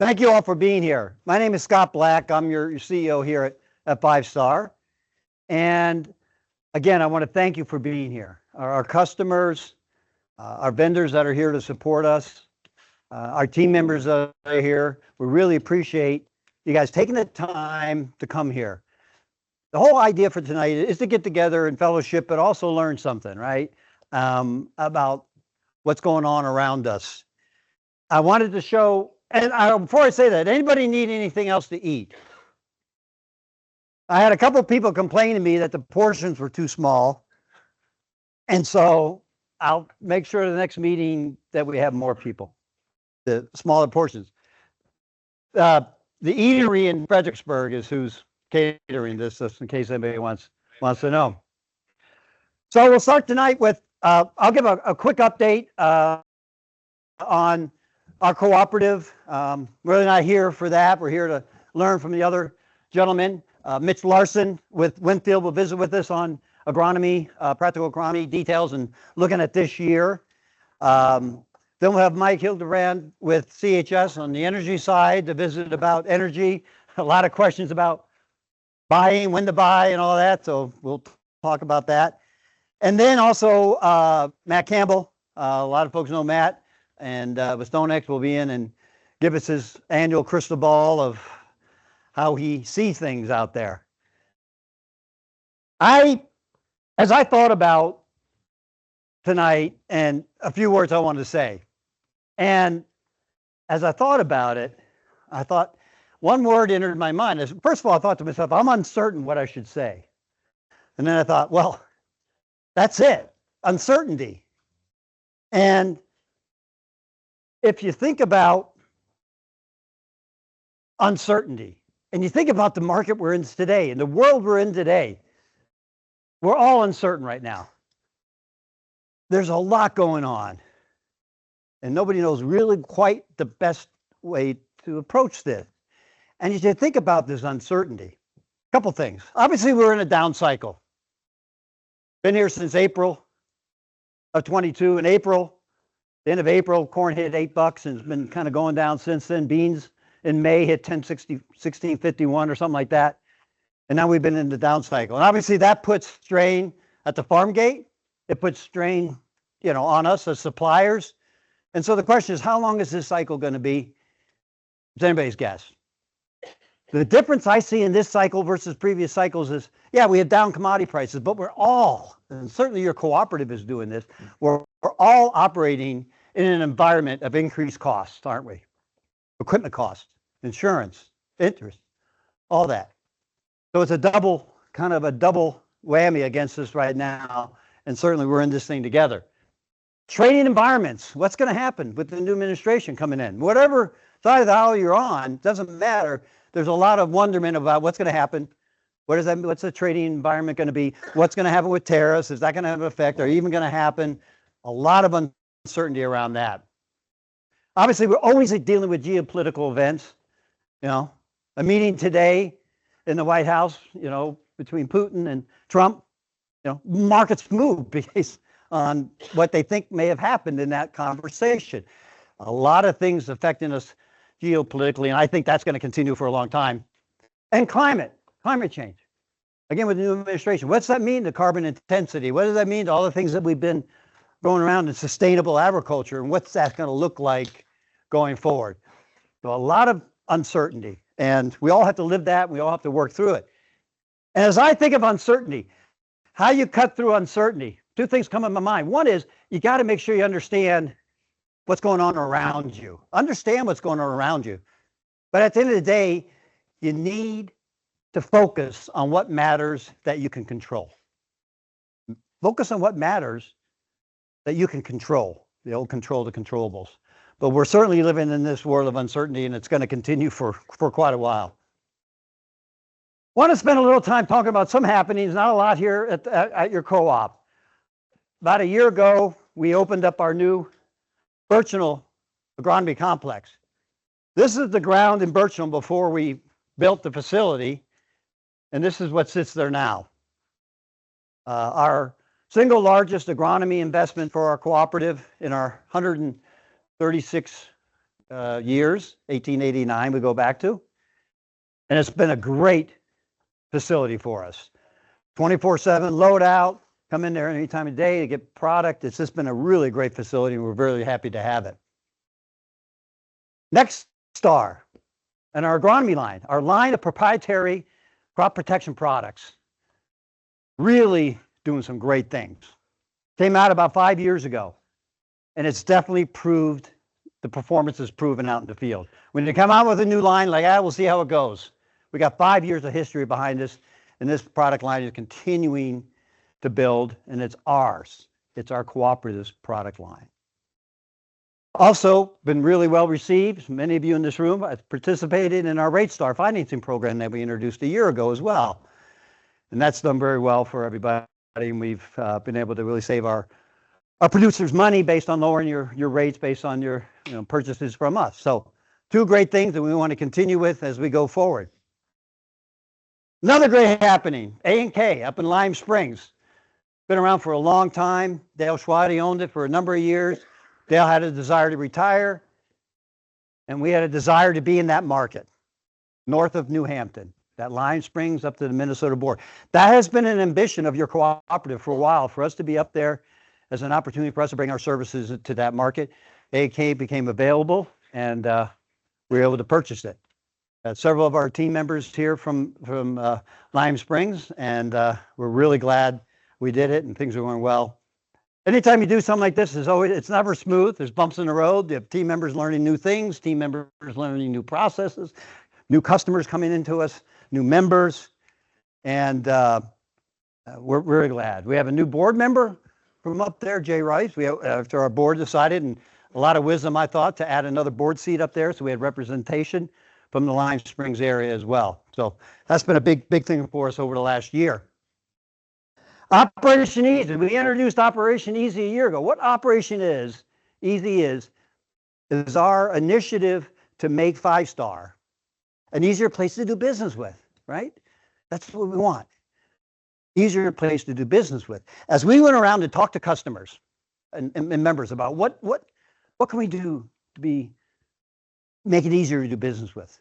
Thank you all for being here. My name is Scott Black. I'm your CEO here at 5-Star. And again, I want to thank you for being here. Our customers, our vendors that are here to support us, our team members that are here, we really appreciate you guys taking the time to come here. The whole idea for tonight is to get together and fellowship, but also learn something, right? About what's going on around us. I wanted to show, and before I say that, anybody need anything else to eat? I had a couple of people complain to me that the portions were too small. And so I'll make sure the next meeting that we have more people, the smaller portions. The eatery in Fredericksburg is who's catering this, just in case anybody wants to know. So we'll start tonight with, I'll give a quick update on our cooperative. We're really not here for that. We're here to learn from the other gentlemen. Mitch Larson with Winfield will visit with us on agronomy, practical agronomy details and looking at this year. Then we'll have Mike Hildenbrand with CHS on the energy side to visit about energy. A lot of questions about buying, when to buy and all that. So we'll talk about that. And then also Matt Campbell. A lot of folks know Matt. And with StoneX will be in and give us his annual crystal ball of how he sees things out there. As I thought about tonight, and a few words I wanted to say, and as I thought about it, I thought one word entered my mind. First of all, I thought to myself, I'm uncertain what I should say. And then I thought, well, that's it, uncertainty. And if you think about uncertainty, and you think about the market we're in today, and the world we're in today, we're all uncertain right now. There's a lot going on, and nobody knows really quite the best way to approach this. And you should think about this uncertainty. A couple things. Obviously, we're in a down cycle. Been here since April of 22. In April, the end of April, corn hit $8 and it's been kind of going down since then. Beans in May hit 16.51 or something like that. And now we've been in the down cycle. And obviously that puts strain at the farm gate. It puts strain, on us as suppliers. And so the question is, how long is this cycle going to be? It's anybody's guess. The difference I see in this cycle versus previous cycles is, yeah, we have down commodity prices, but we're all, and certainly your cooperative is doing this, we're all operating in an environment of increased costs, aren't we? Equipment costs, insurance, interest, all that. So it's kind of a double whammy against us right now, and certainly we're in this thing together. Trading environments, what's going to happen with the new administration coming in? Whatever side of the aisle you're on, doesn't matter. There's a lot of wonderment about what's going to happen. What's the trading environment going to be? What's going to happen with tariffs? Is that going to have an effect? Are even going to happen? A lot of uncertainty around that. Obviously, we're always dealing with geopolitical events. A meeting today in the White House, between Putin and Trump, markets move based on what they think may have happened in that conversation. A lot of things affecting us geopolitically, and I think that's going to continue for a long time. And climate change. Again, with the new administration, what's that mean to carbon intensity? What does that mean to all the things that we've been going around in sustainable agriculture, and what's that going to look like going forward? So a lot of uncertainty, and we all have to live that, and we all have to work through it. And as I think of uncertainty, how you cut through uncertainty, two things come in my mind. One is you got to make sure you understand what's going on around you. Understand what's going on around you. But at the end of the day, you need to focus on what matters that you can control. Focus on what matters that you can control, the old control the controllables. But we're certainly living in this world of uncertainty, and it's going to continue for quite a while. I want to spend a little time talking about some happenings, not a lot here at your co-op. About a year ago, we opened up our new Birchnell Agronomy Complex. This is the ground in Birchnell before we built the facility, and this is what sits there now. Our single largest agronomy investment for our cooperative in our 136 years, 1889 we go back to. And it's been a great facility for us. 24/7 load out, come in there any time of day to get product. It's just been a really great facility, and we're very happy to have it. Next star, and our agronomy line, our line of proprietary crop protection products. Really doing some great things. Came out about 5 years ago, and it's definitely proved, the performance is proven out in the field. When you come out with a new line, like, we'll see how it goes. We got 5 years of history behind us, and this product line is continuing to build, and it's ours. It's our Cooperative's product line. Also been really well received. Many of you in this room have participated in our Rate Star financing program that we introduced a year ago as well. And that's done very well for everybody. And we've been able to really save our producers money based on lowering your rates based on your purchases from us. So 2 great things that we want to continue with as we go forward. Another great happening, A&K up in Lime Springs. Been around for a long time. Dale Schwade owned it for a number of years. Dale had a desire to retire, and we had a desire to be in that market, north of New Hampton, that Lime Springs up to the Minnesota border. That has been an ambition of your cooperative for a while, for us to be up there as an opportunity for us to bring our services to that market. A&K became available, and we were able to purchase it. Several of our team members here from Lime Springs, and we're really glad we did it, and things are going well. Anytime you do something like this, it's never smooth. There's bumps in the road. You have team members learning new things, team members learning new processes, new customers coming into us, new members, and we're very glad. We have a new board member from up there, Jay Rice. After our board decided, and a lot of wisdom, I thought, to add another board seat up there, so we had representation from the Lime Springs area as well. So that's been a big thing for us over the last year. Operation Easy. We introduced Operation Easy a year ago. What Operation Easy is our initiative to make 5-star an easier place to do business with, right? That's what we want. Easier place to do business with. As we went around to talk to customers and members about what can we do to make it easier to do business with.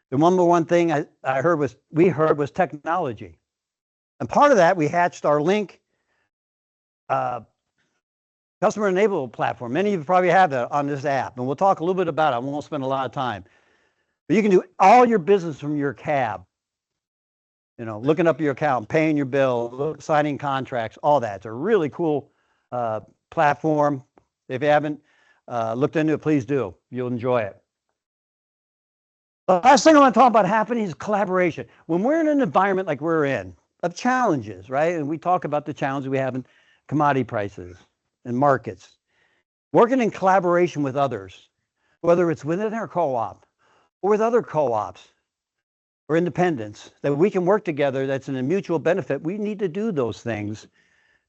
The number one thing we heard was technology. And part of that, we hatched our Link customer enablement platform. Many of you probably have that on this app, and we'll talk a little bit about it. I won't spend a lot of time. But you can do all your business from your cab. Looking up your account, paying your bill, signing contracts, all that. It's a really cool platform. If you haven't looked into it, please do. You'll enjoy it. The last thing I want to talk about happening is collaboration. When we're in an environment like we're in, of challenges, right? And we talk about the challenges we have in commodity prices and markets. Working in collaboration with others, whether it's within our co-op or with other co-ops or independents, that we can work together that's in a mutual benefit. We need to do those things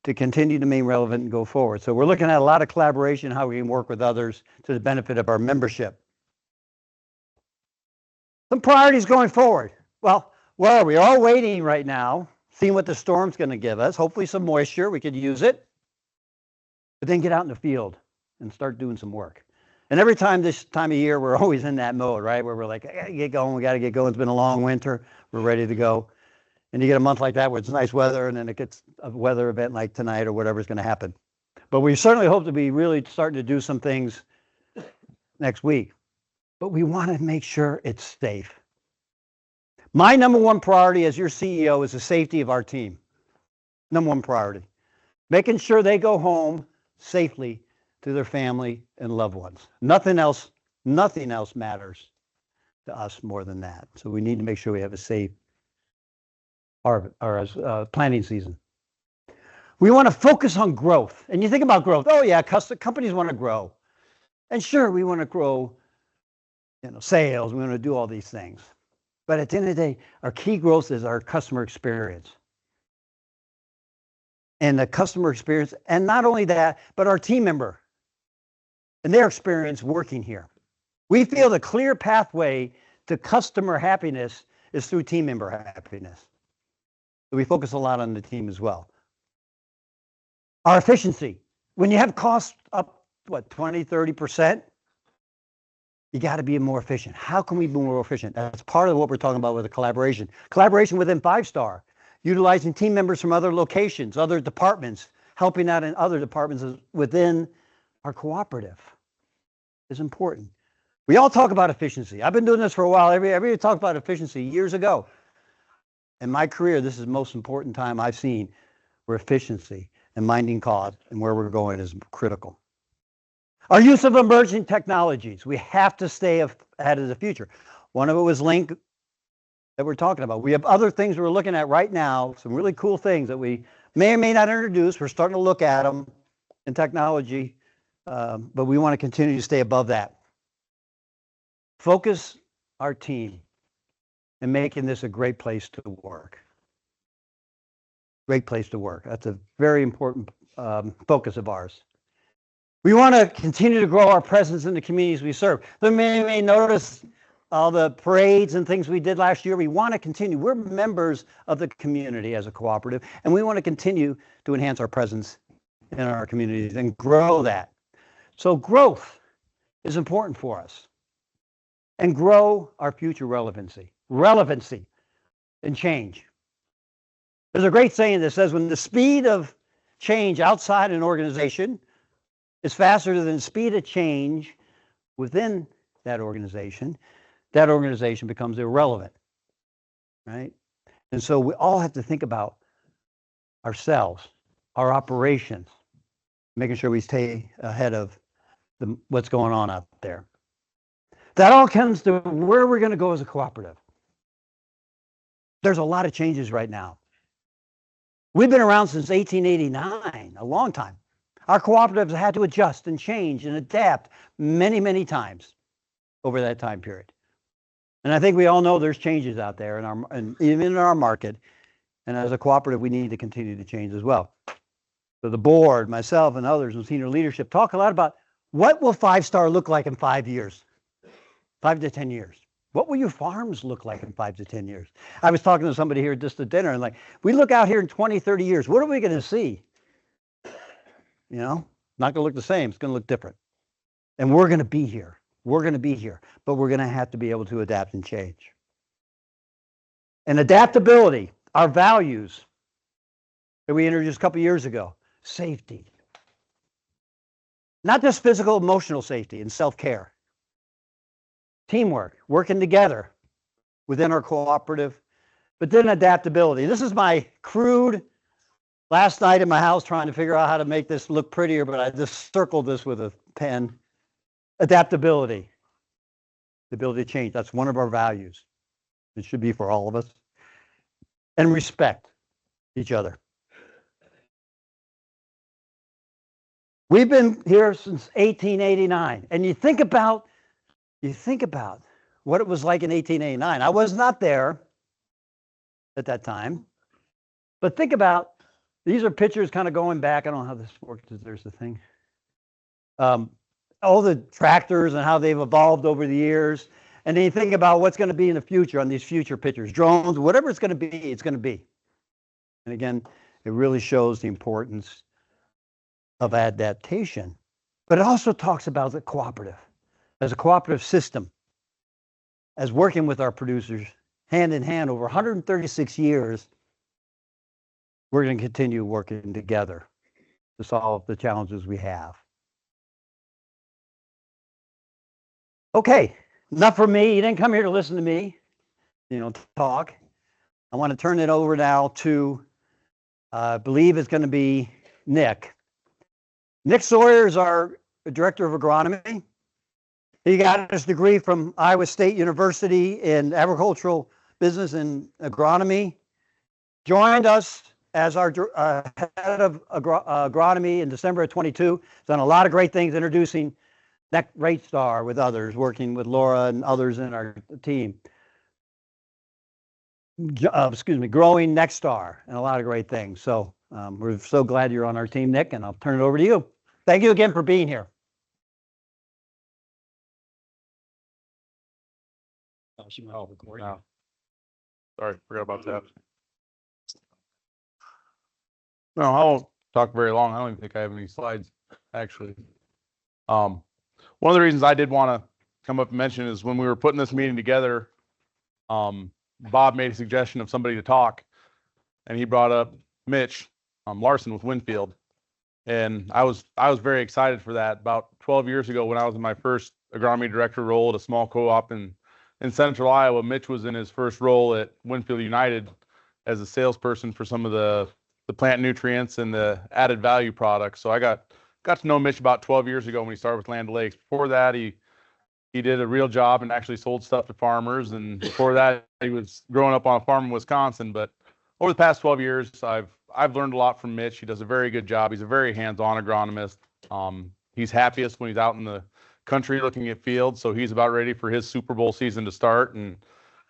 to continue to remain relevant and go forward. So we're looking at a lot of collaboration, how we can work with others to the benefit of our membership. Some priorities going forward. Well, where are we? We're all waiting right now, seeing what the storm's going to give us. Hopefully some moisture, we could use it. But then get out in the field and start doing some work. And every time this time of year, we're always in that mode, right? Where we're like, I gotta get going, we got to get going. It's been a long winter. We're ready to go. And you get a month like that where it's nice weather, and then it gets a weather event like tonight or whatever's going to happen. But we certainly hope to be really starting to do some things next week. But we want to make sure it's safe. My number one priority as your CEO is the safety of our team. Number one priority. Making sure they go home safely to their family and loved ones. Nothing else matters to us more than that. So we need to make sure we have a safe planting season. We want to focus on growth. And you think about growth. Oh yeah, companies want to grow. And sure, we want to grow sales. We want to do all these things. But at the end of the day, our key growth is our customer experience. And the customer experience, and not only that, but our team member and their experience working here. We feel the clear pathway to customer happiness is through team member happiness. So we focus a lot on the team as well. Our efficiency. When you have costs up, 20, 30%, You got to be more efficient. How can we be more efficient? That's part of what we're talking about with the collaboration. Collaboration within 5-star, utilizing team members from other locations, other departments, helping out in other departments within our cooperative is important. We all talk about efficiency. I've been doing this for a while. Everybody talked about efficiency years ago. In my career, this is the most important time I've seen where efficiency and minding cost and where we're going is critical. Our use of emerging technologies. We have to stay ahead of the future. One of it was Link that we're talking about. We have other things we're looking at right now, some really cool things that we may or may not introduce. We're starting to look at them in technology, but we want to continue to stay above that. Focus our team in making this a great place to work. Great place to work. That's a very important focus of ours. We want to continue to grow our presence in the communities we serve. You may notice all the parades and things we did last year. We want to continue. We're members of the community as a cooperative, and we want to continue to enhance our presence in our communities and grow that. So growth is important for us. And grow our future relevancy and change. There's a great saying that says when the speed of change outside an organization is faster than the speed of change within that organization becomes irrelevant, right? And so we all have to think about ourselves, our operations, making sure we stay ahead of what's going on out there. That all comes to where we're going to go as a cooperative. There's a lot of changes right now. We've been around since 1889, a long time. Our cooperatives have had to adjust and change and adapt many, many times over that time period. And I think we all know there's changes out there and even in our market. And as a cooperative, we need to continue to change as well. So the board, myself, and others in senior leadership talk a lot about what will 5-star look like in 5 years. 5 to 10 years. What will your farms look like in 5 to 10 years? I was talking to somebody here just at dinner and like, we look out here in 20, 30 years, what are we going to see? You know, not going to look the same. It's going to look different. And we're going to be here. We're going to be here, but we're going to have to be able to adapt and change. And adaptability, our values that we introduced a couple years ago, safety. Not just physical, emotional safety and self-care. Teamwork, working together within our cooperative, but then adaptability. This is my crude last night in my house trying to figure out how to make this look prettier, but I just circled this with a pen. Adaptability, the ability to change. That's one of our values. It should be for all of us. And respect each other. We've been here since 1889, and you think about what it was like in 1889. I was not there at that time, but think about, these are pictures kind of going back. I don't know how this works. There's the thing. All the tractors and how they've evolved over the years. And then you think about what's going to be in the future on these future pictures, drones, whatever it's going to be, it's going to be. And again, it really shows the importance of adaptation. But it also talks about the cooperative, as a cooperative system, as working with our producers hand in hand over 136 years. We're going to continue working together to solve the challenges we have. Okay, enough for me. You didn't come here to listen to me, talk. I want to turn it over now to, I believe it's going to be Nick. Nick Sawyer is our Director of Agronomy. He got his degree from Iowa State University in agricultural business and agronomy. Joined us as our head of agronomy in December of 22. Done a lot of great things, introducing Great Star with others, working with Laura and others in our team. Growing Next Star and a lot of great things. So we're so glad you're on our team, Nick, and I'll turn it over to you. Thank you again for being here. No. Sorry, forgot about that. No, I won't talk very long. I don't even think I have any slides, actually. One of the reasons I did want to come up and mention is when we were putting this meeting together, Bob made a suggestion of somebody to talk, and he brought up Mitch Larson with Winfield. And I was very excited for that. About 12 years ago, when I was in my first agronomy director role at a small co-op in central Iowa, Mitch was in his first role at Winfield United as a salesperson for some of the plant nutrients and the added value products. So I got to know Mitch about 12 years ago when he started with Land O'Lakes. Before that, he did a real job and actually sold stuff to farmers. And before that, he was growing up on a farm in Wisconsin. But over the past 12 years, I've learned a lot from Mitch. He does a very good job. He's a very hands-on agronomist. He's happiest when he's out in the country looking at fields. So he's about ready for his Super Bowl season to start and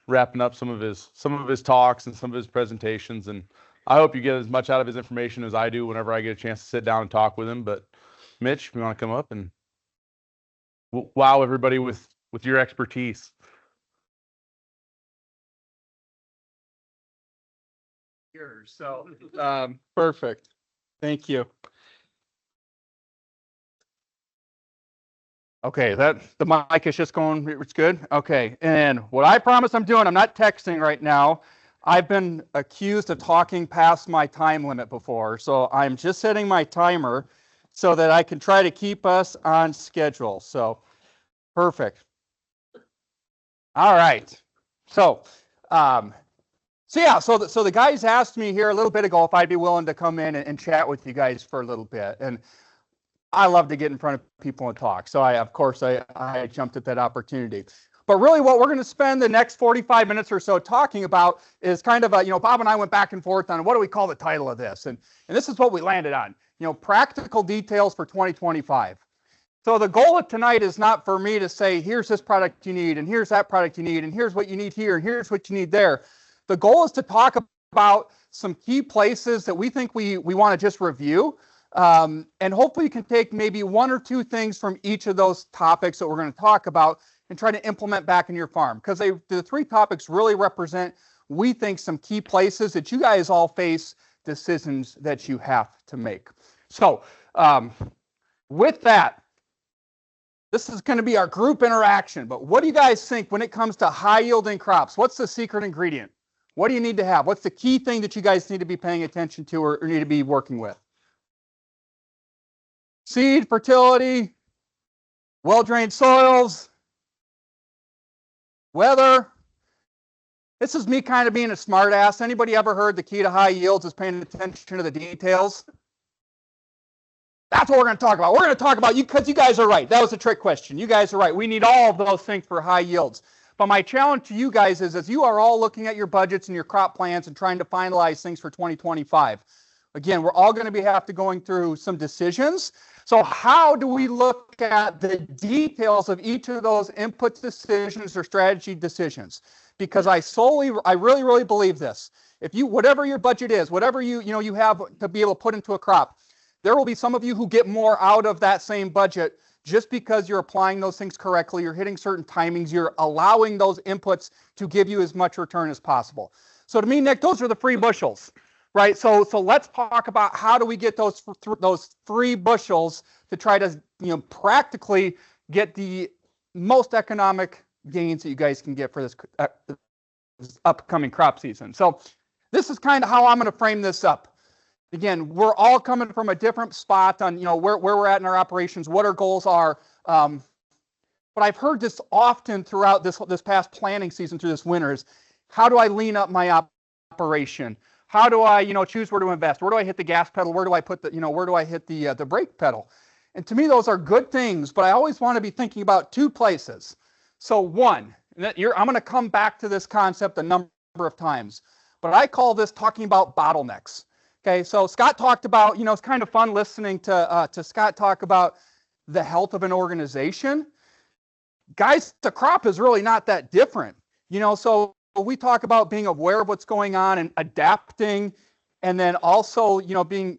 wrapping up some of his talks and some of his presentations. And I hope you get as much out of his information as I do whenever I get a chance to sit down and talk with him. But Mitch, if you want to come up and wow everybody with your expertise. So, perfect. Thank you. Okay, the mic is just going, it's good. Okay, and what I promise I'm doing, I'm not texting right now. I've been accused of talking past my time limit before, so I'm just setting my timer so that I can try to keep us on schedule. So, perfect. All right. So the guys asked me here a little bit ago if I'd be willing to come in and chat with you guys for a little bit. And I love to get in front of people and talk. So I jumped at that opportunity. But really what we're going to spend the next 45 minutes or so talking about is kind of Bob and I went back and forth on what do we call the title of this? And this is what we landed on, practical details for 2025. So the goal of tonight is not for me to say, here's this product you need, and here's that product you need, and here's what you need here, and here's what you need there. The goal is to talk about some key places that we think we want to just review. And hopefully you can take maybe one or two things from each of those topics that we're going to talk about and try to implement back in your farm. Because the three topics really represent, we think, some key places that you guys all face decisions that you have to make. So with that, this is going to be our group interaction. But what do you guys think when it comes to high yielding crops? What's the secret ingredient? What do you need to have? What's the key thing that you guys need to be paying attention to or need to be working with? Seed, fertility, well-drained soils, weather. This is me kind of being a smart ass. Anybody ever heard the key to high yields is paying attention to the details? That's what we're going to talk about. We're going to talk about, because you guys are right. That was a trick question. You guys are right. We need all of those things for high yields. But my challenge to you guys is, as you are all looking at your budgets and your crop plans and trying to finalize things for 2025, again, we're all going to have to going through some decisions. So how do we look at the details of each of those input decisions or strategy decisions? Because I really, really believe this. If you, whatever your budget is, whatever you have to be able to put into a crop, there will be some of you who get more out of that same budget just because you're applying those things correctly, you're hitting certain timings, you're allowing those inputs to give you as much return as possible. So to me, Nick, those are the 3 bushels, right? So let's talk about how do we get those 3 bushels to try to practically get the most economic gains that you guys can get for this upcoming crop season. So this is kind of how I'm going to frame this up. Again, we're all coming from a different spot on where we're at in our operations, what our goals are. But I've heard this often throughout this past planning season through this winter is, how do I lean up my operation? How do I choose where to invest? Where do I hit the gas pedal? Where do I put where do I hit the brake pedal? And to me, those are good things, but I always want to be thinking about 2 places. So one, I'm going to come back to this concept a number of times, but I call this talking about bottlenecks. Okay, so Scott talked about, it's kind of fun listening to Scott talk about the health of an organization. Guys, the crop is really not that different. So we talk about being aware of what's going on and adapting, and then also, being,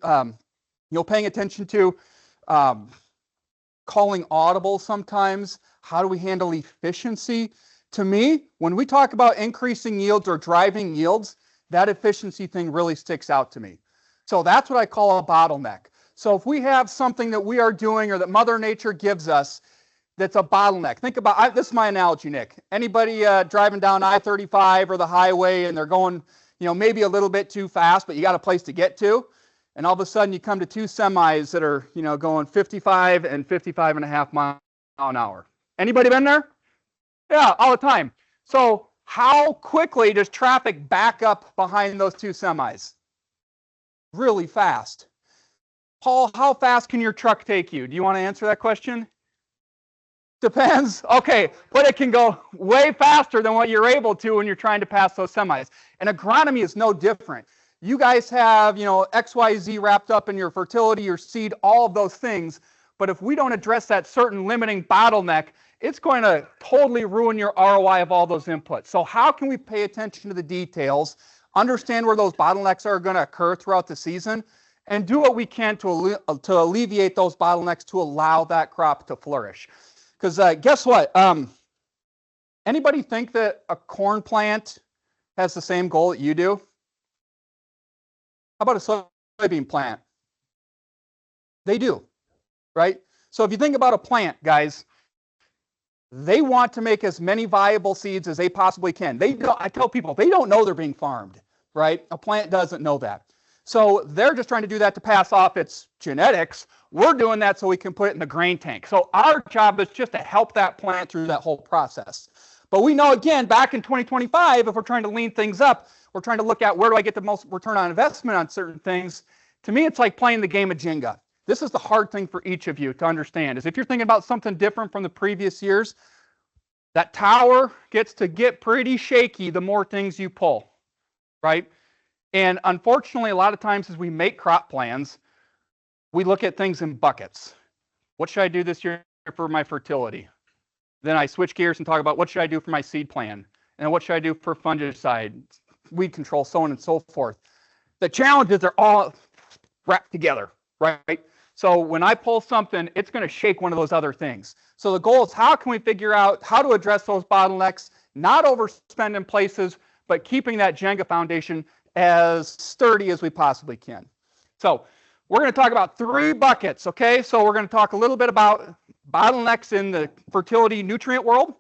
paying attention to calling audible sometimes. How do we handle efficiency? To me, when we talk about increasing yields or driving yields, that efficiency thing really sticks out to me. So that's what I call a bottleneck. So if we have something that we are doing or that Mother Nature gives us, that's a bottleneck. Think about, this is my analogy, Nick. Anybody driving down I-35 or the highway and they're going, maybe a little bit too fast, but you got a place to get to, and all of a sudden you come to two semis that are, going 55 and 55.5 miles an hour. Anybody been there? Yeah, all the time. So how quickly does traffic back up behind those two semis? Really fast. Paul, how fast can your truck take you? Do you want to answer that question? Depends. Okay, but it can go way faster than what you're able to when you're trying to pass those semis. And agronomy is no different. You guys have, XYZ wrapped up in your fertility, your seed, all of those things. But if we don't address that certain limiting bottleneck, it's going to totally ruin your ROI of all those inputs. So how can we pay attention to the details, understand where those bottlenecks are going to occur throughout the season, and do what we can to alleviate those bottlenecks to allow that crop to flourish? Because guess what? Anybody think that a corn plant has the same goal that you do? How about a soybean plant? They do, right? So if you think about a plant, guys, they want to make as many viable seeds as they possibly can. I tell people, they don't know they're being farmed, right? A plant doesn't know that. So they're just trying to do that to pass off its genetics. We're doing that so we can put it in the grain tank. So our job is just to help that plant through that whole process. But we know, again, back in 2025, if we're trying to lean things up, we're trying to look at where do I get the most return on investment on certain things. To me, it's like playing the game of Jenga. This is the hard thing for each of you to understand, is if you're thinking about something different from the previous years, that tower gets to get pretty shaky the more things you pull, right? And unfortunately, a lot of times as we make crop plans, we look at things in buckets. What should I do this year for my fertility? Then I switch gears and talk about what should I do for my seed plan? And what should I do for fungicide, weed control, so on and so forth. The challenges are all wrapped together, right? So when I pull something, it's going to shake one of those other things. So the goal is, how can we figure out how to address those bottlenecks, not overspend in places, but keeping that Jenga foundation as sturdy as we possibly can. So we're going to talk about 3 buckets, okay? So we're going to talk a little bit about bottlenecks in the fertility nutrient world.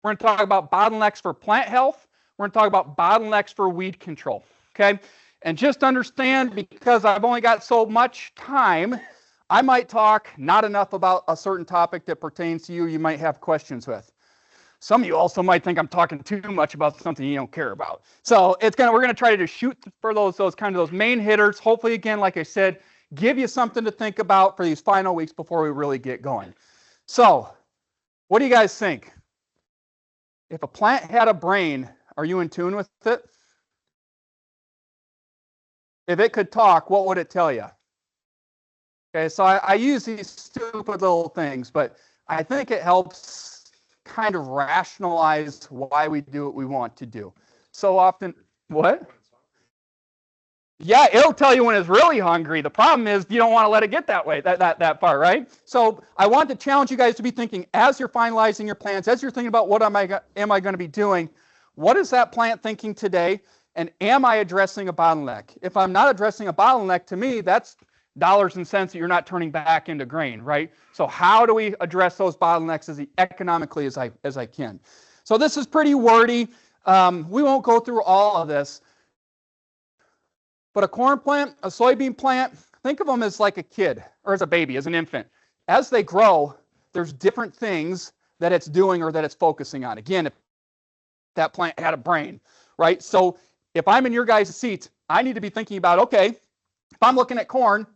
We're going to talk about bottlenecks for plant health. We're going to talk about bottlenecks for weed control, okay? And just understand, because I've only got so much time, I might talk not enough about a certain topic that pertains to you might have questions with. Some of you also might think I'm talking too much about something you don't care about. So we're going to try to just shoot for those main hitters. Hopefully, again, like I said, give you something to think about for these final weeks before we really get going. So what do you guys think? If a plant had a brain, are you in tune with it? If it could talk, what would it tell you? Okay, so I use these stupid little things, but I think it helps kind of rationalize why we do what we want to do. So often, what? Yeah, it'll tell you when it's really hungry. The problem is you don't want to let it get that way, that far, right? So I want to challenge you guys to be thinking, as you're finalizing your plans, as you're thinking about what am I going to be doing, what is that plant thinking today, and am I addressing a bottleneck? If I'm not addressing a bottleneck, to me, that's dollars and cents that you're not turning back into grain, right? So how do we address those bottlenecks as economically as I can? So this is pretty wordy. We won't go through all of this. But a corn plant, a soybean plant, think of them as like a kid or as a baby, as an infant. As they grow, there's different things that it's doing or that it's focusing on. Again, if that plant had a brain, right? So if I'm in your guys' seats, I need to be thinking about, okay, if I'm looking at corn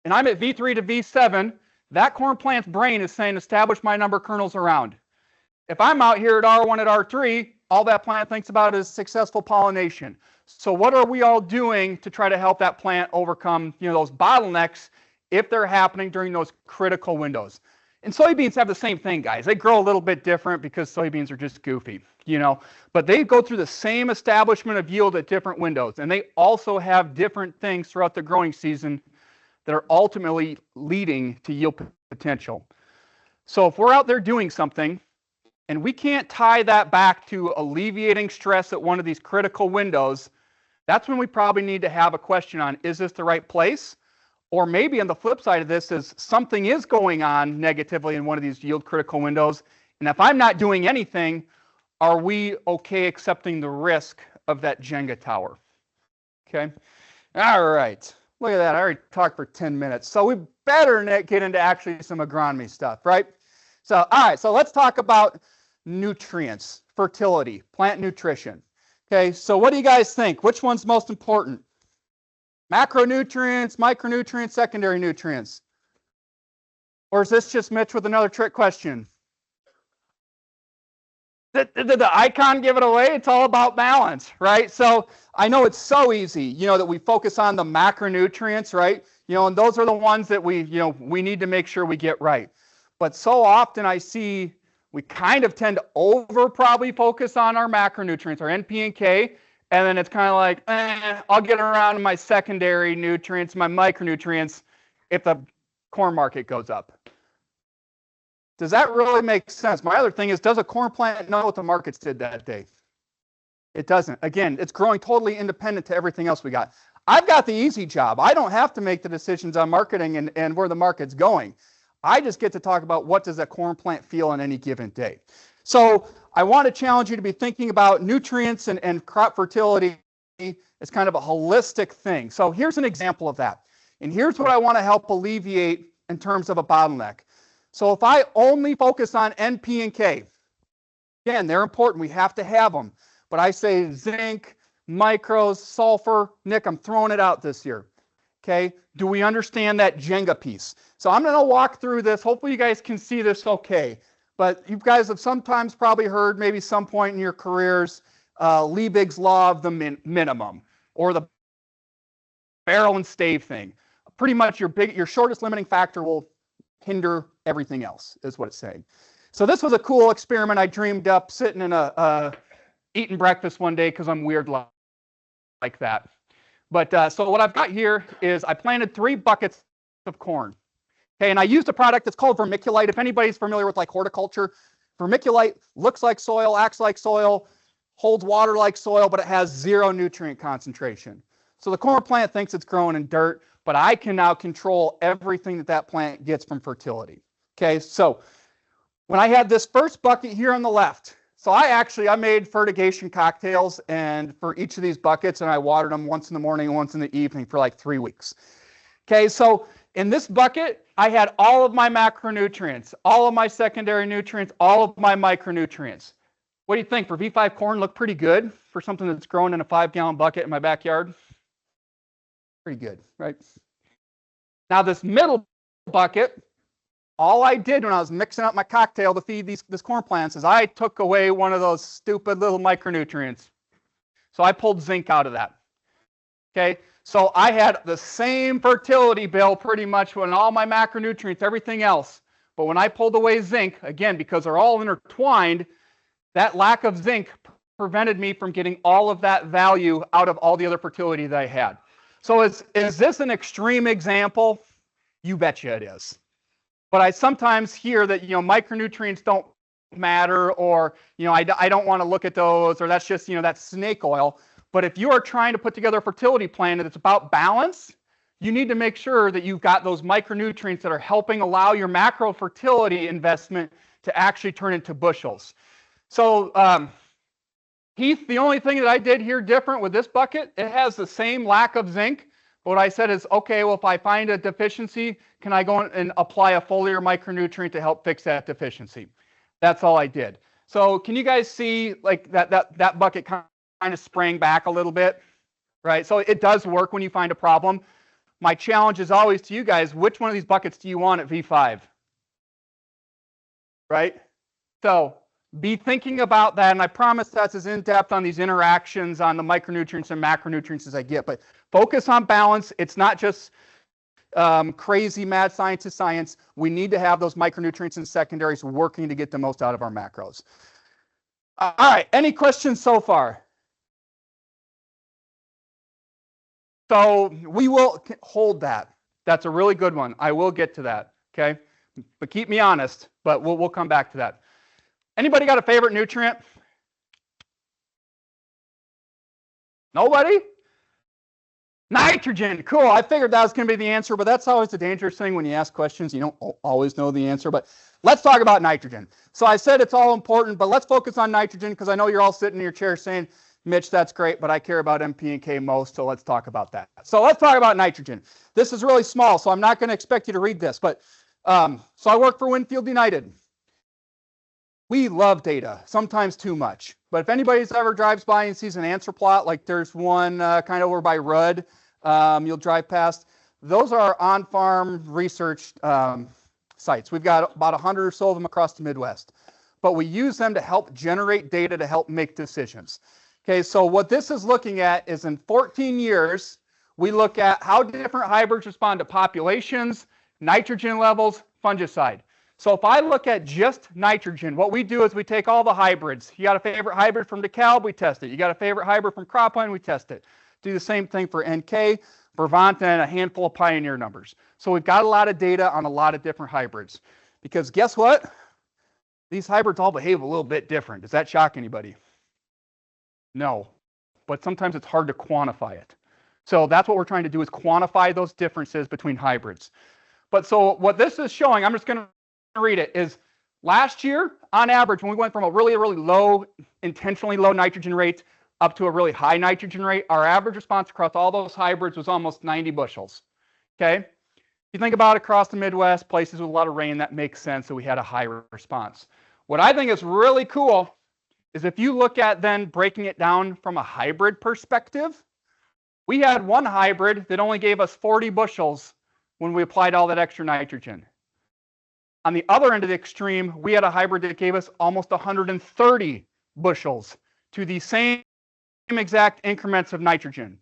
and I'm at V3 to V7, that corn plant's brain is saying establish my number of kernels around. If I'm out here at R1 at R3, all that plant thinks about is successful pollination. So what are we all doing to try to help that plant overcome, those bottlenecks if they're happening during those critical windows? And soybeans have the same thing, guys. They grow a little bit different because soybeans are just goofy, but they go through the same establishment of yield at different windows. And they also have different things throughout the growing season that are ultimately leading to yield potential. So if we're out there doing something and we can't tie that back to alleviating stress at one of these critical windows, that's when we probably need to have a question on, is this the right place? Or maybe on the flip side of this is something is going on negatively in one of these yield critical windows. And if I'm not doing anything, are we okay accepting the risk of that Jenga tower? Okay. All right. Look at that. I already talked for 10 minutes. So we better get into actually some agronomy stuff, right? So, all right. So let's talk about nutrients, fertility, plant nutrition. Okay. So what do you guys think? Which one's most important? Macronutrients, micronutrients, secondary nutrients? Or is this just Mitch with another trick question? Did the icon give it away? It's all about balance, right? So I know it's so easy, that we focus on the macronutrients, right? And those are the ones that we need to make sure we get right. But so often I see we kind of tend to probably focus on our macronutrients, our NP and K, and then it's kind of like, I'll get around to my secondary nutrients, my micronutrients, if the corn market goes up. Does that really make sense? My other thing is, does a corn plant know what the markets did that day? It doesn't. Again, it's growing totally independent to everything else we got. I've got the easy job. I don't have to make the decisions on marketing and where the market's going. I just get to talk about what does that corn plant feel on any given day. So I want to challenge you to be thinking about nutrients and crop fertility as kind of a holistic thing. So here's an example of that. And here's what I want to help alleviate in terms of a bottleneck. So if I only focus on NP and K, again, they're important. We have to have them. But I say zinc, micros, sulfur, Nick, I'm throwing it out this year. Okay, do we understand that Jenga piece? So I'm going to walk through this. Hopefully you guys can see this okay. But you guys have sometimes probably heard, maybe some point in your careers, Liebig's law of the minimum, or the barrel and stave thing. Pretty much your shortest limiting factor will hinder everything else, is what it's saying. So this was a cool experiment I dreamed up sitting in eating breakfast one day because I'm weird like that. But so what I've got here is I planted 3 buckets of corn. Okay, and I used a product that's called vermiculite. If anybody's familiar with like horticulture, vermiculite looks like soil, acts like soil, holds water like soil, but it has 0 nutrient concentration. So the corn plant thinks it's growing in dirt, but I can now control everything that plant gets from fertility. Okay, so when I had this first bucket here on the left, so I made fertigation cocktails and for each of these buckets, and I watered them once in the morning and once in the evening for like 3 weeks. Okay, so in this bucket, I had all of my macronutrients, all of my secondary nutrients, all of my micronutrients. What do you think? For V5 corn, look pretty good for something that's grown in a 5-gallon bucket in my backyard? Pretty good, right? Now this middle bucket, all I did when I was mixing up my cocktail to feed this corn plants is I took away one of those stupid little micronutrients. So I pulled zinc out of that. Okay, so I had the same fertility bill pretty much when all my macronutrients, everything else. But when I pulled away zinc, again, because they're all intertwined, that lack of zinc prevented me from getting all of that value out of all the other fertility that I had. So is this an extreme example? You betcha it is. But I sometimes hear that, micronutrients don't matter, or, I don't want to look at those, or that's just, that's snake oil. But if you are trying to put together a fertility plan that's about balance, you need to make sure that you've got those micronutrients that are helping allow your macro fertility investment to actually turn into bushels. So, Heath, the only thing that I did here different with this bucket, it has the same lack of zinc. But what I said is, okay, well, if I find a deficiency, can I go and apply a foliar micronutrient to help fix that deficiency? That's all I did. So can you guys see like that bucket kind of sprang back a little bit, right? So it does work when you find a problem. My challenge is always to you guys, which one of these buckets do you want at V5? Right? So be thinking about that, and I promise that's as in-depth on these interactions on the micronutrients and macronutrients as I get, but focus on balance. It's not just crazy mad scientist science. We need to have those micronutrients and secondaries working to get the most out of our macros. All right, any questions so far? So we will hold that. That's a really good one. I will get to that, okay? But keep me honest, but we'll come back to that. Anybody got a favorite nutrient? Nobody? Nitrogen, cool. I figured that was going to be the answer, but that's always the dangerous thing when you ask questions. You don't always know the answer, but let's talk about nitrogen. So I said it's all important, but let's focus on nitrogen because I know you're all sitting in your chair saying, Mitch, that's great, but I care about NP and K most, so let's talk about that. So let's talk about nitrogen. This is really small, so I'm not going to expect you to read this, but so I work for Winfield United. We love data, sometimes too much. But if anybody's ever drives by and sees an answer plot, like there's one kind of over by Rudd, you'll drive past. Those are on-farm research sites. We've got about 100 or so of them across the Midwest. But we use them to help generate data to help make decisions. Okay, so what this is looking at is in 14 years, we look at how different hybrids respond to populations, nitrogen levels, fungicide. So if I look at just nitrogen, what we do is we take all the hybrids. You got a favorite hybrid from DeKalb, we test it. You got a favorite hybrid from Cropline, we test it. Do the same thing for NK, Brevant, and a handful of Pioneer numbers. So we've got a lot of data on a lot of different hybrids. Because guess what? These hybrids all behave a little bit different. Does that shock anybody? No. But sometimes it's hard to quantify it. So that's what we're trying to do is quantify those differences between hybrids. But so what this is showing, I'm just going to read it, is last year, on average, when we went from a really, really low, intentionally low nitrogen rate up to a really high nitrogen rate, our average response across all those hybrids was almost 90 bushels. Okay? If you think about across the Midwest, places with a lot of rain, that makes sense that we had a high response. What I think is really cool is if you look at then breaking it down from a hybrid perspective, we had one hybrid that only gave us 40 bushels when we applied all that extra nitrogen. On the other end of the extreme, we had a hybrid that gave us almost 130 bushels to the same exact increments of nitrogen.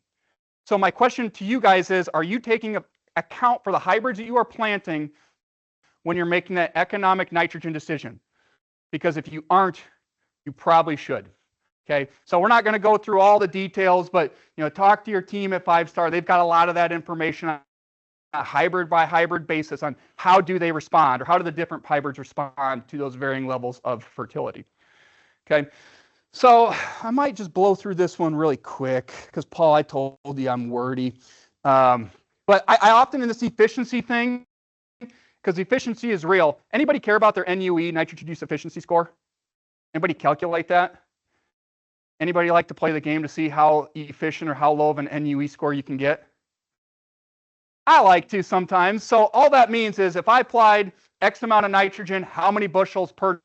So my question to you guys is, are you taking account for the hybrids that you are planting when you're making that economic nitrogen decision? Because if you aren't, you probably should. Okay, so we're not going to go through all the details, but talk to your team at 5 Star. They've got a lot of that information on a hybrid by hybrid basis on how do they respond, or how do the different hybrids respond to those varying levels of fertility. Okay, so I might just blow through this one really quick because Paul, I told you I'm wordy. But I often in this efficiency thing, because efficiency is real. Anybody care about their NUE, nitrogen use efficiency score? Anybody calculate that? Anybody like to play the game to see how efficient or how low of an NUE score you can get? I like to sometimes. So all that means is if I applied X amount of nitrogen, how many bushels per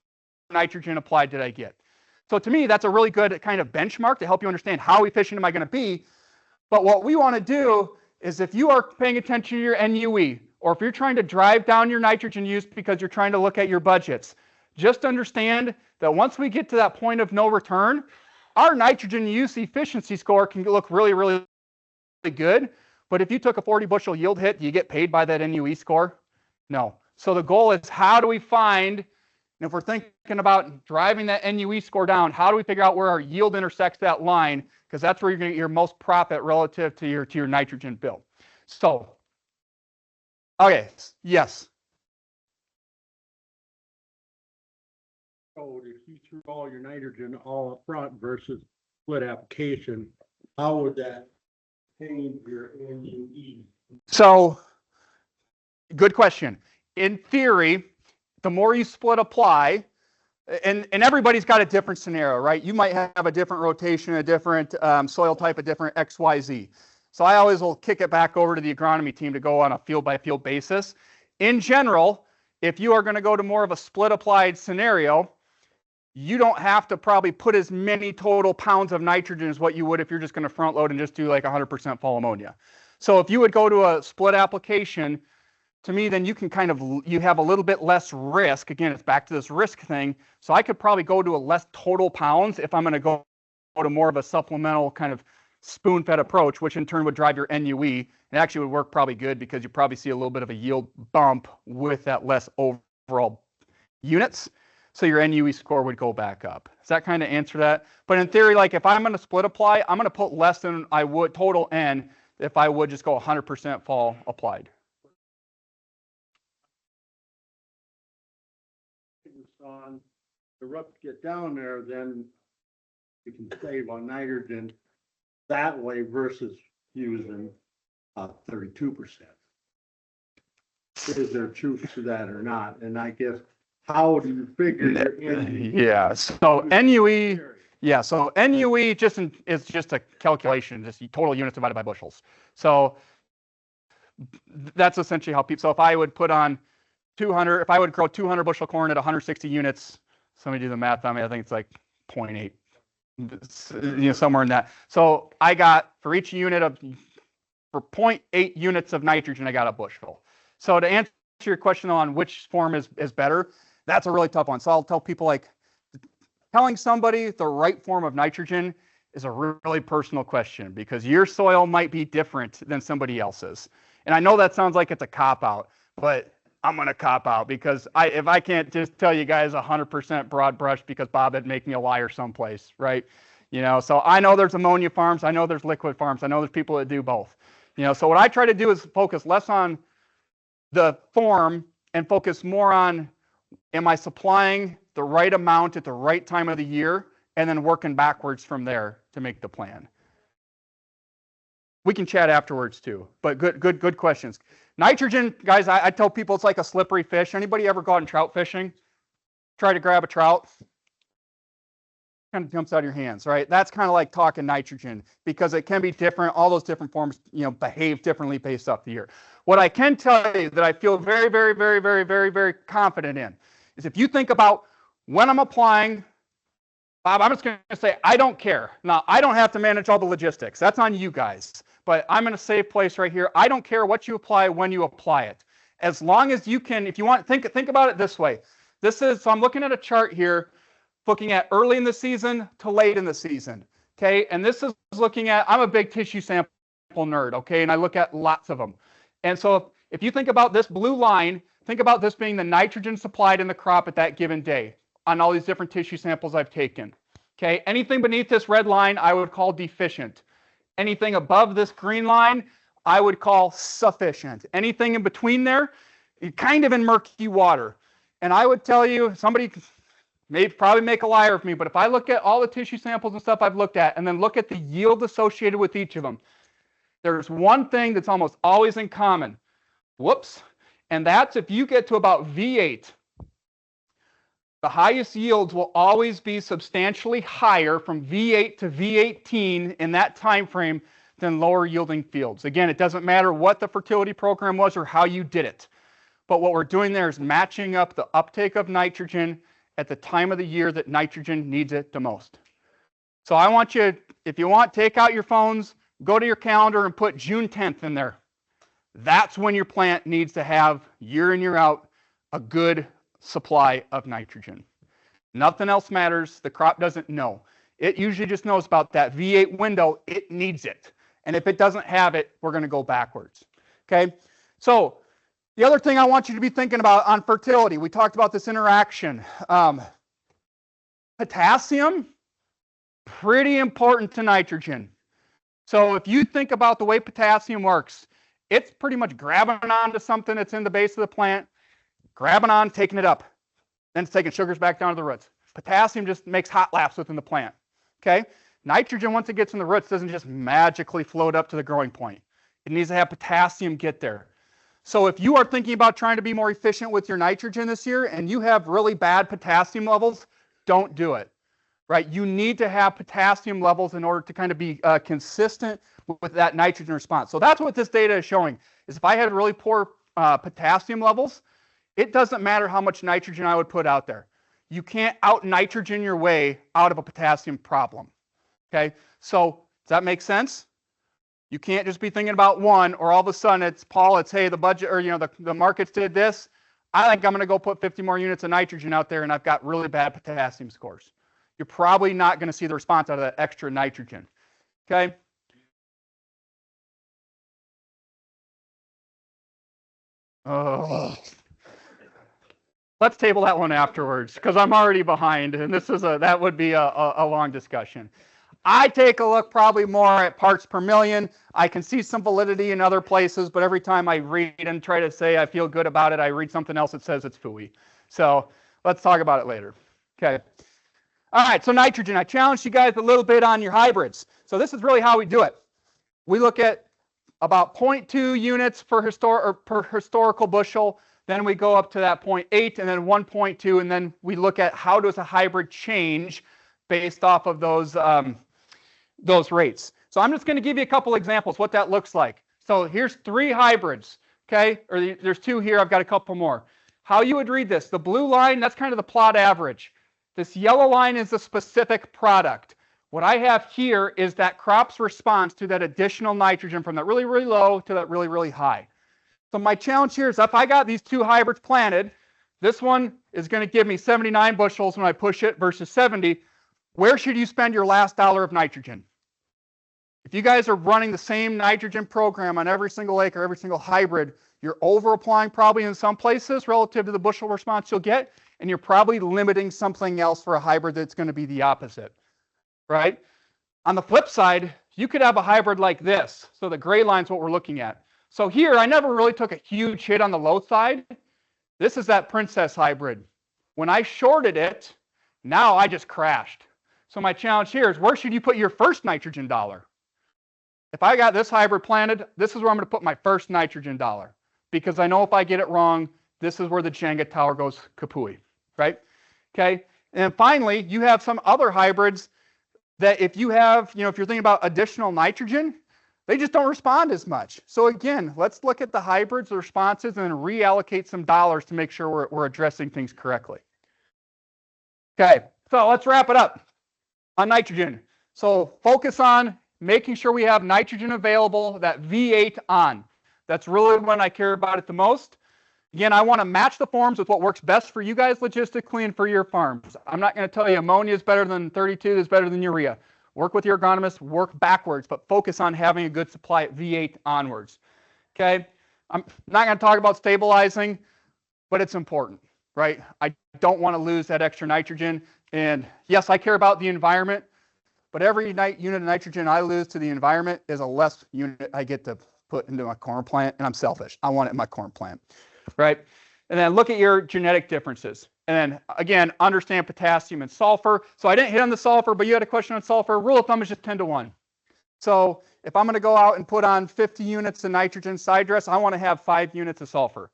nitrogen applied did I get? So to me, that's a really good kind of benchmark to help you understand how efficient am I going to be. But what we want to do is if you are paying attention to your NUE, or if you're trying to drive down your nitrogen use because you're trying to look at your budgets, just understand that once we get to that point of no return, our nitrogen use efficiency score can look really, really good. But if you took a 40 bushel yield hit, do you get paid by that NUE score? No. So the goal is how do we find, and if we're thinking about driving that NUE score down, how do we figure out where our yield intersects that line? Because that's where you're going to get your most profit relative to your nitrogen bill. So, okay, yes. So if you threw all your nitrogen all up front versus split application, how would that change your NUE? So, good question. In theory, the more you split apply, and everybody's got a different scenario, right? You might have a different rotation, a different soil type, a different XYZ. So I always will kick it back over to the agronomy team to go on a field by field basis. In general, if you are going to go to more of a split applied scenario, you don't have to probably put as many total pounds of nitrogen as what you would if you're just going to front load and just do like 100% fall ammonia. So if you would go to a split application, to me, then you can you have a little bit less risk. Again, it's back to this risk thing. So I could probably go to a less total pounds if I'm going to go to more of a supplemental kind of spoon-fed approach, which in turn would drive your NUE. It actually would work probably good because you probably see a little bit of a yield bump with that less overall units. So your NUE score would go back up. Does that kind of answer that? But in theory, like if I'm going to split apply, I'm going to put less than I would total N if I would just go 100% fall applied. On the roots get down there, then you can save on nitrogen that way versus using 32%. Is there truth to that or not? And I guess, how do you figure your NUE? Yeah, so NUE, yeah, so NUE is just a calculation, just total units divided by bushels. So that's essentially how people, so if I would put on 200, if I would grow 200 bushel corn at 160 units, somebody do the math on me, I think it's like 0.8, somewhere in that. So I got, for each unit of, for 0.8 units of nitrogen, I got a bushel. So to answer your question on which form is better, that's a really tough one. So I'll tell people, like, telling somebody the right form of nitrogen is a really personal question, because your soil might be different than somebody else's. And I know that sounds like it's a cop-out, but I'm going to cop out, because if I can't just tell you guys 100% broad brush, because Bob would make me a liar someplace, right? So I know there's ammonia farms, I know there's liquid farms, I know there's people that do both. So what I try to do is focus less on the form and focus more on, am I supplying the right amount at the right time of the year, and then working backwards from there to make the plan. We can chat afterwards too, but good questions. Nitrogen, guys, I tell people it's like a slippery fish. Anybody ever go out and trout fishing? Try to grab a trout, kind of jumps out of your hands, right? That's kind of like talking nitrogen, because it can be different. All those different forms, behave differently based off the year. What I can tell you that I feel very, very, very, very, very, very confident in is, if you think about when I'm applying, Bob, I'm just going to say, I don't care. Now, I don't have to manage all the logistics. That's on you guys. But I'm in a safe place right here. I don't care what you apply, when you apply it. As long as you can, if you want, think about it this way. So I'm looking at a chart here, looking at early in the season to late in the season. Okay, and this is looking at, I'm a big tissue sample nerd, okay, and I look at lots of them. And so if you think about this blue line, think about this being the nitrogen supplied in the crop at that given day on all these different tissue samples I've taken. Okay, anything beneath this red line, I would call deficient. Anything above this green line, I would call sufficient. Anything in between there, kind of in murky water. And I would tell you, somebody may probably make a liar of me, but if I look at all the tissue samples and stuff I've looked at, and then look at the yield associated with each of them, there's one thing that's almost always in common. Whoops. And that's if you get to about V8, the highest yields will always be substantially higher from V8 to V18 in that time frame than lower yielding fields. Again, it doesn't matter what the fertility program was or how you did it. But what we're doing there is matching up the uptake of nitrogen at the time of the year that nitrogen needs it the most. So I want you, if you want, take out your phones, go to your calendar and put June 10th in there. That's when your plant needs to have, year in, year out, a good supply of nitrogen. Nothing else matters. The crop doesn't know. It usually just knows about that V8 window. It needs it. And if it doesn't have it, we're going to go backwards. Okay? So the other thing I want you to be thinking about on fertility, we talked about this interaction. Potassium, pretty important to nitrogen. So if you think about the way potassium works, it's pretty much grabbing onto something that's in the base of the plant, grabbing on, taking it up. Then it's taking sugars back down to the roots. Potassium just makes hot laps within the plant. Okay? Nitrogen, once it gets in the roots, doesn't just magically float up to the growing point. It needs to have potassium get there. So if you are thinking about trying to be more efficient with your nitrogen this year and you have really bad potassium levels, don't do it. Right? You need to have potassium levels in order to kind of be consistent with that nitrogen response. So that's what this data is showing, is if I had really poor potassium levels, it doesn't matter how much nitrogen I would put out there. You can't out-nitrogen your way out of a potassium problem. Okay? So does that make sense? You can't just be thinking about one, or all of a sudden it's, Paul, it's, hey, the budget, or the markets did this. I think I'm going to go put 50 more units of nitrogen out there and I've got really bad potassium scores. You're probably not going to see the response out of that extra nitrogen. Okay? Oh. Let's table that one afterwards, because I'm already behind, and that would be a long discussion. I take a look probably more at parts per million. I can see some validity in other places, but every time I read and try to say I feel good about it, I read something else that says it's phooey. So let's talk about it later. Okay. All right, so nitrogen. I challenged you guys a little bit on your hybrids. So this is really how we do it. We look at about 0.2 units per historical bushel. Then we go up to that 0.8 and then 1.2, and then we look at how does a hybrid change based off of those rates. So I'm just going to give you a couple examples what that looks like. So here's 3 hybrids, okay? Or there's 2 here. I've got a couple more. How you would read this, the blue line, that's kind of the plot average. This yellow line is a specific product. What I have here is that crop's response to that additional nitrogen from that really, really low to that really, really high. So my challenge here is if I got these 2 hybrids planted, this one is going to give me 79 bushels when I push it versus 70. Where should you spend your last dollar of nitrogen? If you guys are running the same nitrogen program on every single acre, every single hybrid, you're over applying probably in some places relative to the bushel response you'll get, and you're probably limiting something else for a hybrid that's going to be the opposite, right? On the flip side, you could have a hybrid like this. So the gray line is what we're looking at. So here, I never really took a huge hit on the low side. This is that Princess hybrid. When I shorted it, now I just crashed. So my challenge here is where should you put your first nitrogen dollar? If I got this hybrid planted, this is where I'm going to put my first nitrogen dollar. Because I know if I get it wrong, this is where the Jenga tower goes kapooey, right? Okay. And finally, you have some other hybrids that if you have, if you're thinking about additional nitrogen, they just don't respond as much. So again, let's look at the hybrids, the responses, and then reallocate some dollars to make sure we're addressing things correctly. Okay, so let's wrap it up on nitrogen. So focus on making sure we have nitrogen available, that V8 on. That's really when I care about it the most. Again, I want to match the forms with what works best for you guys logistically and for your farms. I'm not going to tell you ammonia is better than 32 is better than urea. Work with your agronomists, work backwards, but focus on having a good supply at V8 onwards. Okay? I'm not going to talk about stabilizing, but it's important, right? I don't want to lose that extra nitrogen. And yes, I care about the environment, but every unit of nitrogen I lose to the environment is a less unit I get to put into my corn plant, and I'm selfish. I want it in my corn plant, right? And then look at your genetic differences. And then, again, understand potassium and sulfur. So I didn't hit on the sulfur, but you had a question on sulfur. Rule of thumb is just 10 to 1. So if I'm going to go out and put on 50 units of nitrogen side dress, I want to have 5 units of sulfur.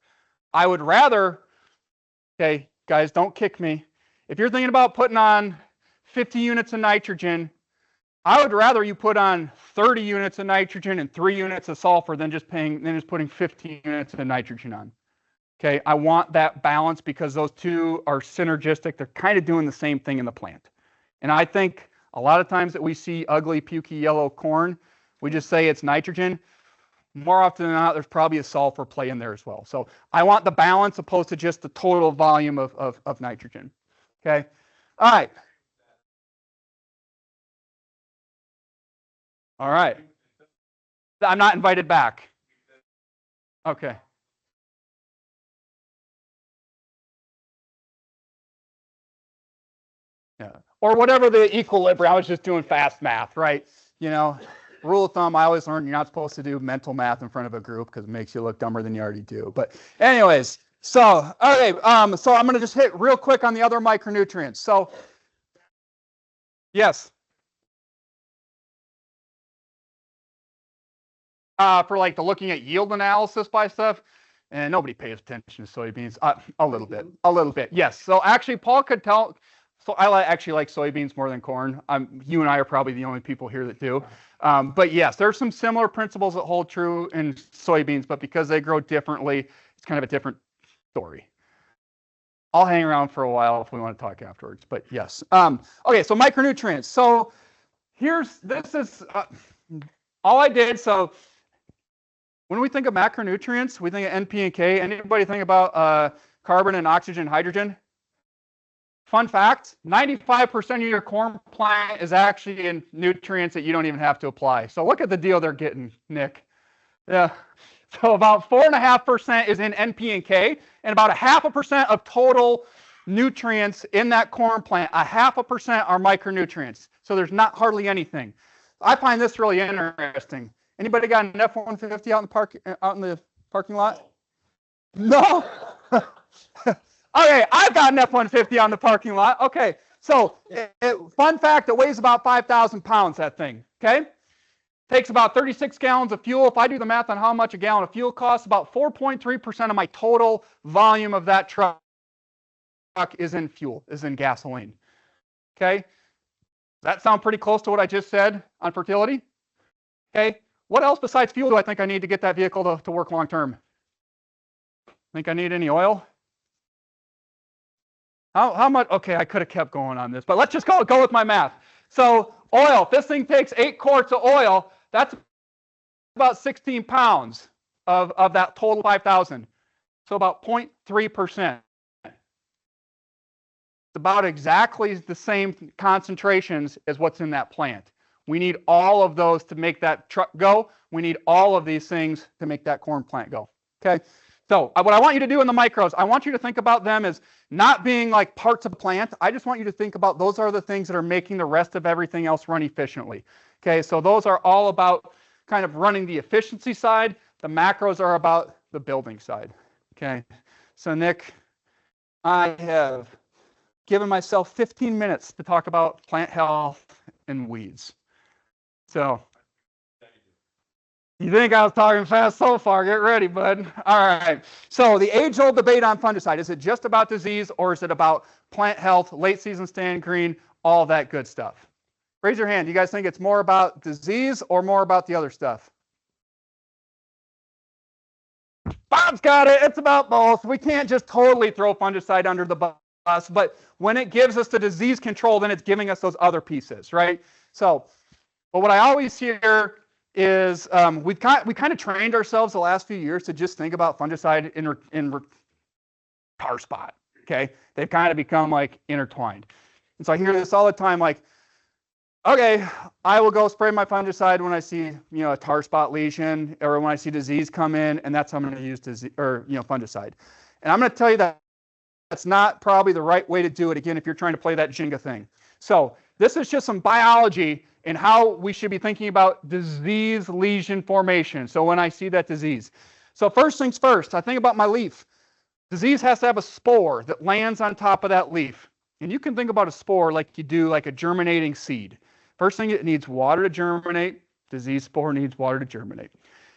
I would rather, okay, guys, don't kick me. If you're thinking about putting on 50 units of nitrogen, I would rather you put on 30 units of nitrogen and 3 units of sulfur than just putting 15 units of nitrogen on. Okay, I want that balance because those two are synergistic. They're kind of doing the same thing in the plant. And I think a lot of times that we see ugly, pukey yellow corn, we just say it's nitrogen. More often than not, there's probably a sulfur play in there as well. So I want the balance opposed to just the total volume of nitrogen. Okay, all right. All right. I'm not invited back. Okay. Yeah. Or whatever the equilibrium. I was just doing fast math, right? Rule of thumb, I always learned you're not supposed to do mental math in front of a group because it makes you look dumber than you already do. But anyways, so, okay, so I'm going to just hit real quick on the other micronutrients. So, yes. For like the looking at yield analysis by stuff, and nobody pays attention to soybeans. A little bit, yes. So actually, Paul could tell. So I actually like soybeans more than corn. You and I are probably the only people here that do. But yes, there's some similar principles that hold true in soybeans, but because they grow differently, it's kind of a different story. I'll hang around for a while if we want to talk afterwards. But yes. Okay, so micronutrients. So this is all I did. So when we think of macronutrients, we think of N, P, and K. Anybody think about carbon and oxygen, hydrogen? Fun fact, 95% of your corn plant is actually in nutrients that you don't even have to apply. So look at the deal they're getting, Nick. Yeah. So about 4.5% is in N, P, and K, and about 0.5% of total nutrients in that corn plant, 0.5% are micronutrients. So there's not hardly anything. I find this really interesting. Anybody got an F-150 out in the parking lot? No. Okay, I've got an F-150 on the parking lot. Okay, so fun fact, it weighs about 5,000 pounds, that thing, okay? takes about 36 gallons of fuel. If I do the math on how much a gallon of fuel costs, about 4.3% of my total volume of that truck is in fuel, is in gasoline. Okay? Does that sound pretty close to what I just said on fertility? Okay? What else besides fuel do I think I need to get that vehicle to work long term? Think I need any oil? How much? Okay, I could have kept going on this, but let's just go with my math. So oil, if this thing takes 8 quarts of oil, that's about 16 pounds of that total 5,000. So about 0.3%. It's about exactly the same concentrations as what's in that plant. We need all of those to make that truck go. We need all of these things to make that corn plant go. Okay? So what I want you to do in the micros, I want you to think about them as not being like parts of the plant. I just want you to think about those are the things that are making the rest of everything else run efficiently. Okay, so those are all about kind of running the efficiency side. The macros are about the building side. Okay, so Nick, I have given myself 15 minutes to talk about plant health and weeds. So you think I was talking fast so far? Get ready, bud. All right. So the age-old debate on fungicide, is it just about disease or is it about plant health, late season stand green, all that good stuff? Raise your hand. You guys think it's more about disease or more about the other stuff? Bob's got it. It's about both. We can't just totally throw fungicide under the bus, but when it gives us the disease control, then it's giving us those other pieces, right? So, but what I always hear is we kind of trained ourselves the last few years to just think about fungicide in tar spot. Okay, they've kind of become like intertwined, and so I hear this all the time. Like, okay, I will go spray my fungicide when I see a tar spot lesion or when I see disease come in, and that's how I'm going to use fungicide. And I'm going to tell you that that's not probably the right way to do it. Again, if you're trying to play that Jenga thing. So this is just some biology and how we should be thinking about disease lesion formation. So when I see that disease. So first things first, I think about my leaf. Disease has to have a spore that lands on top of that leaf. And you can think about a spore like you do like a germinating seed. First thing, it needs water to germinate. Disease spore needs water to germinate.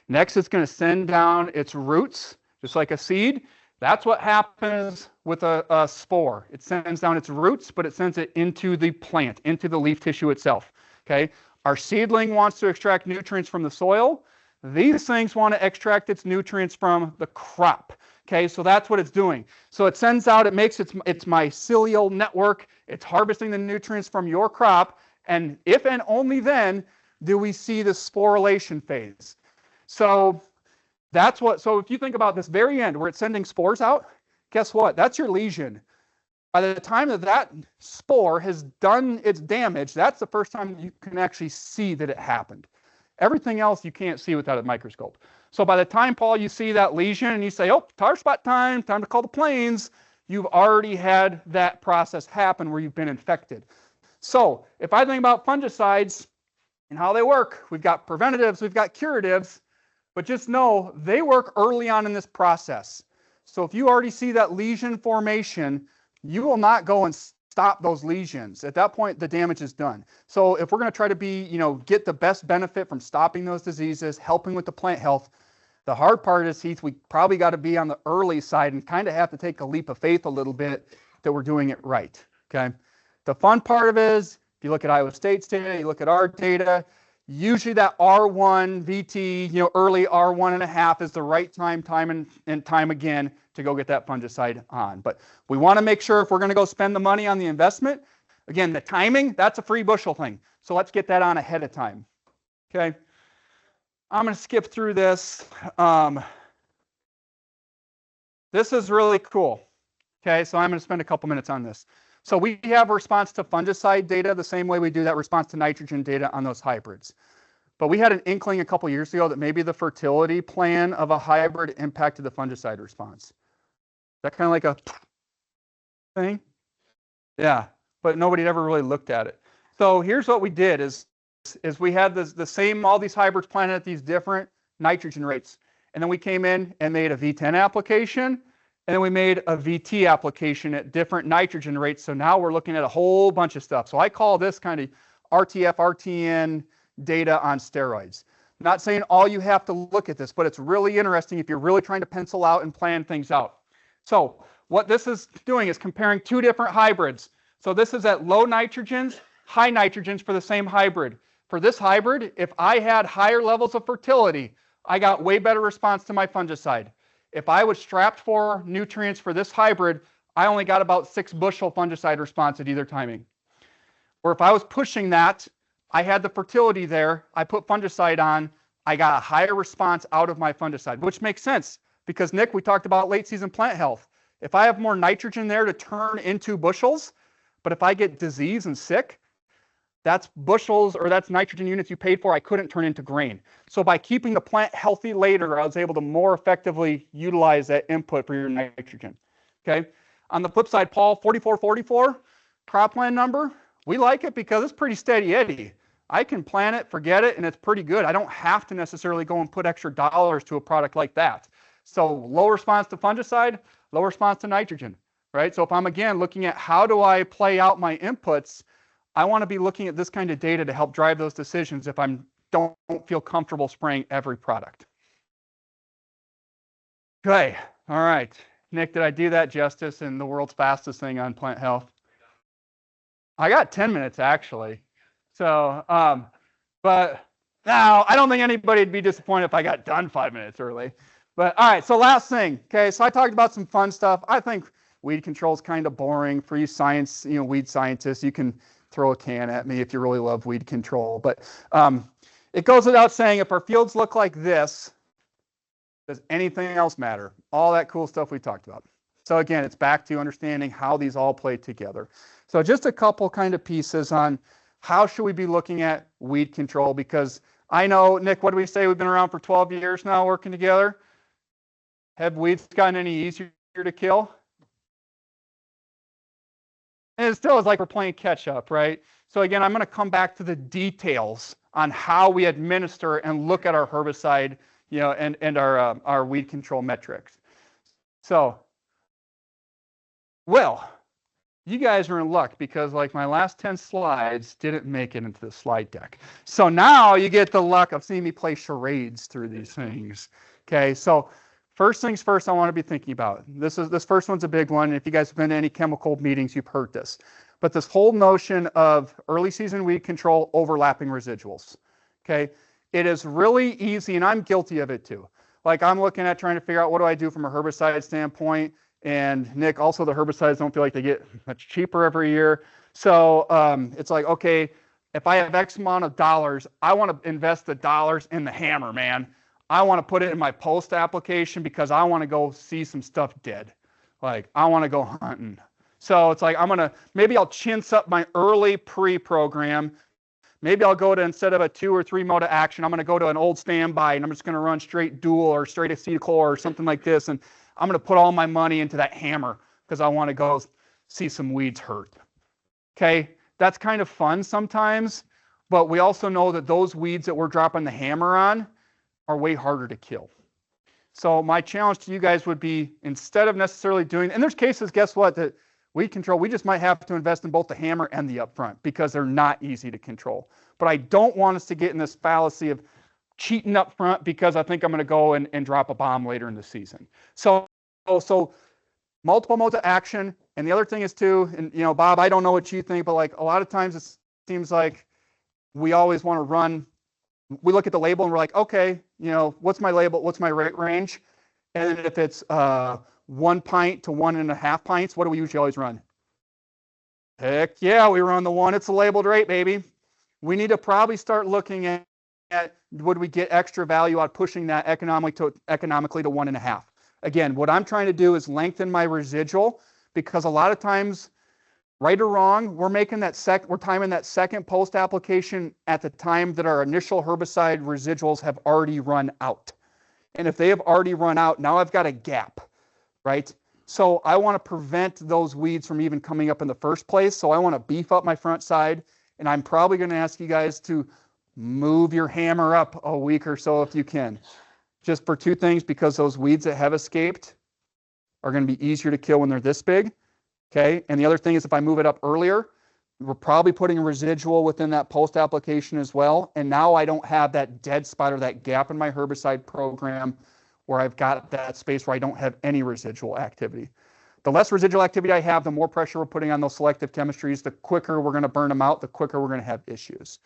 Next, it's going to send down its roots, just like a seed. That's what happens with a spore. It sends down its roots, but it sends it into the plant, into the leaf tissue itself. Okay, our seedling wants to extract nutrients from the soil. These things want to extract its nutrients from the crop. Okay, so that's what it's doing. So it sends out, it makes its mycelial network. It's harvesting the nutrients from your crop, and if and only then do we see the sporulation phase. So that's what. So if you think about this very end where it's sending spores out, guess what? That's your lesion. By the time that spore has done its damage, that's the first time you can actually see that it happened. Everything else you can't see without a microscope. So by the time, Paul, you see that lesion and you say, oh, tar spot time to call the planes, you've already had that process happen where you've been infected. So if I think about fungicides and how they work, we've got preventatives, we've got curatives, but just know they work early on in this process. So if you already see that lesion formation, you will not go and stop those lesions. At that point, the damage is done. So if we're going to try to get the best benefit from stopping those diseases, helping with the plant health, the hard part is, Heath, we probably got to be on the early side and kind of have to take a leap of faith a little bit that we're doing it right. Okay. The fun part of it is, if you look at Iowa State's data, you look at our data, usually that R1 VT, early R1.5 is the right time and time again to go get that fungicide on. But we want to make sure if we're going to go spend the money on the investment, again, the timing, that's a free bushel thing. So let's get that on ahead of time. Okay. I'm going to skip through this. This is really cool. Okay. So I'm going to spend a couple minutes on this. So we have a response to fungicide data the same way we do that response to nitrogen data on those hybrids. But we had an inkling a couple years ago that maybe the fertility plan of a hybrid impacted the fungicide response. Is that kind of like a thing? Yeah, but nobody ever really looked at it. So here's what we did is we had all these hybrids planted at these different nitrogen rates. And then we came in and made a V10 application. And then we made a VT application at different nitrogen rates. So now we're looking at a whole bunch of stuff. So I call this kind of RTF, RTN, data on steroids. Not saying all you have to look at this, but it's really interesting if you're really trying to pencil out and plan things out. So what this is doing is comparing two different hybrids. So this is at low nitrogens, high nitrogens for the same hybrid. For this hybrid, if I had higher levels of fertility, I got way better response to my fungicide. If I was strapped for nutrients for this hybrid, I only got about 6 bushel fungicide response at either timing. Or if I was pushing that, I had the fertility there, I put fungicide on, I got a higher response out of my fungicide, which makes sense because, Nick, we talked about late season plant health. If I have more nitrogen there to turn into bushels, but if I get disease and sick, that's bushels or that's nitrogen units you paid for I couldn't turn into grain. So by keeping the plant healthy later, I was able to more effectively utilize that input for your nitrogen. Okay. On the flip side, Paul, 4444 cropland number, we like it because it's pretty steady eddy. I can plan it, forget it, and it's pretty good. I don't have to necessarily go and put extra dollars to a product like that. So low response to fungicide, low response to nitrogen, right? So if I'm, again, looking at how do I play out my inputs, I want to be looking at this kind of data to help drive those decisions if I don't feel comfortable spraying every product. Okay, all right. Nick, did I do that justice in the world's fastest thing on plant health? I got 10 minutes, actually. So, but now I don't think anybody would be disappointed if I got done 5 minutes early. But all right, so last thing. Okay, so I talked about some fun stuff. I think weed control is kind of boring for you science, weed scientists. You can throw a can at me if you really love weed control. But it goes without saying, if our fields look like this, does anything else matter? All that cool stuff we talked about. So again, it's back to understanding how these all play together. So just a couple kind of pieces on how should we be looking at weed control, because I know, Nick, what do we say? We've been around for 12 years now working together. Have weeds gotten any easier to kill? And it still is like we're playing catch up, right? So again, I'm going to come back to the details on how we administer and look at our herbicide, and our weed control metrics. So, well, you guys are in luck because like my last 10 slides didn't make it into the slide deck. So now you get the luck of seeing me play charades through these things. Okay, so first things first I want to be thinking about. This first one's a big one. If you guys have been to any chemical meetings, you've heard this. But this whole notion of early season weed control overlapping residuals. Okay, it is really easy, and I'm guilty of it too. Like I'm looking at trying to figure out what do I do from a herbicide standpoint. And Nick, also the herbicides don't feel like they get much cheaper every year. So it's like, okay, if I have X amount of dollars, I want to invest the dollars in the hammer, man. I want to put it in my post application because I want to go see some stuff dead. Like I want to go hunting. So it's like maybe I'll chintz up my early pre-program. Maybe I'll go to, instead of a 2 or 3 mode of action, I'm going to go to an old standby and I'm just going to run straight dual or straight acetylchlor or something like this. And I'm going to put all my money into that hammer because I want to go see some weeds hurt. Okay, that's kind of fun sometimes, but we also know that those weeds that we're dropping the hammer on are way harder to kill. So my challenge to you guys would be, instead of necessarily doing, and there's cases, guess what, that weed control, we just might have to invest in both the hammer and the upfront because they're not easy to control. But I don't want us to get in this fallacy of cheating up front because I think I'm going to go and drop a bomb later in the season. So multiple modes of action. And the other thing is too, and Bob, I don't know what you think, but like a lot of times it seems like we always want to run, we look at the label and we're like, okay, what's my label? What's my rate range? And then if it's 1 pint to 1.5 pints, what do we usually always run? Heck yeah, we run the one. It's the labeled rate, baby. We need to probably start looking at would we get extra value out pushing that economically to 1.5. Again, what I'm trying to do is lengthen my residual because a lot of times, right or wrong, we're timing that second post application at the time that our initial herbicide residuals have already run out. And if they have already run out, now I've got a gap, right? So I want to prevent those weeds from even coming up in the first place. So I want to beef up my front side, and I'm probably going to ask you guys to move your hammer up a week or so if you can. Just for 2 things, because those weeds that have escaped are going to be easier to kill when they're this big. Okay. And the other thing is if I move it up earlier, We're probably putting a residual within that post application as well. And now I don't have that dead spot or that gap in my herbicide program where I've got that space where I don't have any residual activity. The less residual activity I have, the more pressure we're putting on those selective chemistries, the quicker we're going to burn them out, the quicker we're going to have issues.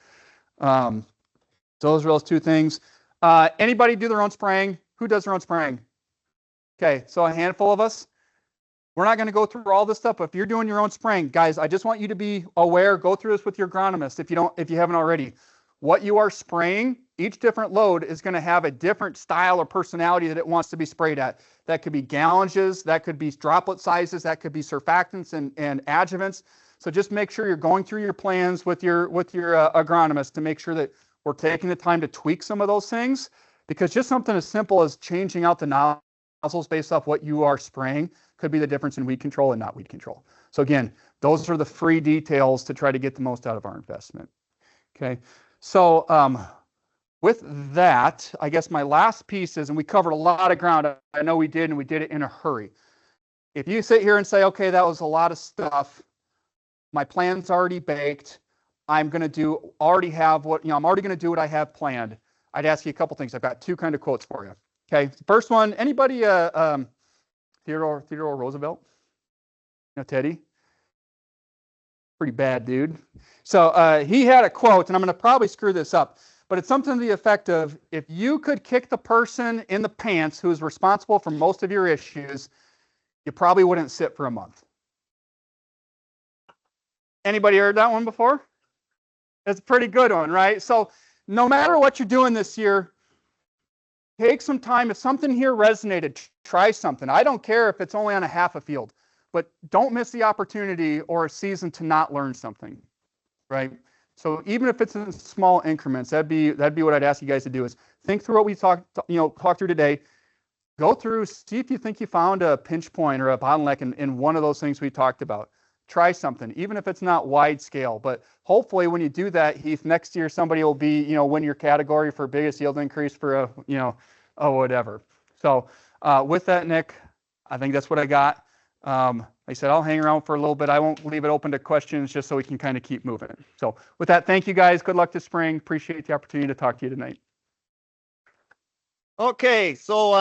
So those are those two things. Anybody do their own spraying? Who does their own spraying? Okay, so a handful of us. We're not going to go through all this stuff, but if you're doing your own spraying, guys, I just want you to be aware, go through this with your agronomist if you haven't already. What you are spraying, each different load is going to have a different style or personality that it wants to be sprayed at. That could be gallonages, that could be droplet sizes, that could be surfactants and adjuvants. So just make sure you're going through your plans with your agronomist to make sure that we're taking the time to tweak some of those things, because just something as simple as changing out the nozzles based off what you are spraying could be the difference in weed control and not weed control. So again, those are the free details to try to get the most out of our investment. Okay, so with that, I guess my last piece is, and we covered a lot of ground, I know we did, and we did it in a hurry. If you sit here and say, okay, that was a lot of stuff, my plan's already baked, I'm going to already have what, I'm already going to do what I have planned, I'd ask you a couple things. I've got two kind of quotes for you. Okay, first one, anybody Theodore Roosevelt? Teddy? Pretty bad dude. So he had a quote, and I'm going to probably screw this up, but it's something to the effect of, if you could kick the person in the pants who is responsible for most of your issues, you probably wouldn't sit for a month. Anybody heard that one before? It's a pretty good one, right? So no matter what you're doing this year, take some time. If something here resonated, try something. I don't care if it's only on a half a field, but don't miss the opportunity or a season to not learn something, right? So even if it's in small increments, that'd be what I'd ask you guys to do, is think through what we talked through today. Go through, see if you think you found a pinch point or a bottleneck in one of those things we talked about. Try something, even if it's not wide scale. But hopefully when you do that, Heath, next year somebody will be, win your category for biggest yield increase for whatever. So with that, Nick, I think that's what I got. Like I said, I'll hang around for a little bit. I won't leave it open to questions, just so we can kind of keep moving. So with that, thank you guys. Good luck this spring. Appreciate the opportunity to talk to you tonight. Okay, so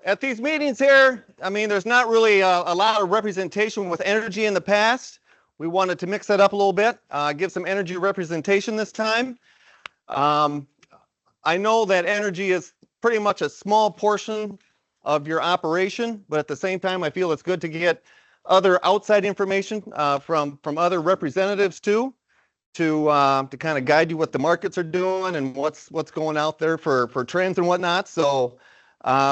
at these meetings here, there's not really a lot of representation with energy in the past. We wanted to mix that up a little bit, give some energy representation this time. I know that energy is pretty much a small portion of your operation, but at the same time, I feel it's good to get other outside information from other representatives too, to kind of guide you what the markets are doing and what's going out there for trends and whatnot. So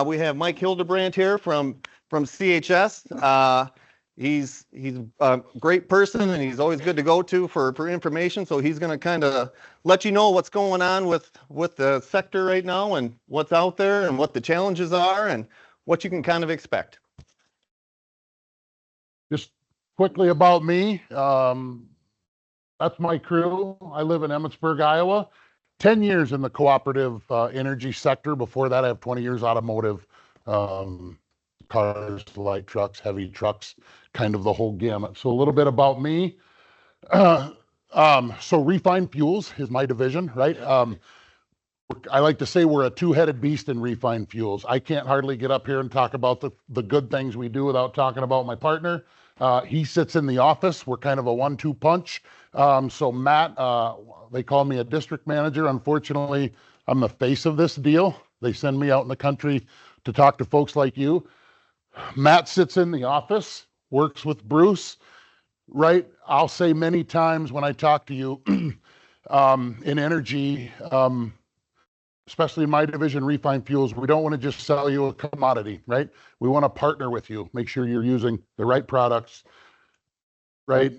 we have Mike Hildenbrand here from CHS. He's a great person, and he's always good to go to for information. So he's going to kind of let you know what's going on with the sector right now, and what's out there, and what the challenges are, and what you can kind of expect. Just quickly about me. That's my crew. I live in Emmitsburg, Iowa. 10 years in the cooperative energy sector. Before that, I have 20 years automotive, cars, light trucks, heavy trucks, kind of the whole gamut. So a little bit about me. So refined fuels is my division, right? I like to say we're a two-headed beast in refined fuels. I can't hardly get up here and talk about the good things we do without talking about my partner. He sits in the office. We're kind of a 1-2 punch. So Matt, they call me a district manager. Unfortunately, I'm the face of this deal. They send me out in the country to talk to folks like you. Matt sits in the office, works with Bruce, right? I'll say many times when I talk to you in energy, especially in my division, refined fuels, we don't want to just sell you a commodity, right? We want to partner with you, make sure you're using the right products, right?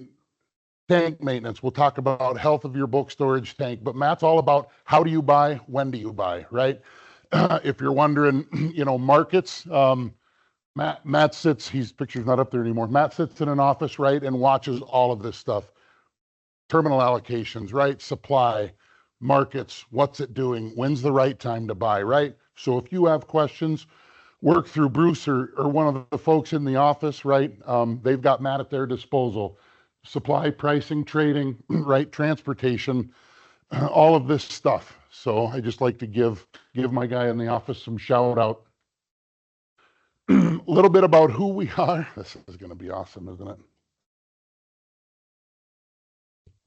Tank maintenance, we'll talk about health of your bulk storage tank, but Matt's all about how do you buy, when do you buy, right? If you're wondering, markets, Matt sits, his picture's not up there anymore. Matt sits in an office, right, and watches all of this stuff. Terminal allocations, right? Supply, markets, what's it doing? When's the right time to buy, right? So if you have questions, work through Bruce or one of the folks in the office, right? They've got Matt at their disposal. supply, pricing, trading, right, transportation, all of this stuff. So I just like to give my guy in the office some shout out. A little bit about who we are. This is going to be awesome, isn't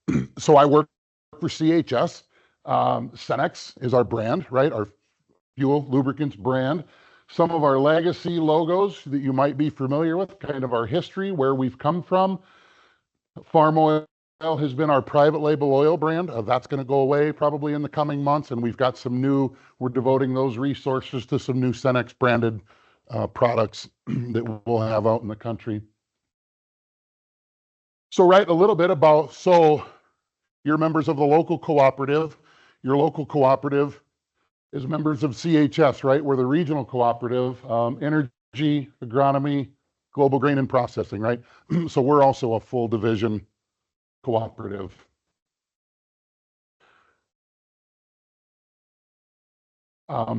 it? So I work for CHS. Cenex is our brand, right? Our fuel lubricants brand. Some of our legacy logos that you might be familiar with, kind of our history, where we've come from. Farm oil has been our private label oil brand. That's going to go away probably in the coming months, and we've got some new, we're devoting those resources to some new Cenex branded products that we'll have out in the country. So, right, a little bit about, so you're members of the local cooperative. Your local cooperative is members of CHS, right? We're the regional cooperative, energy, agronomy, global grain and processing, right? So we're also a full division cooperative. A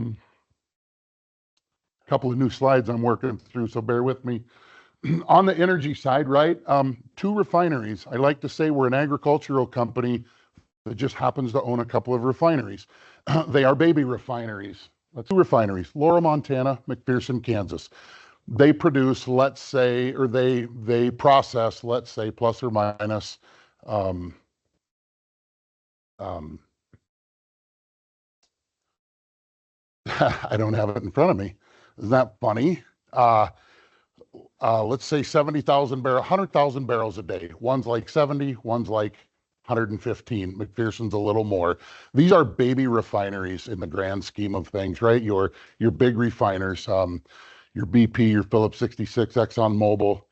couple of new slides I'm working through, so bear with me. On the energy side, right? 2 refineries. I like to say we're an agricultural company that just happens to own a couple of refineries. They are baby refineries. 2 refineries, Laurel, Montana, McPherson, Kansas. They produce, let's say, or they process, let's say, plus or minus, I don't have it in front of me. Isn't that funny? Let's say 70,000 barrels, 100,000 barrels a day. One's like 70, one's like 115. McPherson's a little more. These are baby refineries in the grand scheme of things, right? Your big refiners, your BP, your Phillips 66, ExxonMobil,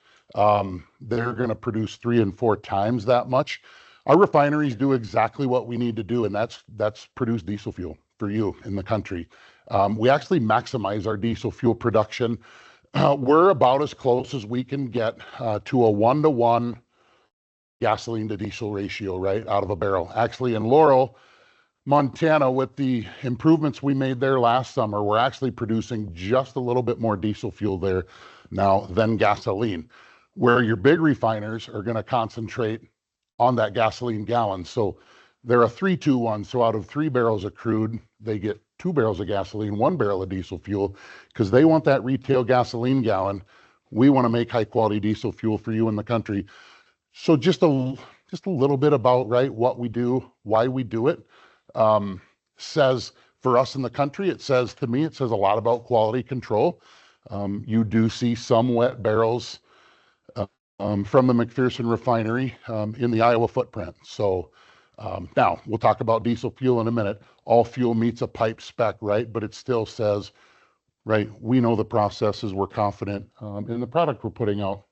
they're going to produce 3 and 4 times that much. Our refineries do exactly what we need to do, and that's produce diesel fuel for you in the country. We actually maximize our diesel fuel production. We're about as close as we can get to a 1-to-1 gasoline to diesel ratio, right, out of a barrel. Actually, in Laurel, Montana, with the improvements we made there last summer, we're actually producing just a little bit more diesel fuel there now than gasoline, where your big refiners are going to concentrate on that gasoline gallon. So they're a 3-2-1. So out of 3 barrels of crude, they get 2 barrels of gasoline, 1 barrel of diesel fuel, because they want that retail gasoline gallon. We want to make high quality diesel fuel for you in the country. So just a little bit about, right, what we do, why we do it. Says for us in the country, it says to me, it says a lot about quality control. You do see some wet barrels from the McPherson refinery in the Iowa footprint. So now we'll talk about diesel fuel in a minute. All fuel meets a pipe spec, right? But it still says, right, we know the processes, we're confident in the product we're putting out.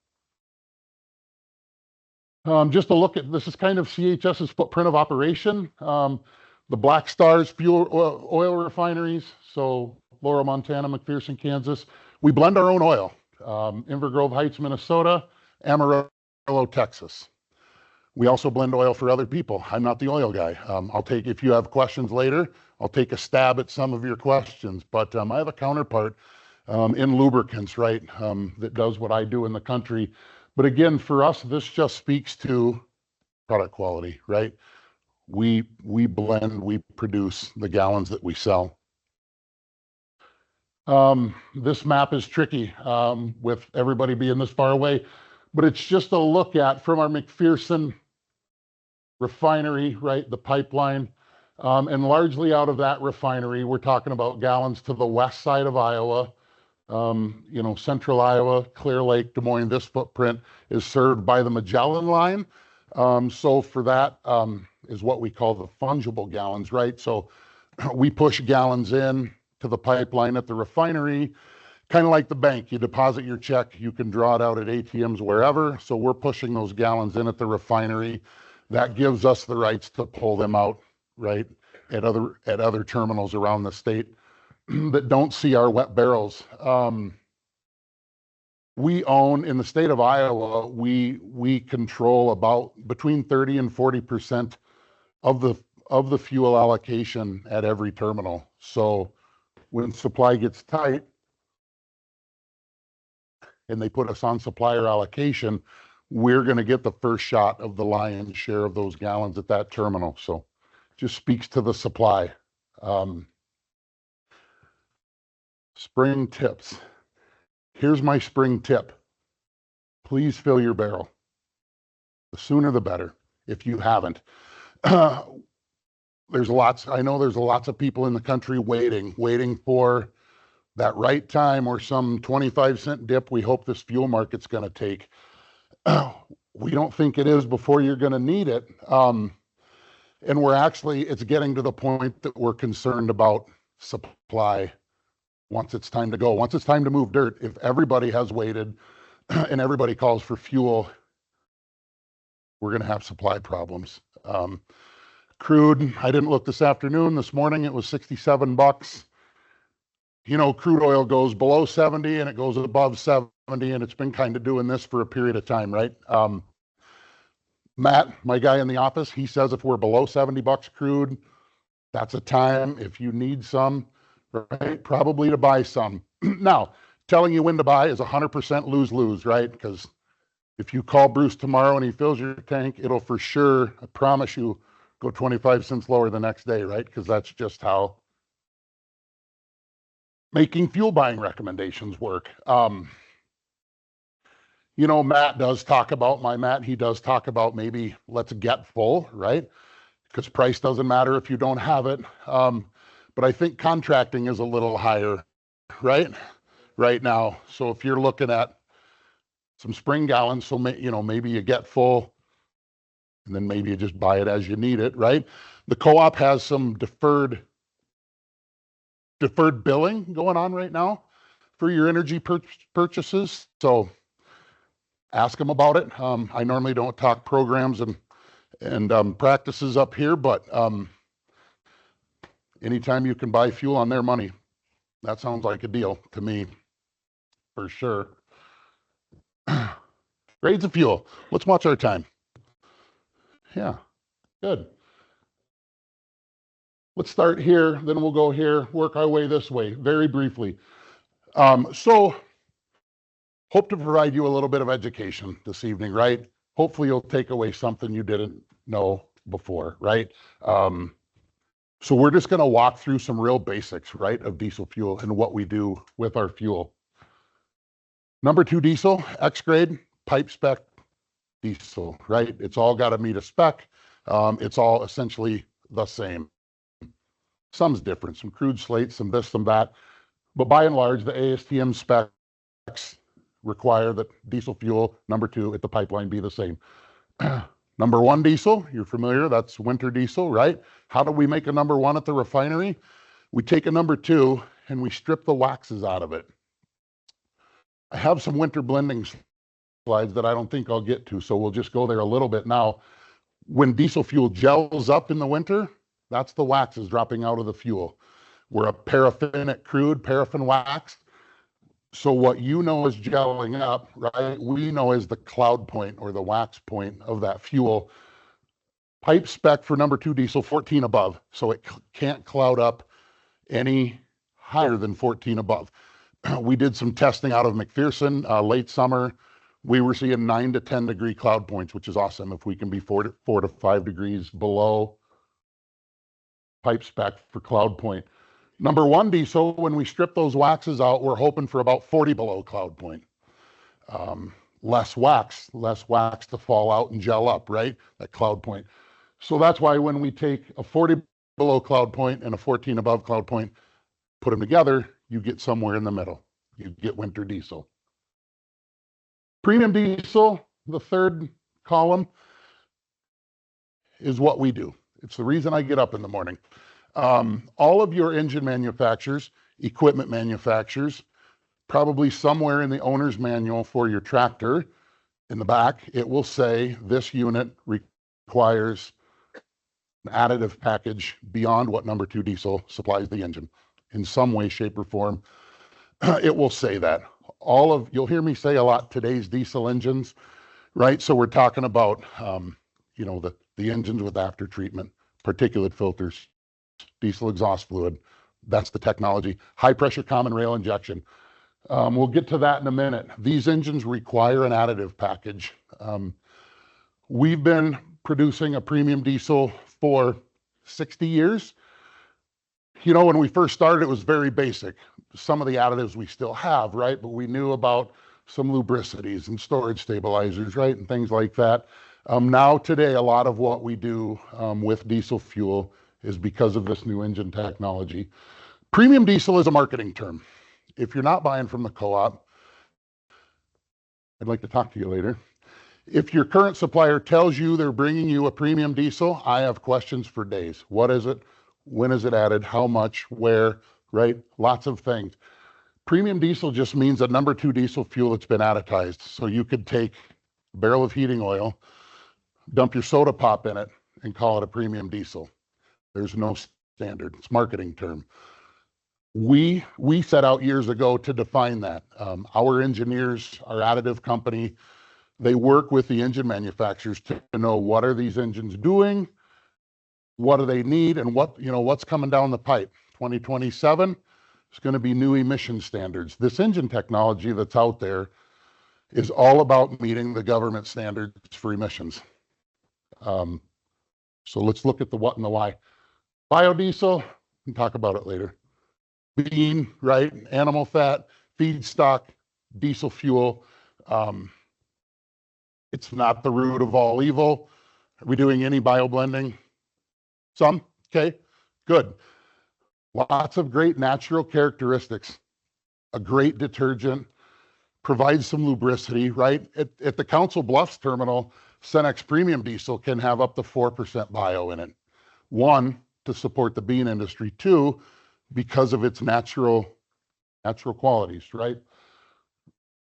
Just to look at, this is kind of CHS's footprint of operation. The Black Stars fuel oil refineries, so Laurel, Montana, McPherson, Kansas. We blend our own oil. Inver Grove Heights, Minnesota, Amarillo, Texas. We also blend oil for other people. I'm not the oil guy. I'll take, if you have questions later, I'll take a stab at some of your questions. But I have a counterpart in lubricants, right, that does what I do in the country. But again, for us, this just speaks to product quality, right? We blend, we produce the gallons that we sell. This map is tricky with everybody being this far away, but it's just a look at from our McPherson refinery, right, the pipeline, and largely out of that refinery, we're talking about gallons to the west side of Iowa, you know, central Iowa, Clear Lake, Des Moines. This footprint is served by the Magellan line. So for that is what we call the fungible gallons, right? So we push gallons in to the pipeline at the refinery, kind of like the bank. You deposit your check, you can draw it out at ATMs wherever. So we're pushing those gallons in at the refinery. That gives us the rights to pull them out, right, at other terminals around the state that don't see our wet barrels. We own, in the state of Iowa, we control about between 30 and 40% of the fuel allocation at every terminal. So when supply gets tight and they put us on supplier allocation, we're going to get the first shot of the lion's share of those gallons at that terminal. So just speaks to the supply. Spring tips. Here's my spring tip. Please fill your barrel. The sooner the better, if you haven't. I know there's lots of people in the country waiting for that right time or some 25-cent dip we hope this fuel market's going to take. We don't think it is before you're going to need it. And it's getting to the point that we're concerned about supply once it's time to go. Once it's time to move dirt, if everybody has waited and everybody calls for fuel, we're going to have supply problems. Crude, I didn't look this afternoon. This morning it was $67. You know, crude oil goes below 70 and it goes above 70, and it's been kind of doing this for a period of time, right? Matt, my guy in the office, he says if we're below $70 crude, that's a time, if you need some, right, probably to buy some. Now, telling you when to buy is 100% lose-lose, right? Because if you call Bruce tomorrow and he fills your tank, it'll for sure, I promise you, go 25 cents lower the next day, right? Because that's just how making fuel buying recommendations work. You know, Matt does talk about, he does talk about maybe let's get full, right? Because price doesn't matter if you don't have it. But I think contracting is a little higher, right now. So if you're looking at some spring gallons, so maybe you get full and then maybe you just buy it as you need it, right? The co-op has some deferred billing going on right now for your energy purchases. So ask them about it. I normally don't talk programs and practices up here, but anytime you can buy fuel on their money, that sounds like a deal to me, for sure. Grades of fuel. Let's watch our time. Yeah, good. Let's start here, then we'll go here, work our way this way, very briefly. So, hope to provide you a little bit of education this evening, right? Hopefully you'll take away something you didn't know before, right? So we're just going to walk through some real basics, right, of diesel fuel and what we do with our fuel. Number 2 diesel, X grade, pipe spec diesel, right? It's all got to meet a spec. It's all essentially the same. Some's different, some crude slates, some this, some that. But by and large, the ASTM specs require that diesel fuel, number 2, at the pipeline be the same. Number 1 diesel, you're familiar, that's winter diesel, right? How do we make a number 1 at the refinery? We take a number 2 and we strip the waxes out of it. I have some winter blending slides that I don't think I'll get to, so we'll just go there a little bit now. When diesel fuel gels up in the winter, that's the waxes dropping out of the fuel. We're a paraffinic crude, paraffin wax. So what you know is gelling up, right? We know is the cloud point or the wax point of that fuel. Pipe spec for number 2 diesel, 14 above. So it can't cloud up any higher than 14 above. We did some testing out of McPherson late summer. We were seeing 9 to 10 degree cloud points, which is awesome. If we can be 4 to 5 degrees below pipe spec for cloud point. Number 1 diesel, when we strip those waxes out, we're hoping for about 40 below cloud point. Less wax to fall out and gel up, right? That cloud point. So that's why when we take a 40 below cloud point and a 14 above cloud point, put them together, you get somewhere in the middle. You get winter diesel. Premium diesel, the 3rd column, is what we do. It's the reason I get up in the morning. All of your engine manufacturers, equipment manufacturers, probably somewhere in the owner's manual for your tractor, in the back, it will say this unit requires an additive package beyond what number 2 diesel supplies the engine. In some way, shape, or form, it will say that. You'll hear me say a lot, today's diesel engines, right? So we're talking about, the engines with after treatment, particulate filters, diesel exhaust fluid. That's the technology. High pressure common rail injection. We'll get to that in a minute. These engines require an additive package. We've been producing a premium diesel for 60 years. You know, when we first started, it was very basic. Some of the additives we still have, right? But we knew about some lubricities and storage stabilizers, right? And things like that. Now today, a lot of what we do with diesel fuel is because of this new engine technology. Premium diesel is a marketing term. If you're not buying from the co-op, I'd like to talk to you later. If your current supplier tells you they're bringing you a premium diesel, I have questions for days. What is it? When is it added? How much? Where? Right? Lots of things. Premium diesel just means a number 2 diesel fuel that's been additized. So you could take a barrel of heating oil, dump your soda pop in it, and call it a premium diesel. There's no standard. It's a marketing term. We set out years ago to define that. Our engineers, our additive company, they work with the engine manufacturers to know what are these engines doing, what do they need, and what's coming down the pipe. 2027 is going to be new emission standards. This engine technology that's out there is all about meeting the government standards for emissions. So let's look at the what and the why. Biodiesel, we can talk about it later. Bean, right? Animal fat, feedstock, diesel fuel. It's not the root of all evil. Are we doing any bioblending? Some, okay, good. Lots of great natural characteristics. A great detergent, provides some lubricity, right? At the Council Bluffs terminal, Cenex premium diesel can have up to 4% bio in it. 1, to support the bean industry. 2, because of its natural qualities, right?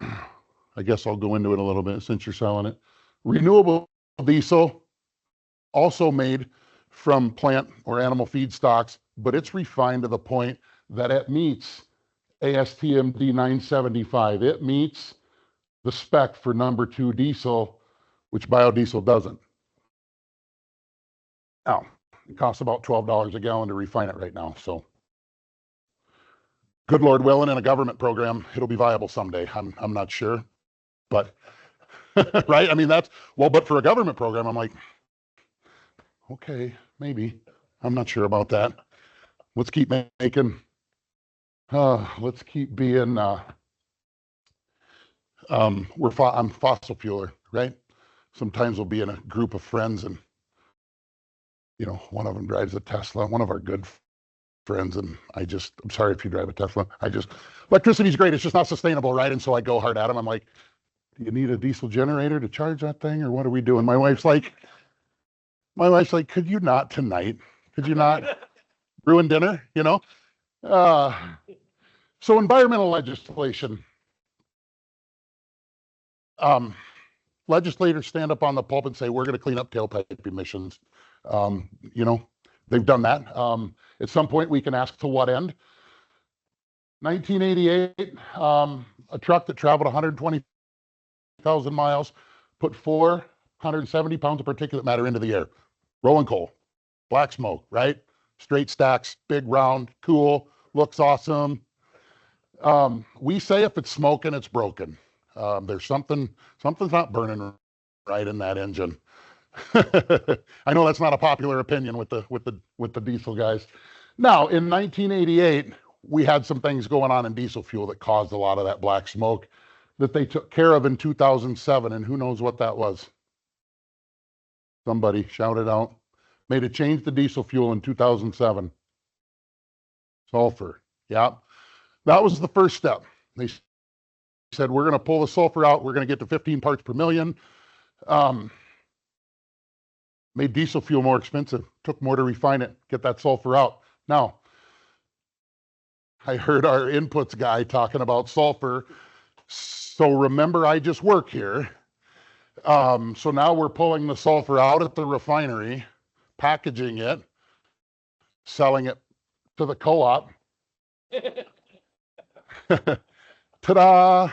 I guess I'll go into it a little bit since you're selling it. Renewable diesel, also made from plant or animal feedstocks, but it's refined to the point that it meets ASTM D975. It meets the spec for number 2 diesel, which biodiesel doesn't. Now, it costs about $12 a gallon to refine it right now, so good Lord willing, in a government program, it'll be viable someday. I'm not sure, but right? I mean, but for a government program, I'm like, okay, maybe. I'm not sure about that. Let's keep making, let's keep being, I'm fossil fueler, right? Sometimes we'll be in a group of friends and, one of them drives a Tesla, one of our good friends, and I'm sorry if you drive a Tesla. Electricity's great. It's just not sustainable, right? And so I go hard at him. I'm like, do you need a diesel generator to charge that thing, or what are we doing? My wife's like, could you not tonight? Could you not ruin dinner? So environmental legislation. Legislators stand up on the pulpit and say, we're going to clean up tailpipe emissions. They've done that. At some point, we can ask to what end. 1988, a truck that traveled 120,000 miles put 470 pounds of particulate matter into the air. Rolling coal, black smoke, right? Straight stacks, big round, cool, looks awesome. We say if it's smoking, it's broken. There's something's not burning right in that engine. I know that's not a popular opinion with the diesel guys. Now, in 1988, we had some things going on in diesel fuel that caused a lot of that black smoke that they took care of in 2007, and who knows what that was? Somebody shouted out. Made a change to diesel fuel in 2007. Sulfur, yeah. That was the first step. They said, we're going to pull the sulfur out. We're going to get to 15 parts per million. Made diesel fuel more expensive. Took more to refine it, get that sulfur out. Now, I heard our inputs guy talking about sulfur. So remember, I just work here. So now we're pulling the sulfur out at the refinery, packaging it, selling it to the co-op. Ta-da!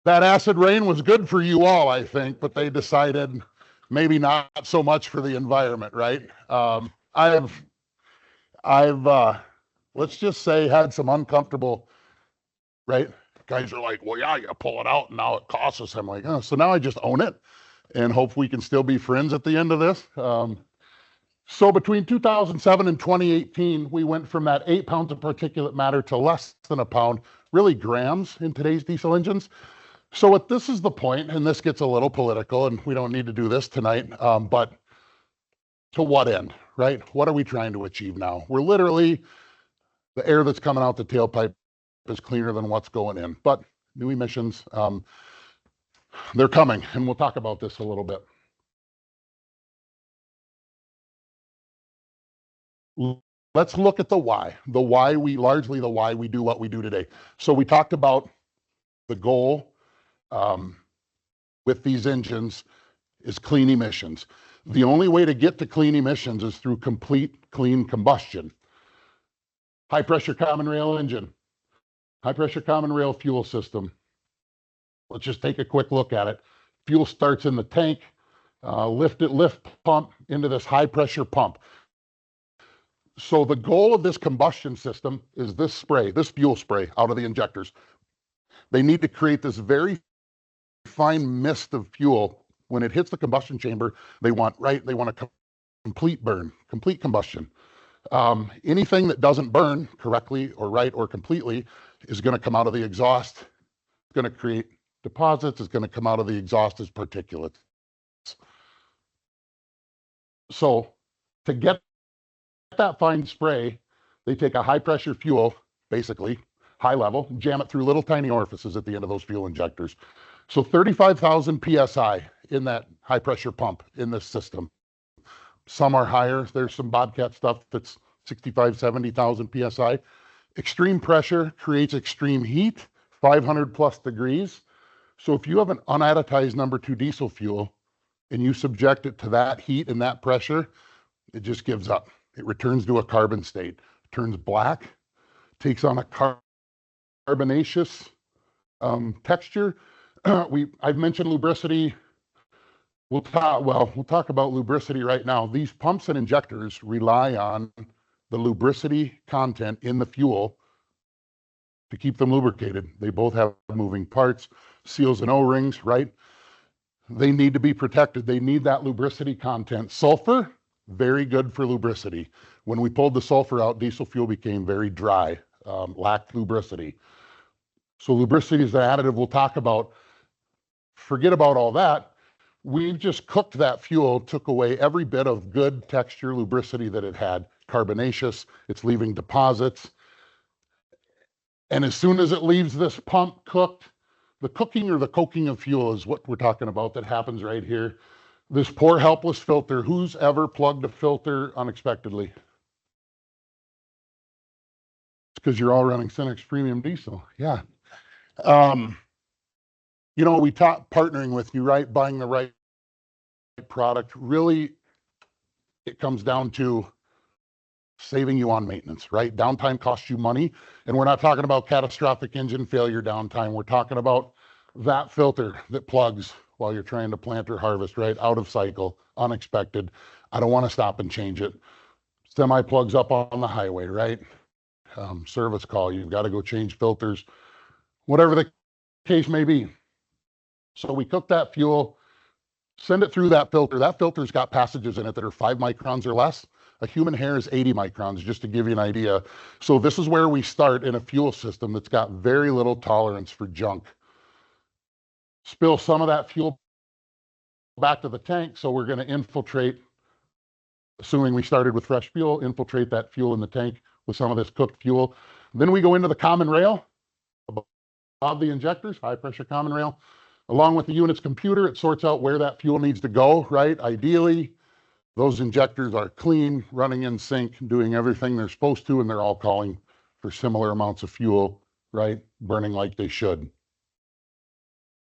That acid rain was good for you all, I think, but they decided maybe not so much for the environment, right? I've let's just say, had some uncomfortable right? Guys are like, well, yeah, you pull it out and now it costs us. I'm like, oh, so now I just own it and hope we can still be friends at the end of this. So between 2007 and 2018, we went from that 8 pounds of particulate matter to less than a pound, really grams in today's diesel engines. So what this is the point, and this gets a little political, and we don't need to do this tonight, but to what end, right? What are we trying to achieve now? We're literally, the air that's coming out the tailpipe is cleaner than what's going in, but new emissions, they're coming, and we'll talk about this a little bit. Let's look at the why the why we do what we do today. So we talked about the goal with these engines is clean emissions. The only way to get to clean emissions is through complete clean combustion. High pressure common rail engine, high pressure common rail fuel system. Let's just take a quick look at it. Fuel starts in the tank, lift pump into this high pressure pump. So the goal of this combustion system is this spray, this fuel spray out of the injectors. They need to create this very fine mist of fuel. When it hits the combustion chamber, they want a complete burn, complete combustion. Anything that doesn't burn correctly or right or completely is going to come out of the exhaust. It's going to create deposits. It's going to come out of the exhaust as particulates. So to get that fine spray, they take a high pressure fuel, basically high level, jam it through little tiny orifices at the end of those fuel injectors. So 35,000 PSI in that high pressure pump in this system. Some are higher. There's some Bobcat stuff that's 65, 70,000 PSI. Extreme pressure creates extreme heat, 500 plus degrees. So if you have an unadditized number 2 diesel fuel and you subject it to that heat and that pressure, it just gives up. It returns to a carbon state, turns black, takes on a carbonaceous texture. I've mentioned lubricity. We'll talk about lubricity right now. These pumps and injectors rely on the lubricity content in the fuel to keep them lubricated. They both have moving parts, seals and O-rings, right? They need to be protected. They need that lubricity content. Sulfur, very good for lubricity. When we pulled the sulfur out, diesel fuel became very dry, lacked lubricity. So lubricity is an additive we'll talk about. Forget about all that. We've just cooked that fuel, took away every bit of good texture lubricity that it had. Carbonaceous, it's leaving deposits. And as soon as it leaves this pump cooked, the cooking or the coking of fuel is what we're talking about that happens right here. This poor helpless filter, who's ever plugged a filter unexpectedly? It's because you're all running Cenex premium diesel. Yeah. You know, we talk partnering with you, right? Buying the right product. Really, it comes down to saving you on maintenance, right? Downtime costs you money. And we're not talking about catastrophic engine failure downtime. We're talking about that filter that plugs while you're trying to plant or harvest, right? Out of cycle, unexpected. I don't want to stop and change it. Semi plugs up on the highway, right? Service call, you've got to go change filters, whatever the case may be. So we cook that fuel, send it through that filter. That filter's got passages in it that are 5 microns or less. A human hair is 80 microns, just to give you an idea. So this is where we start in a fuel system that's got very little tolerance for junk. Spill some of that fuel back to the tank. So we're going to infiltrate, assuming we started with fresh fuel, infiltrate that fuel in the tank with some of this cooked fuel. Then we go into the common rail above the injectors, high pressure common rail. Along with the unit's computer, it sorts out where that fuel needs to go, right? Ideally, those injectors are clean, running in sync, doing everything they're supposed to, and they're all calling for similar amounts of fuel, right? Burning like they should.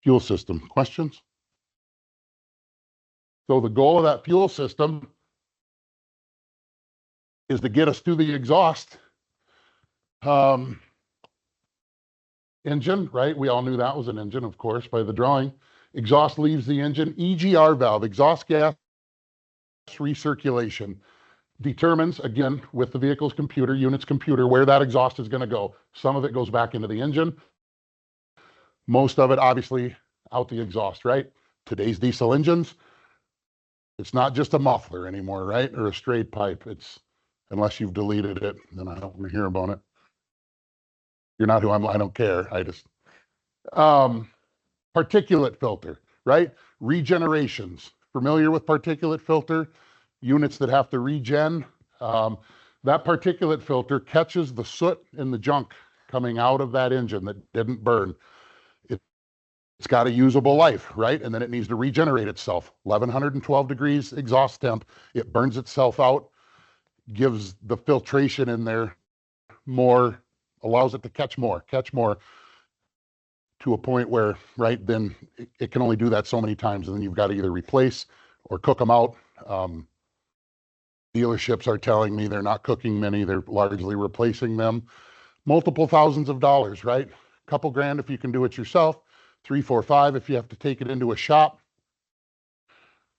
Fuel system, questions? So the goal of that fuel system is to get us to the exhaust engine, right? We all knew that was an engine, of course, by the drawing. Exhaust leaves the engine. EGR valve, exhaust gas recirculation, determines, again, with the vehicle's computer, unit's computer, where that exhaust is going to go. Some of it goes back into the engine. Most of it, obviously, out the exhaust, right? Today's diesel engines, it's not just a muffler anymore, right? Or a straight pipe. It's, unless you've deleted it, then I don't want to hear about it. You're not who I don't care. I just, particulate filter, right? Regenerations. Familiar with particulate filter? Units that have to regen. That particulate filter catches the soot and the junk coming out of that engine that didn't burn. It's got a usable life, right? And then it needs to regenerate itself. 1112 degrees exhaust temp. It burns itself out, gives the filtration in there more, allows it to catch more to a point where, right, then it can only do that so many times, and then you've got to either replace or cook them out. Dealerships are telling me they're not cooking many, they're largely replacing them. Multiple thousands of dollars, right? Couple grand if you can do it yourself, 3, 4, 5 if you have to take it into a shop.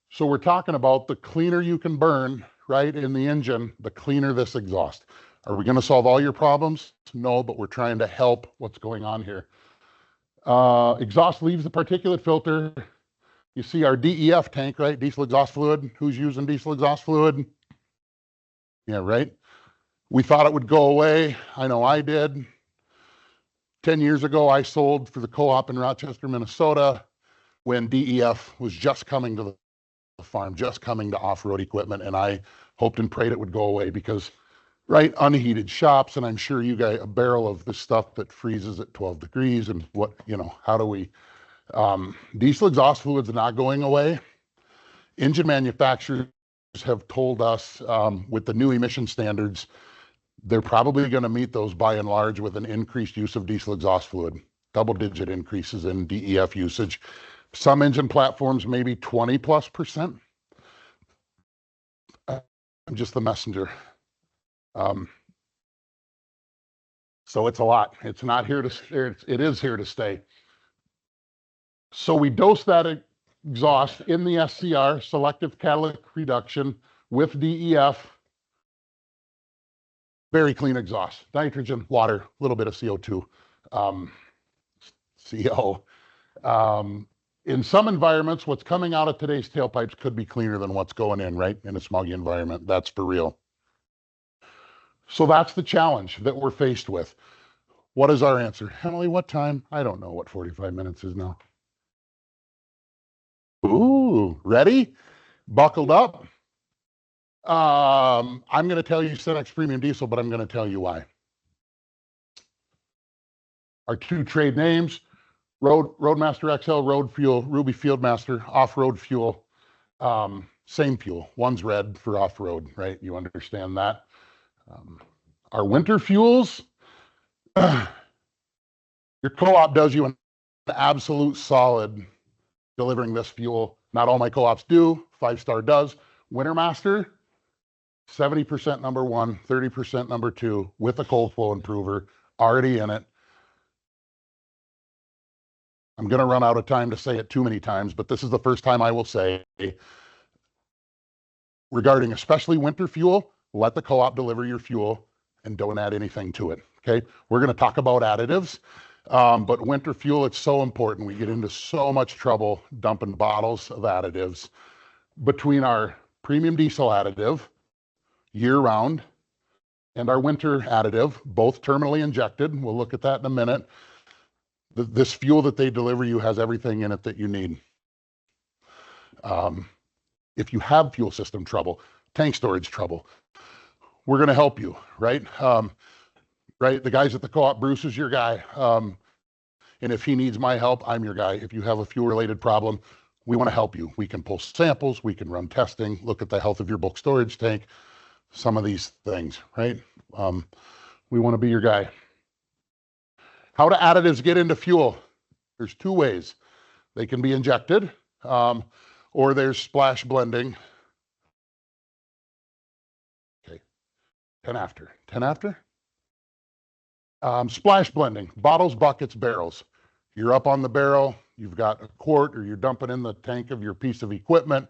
So we're talking about the cleaner you can burn, right, in the engine, the cleaner this exhaust. Are we going to solve all your problems? No, but we're trying to help what's going on here. Exhaust leaves the particulate filter. You see our DEF tank, right? Diesel exhaust fluid. Who's using diesel exhaust fluid? Yeah, right. We thought it would go away. I know I did. 10 years ago, I sold for the co-op in Rochester, Minnesota, when DEF was just coming to the farm, just coming to off-road equipment, and I hoped and prayed it would go away because, right, unheated shops, and I'm sure you guys, a barrel of this stuff that freezes at 12 degrees, and what, you know, how do we, diesel exhaust fluid's not going away. Engine manufacturers have told us with the new emission standards, they're probably going to meet those by and large with an increased use of diesel exhaust fluid, double-digit increases in DEF usage. Some engine platforms, maybe 20+%. I'm just the messenger. So it's a lot. It's not here to stay. It is here to stay. So we dose that exhaust in the SCR, selective catalytic reduction, with DEF. Very clean exhaust. Nitrogen, water, a little bit of CO2, CO. In some environments, what's coming out of today's tailpipes could be cleaner than what's going in, right? In a smoggy environment. That's for real. So that's the challenge that we're faced with. What is our answer? Emily, what time? I don't know what 45 minutes is now. Ooh, ready? Buckled up? I'm going to tell you Cenex Premium Diesel, but I'm going to tell you why. Our two trade names, Roadmaster XL, Road Fuel, Ruby Fieldmaster, Off-Road Fuel, same fuel. One's red for off-road, right? You understand that. Our winter fuels, your co-op does you an absolute solid delivering this fuel. Not all my co-ops do. 5-star does. Wintermaster, 70% number 1, 30% number 2 with a cold flow improver already in it. I'm going to run out of time to say it too many times, but this is the first time I will say, regarding especially winter fuel, let the co-op deliver your fuel and don't add anything to it. Okay. We're going to talk about additives, but winter fuel, it's so important. We get into so much trouble dumping bottles of additives. Between our premium diesel additive, year-round, and our winter additive, both terminally injected. We'll look at that in a minute. This fuel that they deliver you has everything in it that you need. If you have fuel system trouble, tank storage trouble, we're going to help you, right? Right? The guys at the co-op, Bruce is your guy. And if he needs my help, I'm your guy. If you have a fuel-related problem, we want to help you. We can pull samples, we can run testing, look at the health of your bulk storage tank, some of these things, right? We want to be your guy. How do additives get into fuel? There's two ways. They can be injected, or there's splash blending. Okay, 10 after. 10 after? Splash blending, bottles, buckets, barrels. You're up on the barrel, you've got a quart, or you're dumping in the tank of your piece of equipment.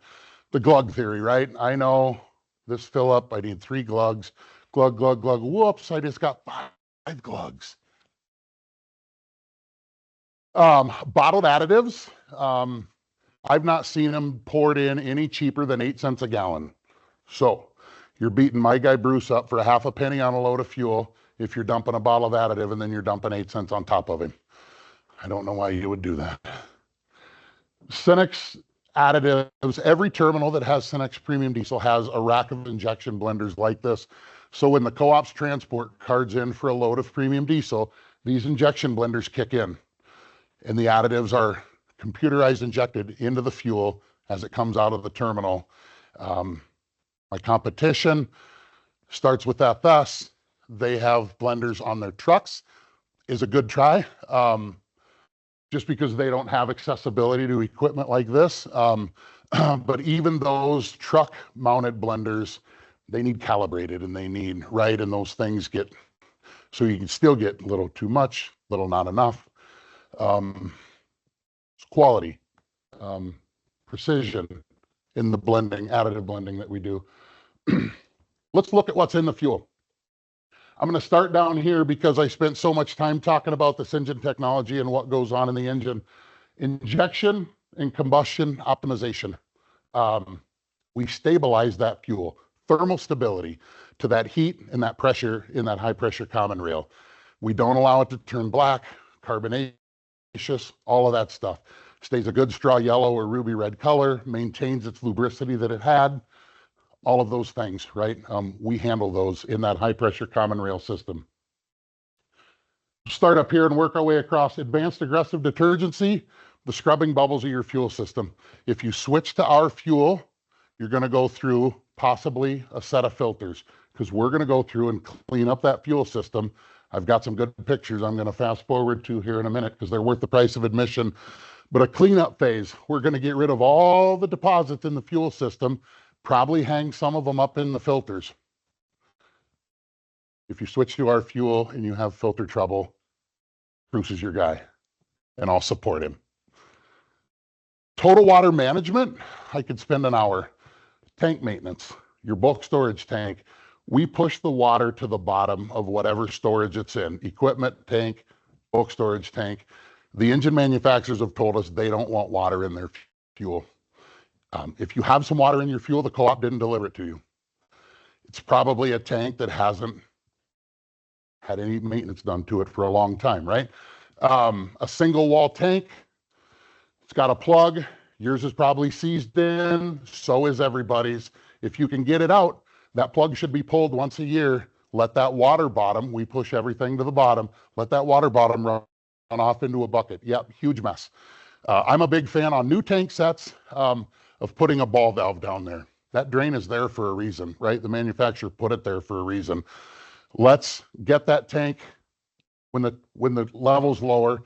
The glug theory, right? I know this fill up, I need 3 glugs. Glug, glug, glug. Whoops, I just got 5 glugs. Bottled additives. I've not seen them poured in any cheaper than 8 cents a gallon. So you're beating my guy Bruce up for a half a penny on a load of fuel if you're dumping a bottle of additive and then you're dumping 8 cents on top of him. I don't know why you would do that. Cenex additives, every terminal that has Cenex premium diesel has a rack of injection blenders like this. So when the co-ops transport cards in for a load of premium diesel, these injection blenders kick in and the additives are computerized injected into the fuel as it comes out of the terminal. My competition starts with FS. They have blenders on their trucks, is a good try. Just because they don't have accessibility to equipment like this. But even those truck mounted blenders, they need calibrated and they need right, and those things get, so you can still get a little too much, little not enough. It's quality, precision in the blending, additive blending that we do. Let's look at what's in the fuel. I'm going to start down here because I spent so much time talking about this engine technology and what goes on in the engine. Injection and combustion optimization. We stabilize that fuel, thermal stability to that heat and that pressure in that high pressure common rail. We don't allow it to turn black, carbonaceous, all of that stuff. Stays a good straw yellow or ruby red color, maintains its lubricity that it had. All of those things, right? We handle those in that high pressure common rail system. Start up here and work our way across. Advanced aggressive detergency, the scrubbing bubbles of your fuel system. If you switch to our fuel, you're going to go through possibly a set of filters because we're going to go through and clean up that fuel system. I've got some good pictures I'm going to fast forward to here in a minute because they're worth the price of admission. But a cleanup phase, we're going to get rid of all the deposits in the fuel system, probably hang some of them up in the filters. If you switch to our fuel and you have filter trouble, Bruce is your guy, and I'll support him. Total water management, I could spend an hour. Tank maintenance, your bulk storage tank. We push the water to the bottom of whatever storage it's in, equipment tank, bulk storage tank. The engine manufacturers have told us they don't want water in their fuel. If you have some water in your fuel, the co-op didn't deliver it to you. It's probably a tank that hasn't had any maintenance done to it for a long time, right? A single wall tank, it's got a plug. Yours is probably seized in, so is everybody's. If you can get it out, that plug should be pulled once a year. Let that water bottom, we push everything to the bottom, let that water bottom run off into a bucket. Yep, huge mess. I'm a big fan on new tank sets of putting a ball valve down there. That drain is there for a reason, right? The manufacturer put it there for a reason. Let's get that tank when the level's lower,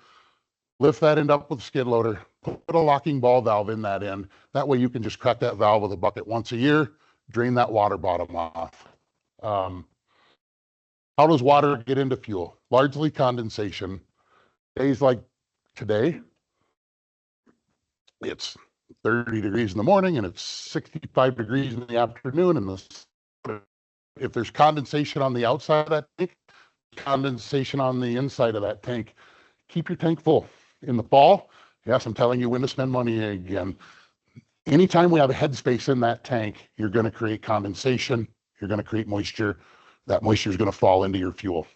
lift that end up with a skid loader, put a locking ball valve in that end. That way you can just crack that valve with a bucket once a year, drain that water bottom off. How does water get into fuel? Largely condensation. Days like today, it's 30 degrees in the morning and it's 65 degrees in the afternoon. And if there's condensation on the outside of that tank, condensation on the inside of that tank, keep your tank full. In the fall, yes, I'm telling you when to spend money again. Anytime we have a headspace in that tank, you're going to create condensation. You're going to create moisture. That moisture is going to fall into your fuel.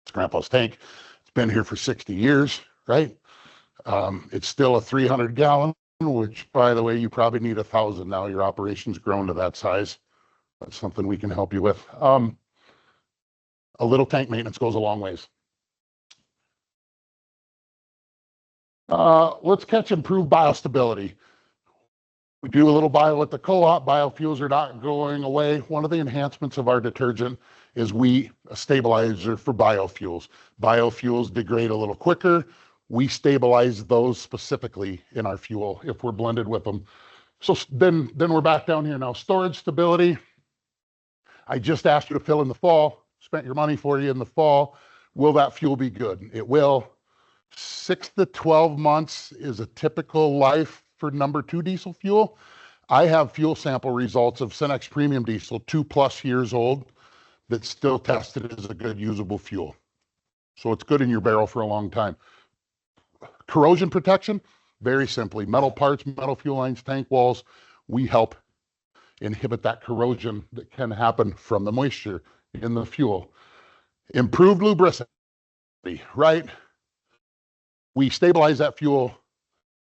It's Grandpa's tank. It's been here for 60 years, right? It's still a 300 gallon, which by the way, you probably need 1,000 now. Your operation's grown to that size. That's something we can help you with. A little tank maintenance goes a long ways. Let's catch improved biostability. We do a little bio at the co-op. Biofuels are not going away. One of the enhancements of our detergent is a stabilizer for biofuels. Biofuels degrade a little quicker. We stabilize those specifically in our fuel if we're blended with them. So then we're back down here now. Storage stability. I just asked you to fill in the fall, spent your money for you in the fall. Will that fuel be good? It will. 6 to 12 months is a typical life for number 2 diesel fuel. I have fuel sample results of Cenex premium diesel, 2+ years old, that's still tested as a good usable fuel. So it's good in your barrel for a long time. Corrosion protection, very simply, metal parts, metal fuel lines, tank walls, we help inhibit that corrosion that can happen from the moisture in the fuel. Improved lubricity, right? We stabilize that fuel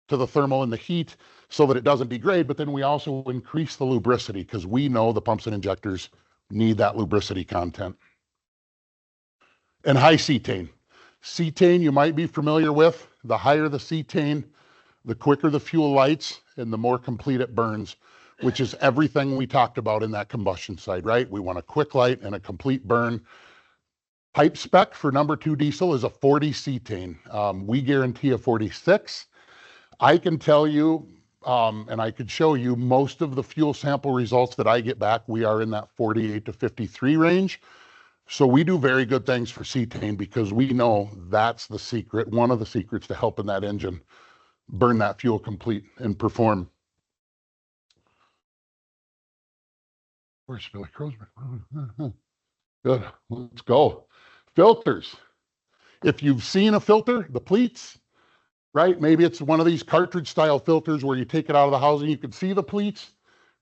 to the thermal and the heat so that it doesn't degrade, but then we also increase the lubricity because we know the pumps and injectors need that lubricity content. And high cetane. Cetane you might be familiar with. The higher the cetane, the quicker the fuel lights and the more complete it burns, which is everything we talked about in that combustion side, right? We want a quick light and a complete burn. Pipe spec for number 2 diesel is a 40 cetane. We guarantee a 46. I can tell you, and I could show you most of the fuel sample results that I get back, we are in that 48 to 53 range. So we do very good things for cetane because we know that's the secret, one of the secrets to helping that engine burn that fuel complete and perform. Where's Billy Crosby? Good, let's go. Filters. If you've seen a filter, the pleats, right? Maybe it's one of these cartridge style filters where you take it out of the housing, you can see the pleats,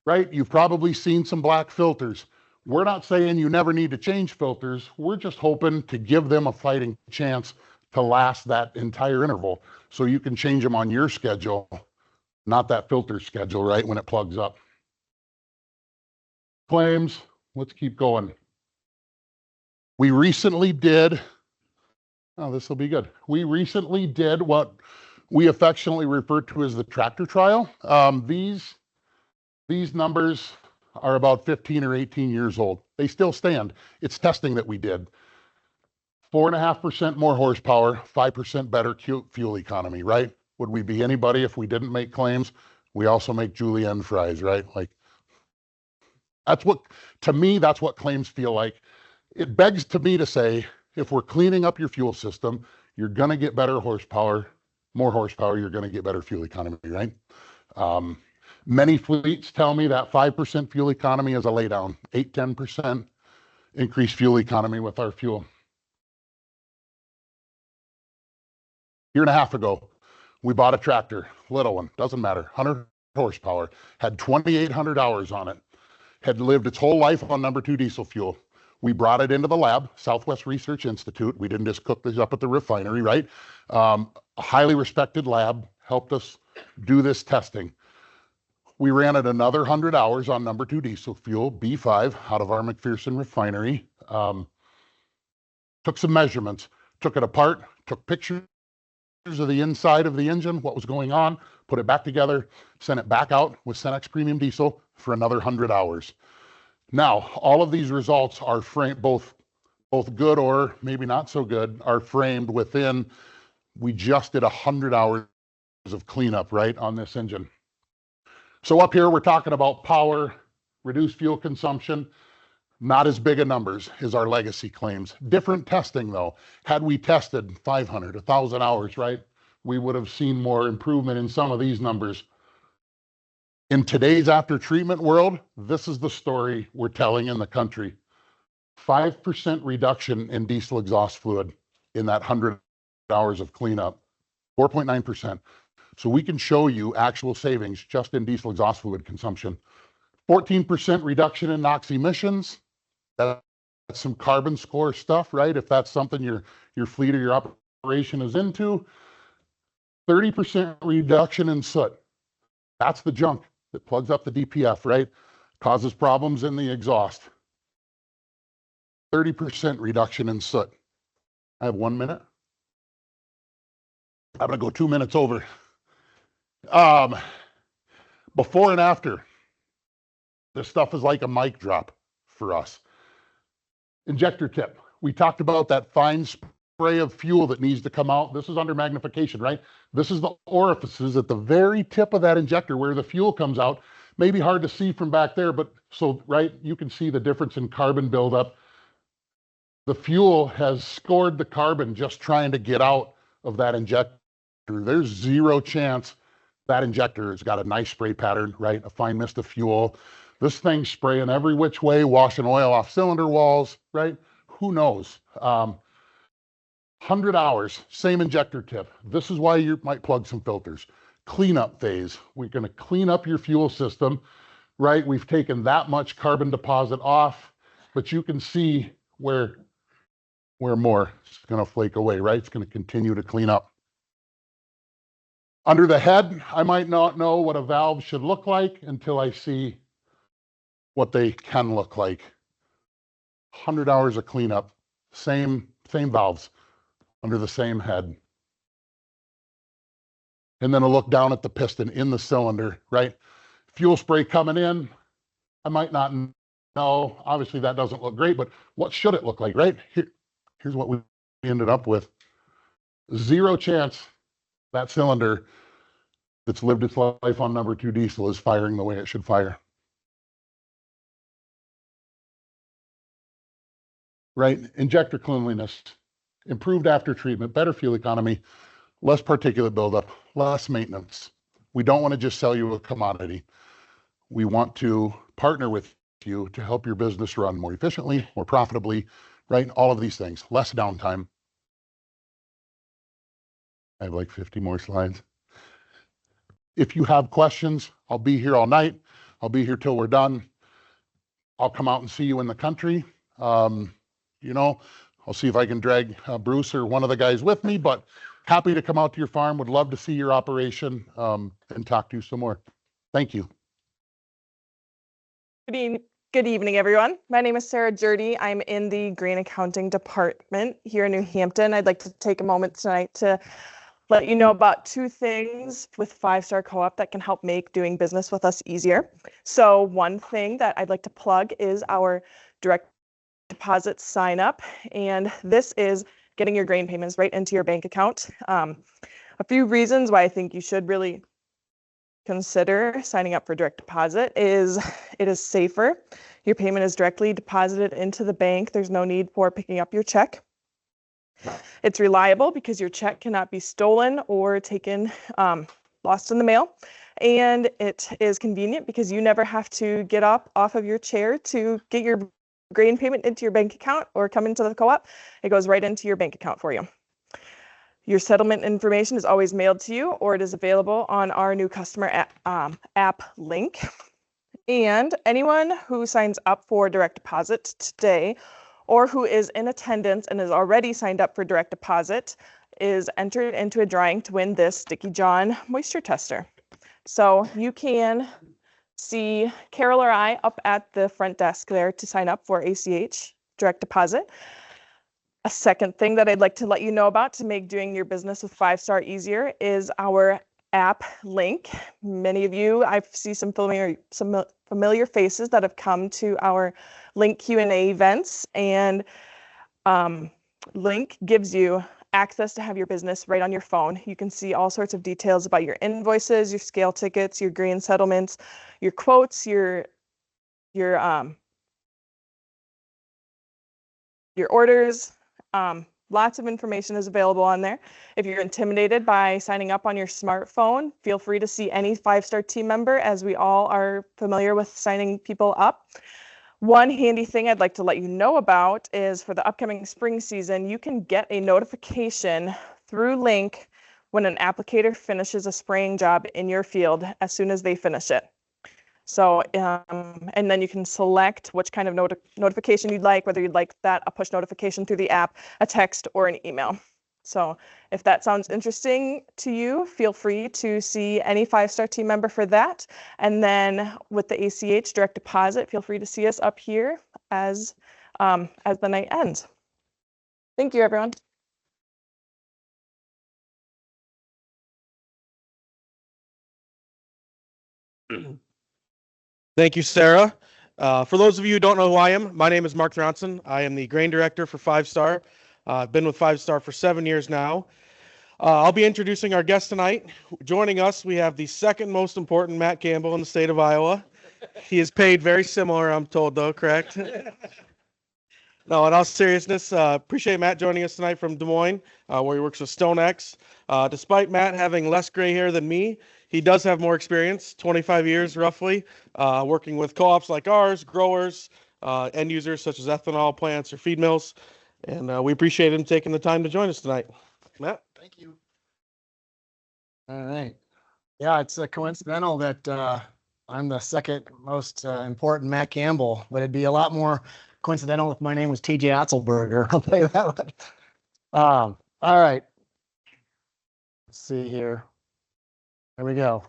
right? You've probably seen some black filters. We're not saying you never need to change filters. We're just hoping to give them a fighting chance to last that entire interval so you can change them on your schedule, not that filter schedule, right, when it plugs up. Claims, let's keep going. We recently did, oh, this will be good. We recently did what we affectionately refer to as the tractor trial. These numbers are about 15 or 18 years old. They still stand. It's testing that we did. 4.5% more horsepower, 5% better fuel economy, right? Would we be anybody if we didn't make claims? We also make julienne fries, right? Like, that's what, to me, that's what claims feel like. It begs to me to say, if we're cleaning up your fuel system, you're going to get better horsepower, more horsepower, you're going to get better fuel economy, right? Many fleets tell me that 5% fuel economy is a laydown, 8-10% increased fuel economy with our fuel. Year and a half ago, we bought a tractor, little one, doesn't matter, 100 horsepower, had 2,800 hours on it, had lived its whole life on number 2 diesel fuel. We brought it into the lab, Southwest Research Institute. We didn't just cook this up at the refinery, right? A highly respected lab helped us do this testing. We ran it another 100 hours on number 2 diesel fuel, B5, out of our McPherson refinery. Took some measurements, took it apart, took pictures of the inside of the engine, what was going on, put it back together, sent it back out with Cenex premium diesel for another 100 hours. Now, all of these results are framed, both good or maybe not so good, are framed within, we just did 100 hours of cleanup, right, on this engine. So up here, we're talking about power, reduced fuel consumption, not as big a numbers as our legacy claims. Different testing though. Had we tested 500, 1,000 hours, right, we would have seen more improvement in some of these numbers. In today's after treatment world, this is the story we're telling in the country. 5% reduction in diesel exhaust fluid in that 100 hours of cleanup, 4.9%. So we can show you actual savings just in diesel exhaust fluid consumption. 14% reduction in NOx emissions. That's some carbon score stuff, right? If that's something your fleet or your operation is into. 30% reduction in soot. That's the junk that plugs up the DPF, right? Causes problems in the exhaust. 30% reduction in soot. I have 1 minute. I'm gonna go 2 minutes over. Before and after, this stuff is like a mic drop for us. Injector tip. We talked about that fine spray of fuel that needs to come out. This is under magnification, right? This is the orifices at the very tip of that injector where the fuel comes out. Maybe hard to see from back there, but so, right, you can see the difference in carbon buildup. The fuel has scored the carbon just trying to get out of that injector. There's zero chance that injector has got a nice spray pattern, right? A fine mist of fuel. This thing's spraying every which way, washing oil off cylinder walls, right? Who knows? 100 hours, same injector tip. This is why you might plug some filters. Cleanup phase. We're going to clean up your fuel system, right? We've taken that much carbon deposit off, but you can see where more is going to flake away, right? It's going to continue to clean up. Under the head, I might not know what a valve should look like until I see what they can look like. 100 hours of cleanup, same valves under the same head. And then a look down at the piston in the cylinder, right? Fuel spray coming in, I might not know. Obviously that doesn't look great, but what should it look like, right? Here's what we ended up with. Zero chance that cylinder that's lived its life on number 2 diesel is firing the way it should fire. Right? Injector cleanliness, improved after treatment, better fuel economy, less particulate buildup, less maintenance. We don't want to just sell you a commodity. We want to partner with you to help your business run more efficiently, more profitably, right? All of these things, less downtime. I have like 50 more slides. If you have questions, I'll be here all night. I'll be here till we're done. I'll come out and see you in the country. You know, I'll see if I can drag Bruce or one of the guys with me, but happy to come out to your farm. Would love to see your operation and talk to you some more. Thank you. Good evening, everyone. My name is Sara Jerdee. I'm in the grain accounting department here in New Hampton. I'd like to take a moment tonight to let you know about 2 things with 5 Star Co-op that can help make doing business with us easier. So one thing that I'd like to plug is our direct deposit sign up, and this is getting your grain payments right into your bank account. A few reasons why I think you should really consider signing up for direct deposit is it is safer. Your payment is directly deposited into the bank. There's no need for picking up your check. It's reliable because your check cannot be stolen or taken, lost in the mail. And it is convenient because you never have to get up off of your chair to get your grain payment into your bank account or come into the co-op. It goes right into your bank account for you. Your settlement information is always mailed to you, or it is available on our new customer app link. And anyone who signs up for direct deposit today, or who is in attendance and is already signed up for direct deposit, is entered into a drawing to win this Sticky John moisture tester. So you can see Carol or I up at the front desk there to sign up for ACH direct deposit. A second thing that I'd like to let you know about to make doing your business with 5 Star easier is our app link. Many of you, I see some familiar faces that have come to our link Q&A events, and link gives you access to have your business right on your phone. You can see all sorts of details about your invoices, your scale tickets, your grain settlements, your quotes, your orders. Lots of information is available on there. If you're intimidated by signing up on your smartphone, feel free to see any 5 Star team member, as we all are familiar with signing people up. One handy thing I'd like to let you know about is for the upcoming spring season, you can get a notification through Link when an applicator finishes a spraying job in your field as soon as they finish it. So, and then you can select which kind of notification you'd like, whether you'd like that a push notification through the app, a text, or an email. So if that sounds interesting to you, feel free to see any 5 Star team member for that. And then with the ACH direct deposit, feel free to see us up here as the night ends. Thank you, everyone. Thank you, Sara. For those of you who don't know who I am, my name is Mark Thronson. I am the grain director for 5 Star. I've been with 5 Star for 7 years now. I'll be introducing our guest tonight. Joining us, we have the second most important Matt Campbell in the state of Iowa. He is paid very similar, I'm told, though, correct? No, in all seriousness, appreciate Matt joining us tonight from Des Moines, where he works with StoneX. Despite Matt having less gray hair than me, he does have more experience, 25 years roughly, working with co-ops like ours, growers, end users such as ethanol plants or feed mills. And we appreciate him taking the time to join us tonight. Matt? Thank you. All right. Yeah, it's coincidental that I'm the second most important Matt Campbell, but it'd be a lot more coincidental if my name was TJ Otzelberger. I'll tell you that one. All right. Let's see here. There we go.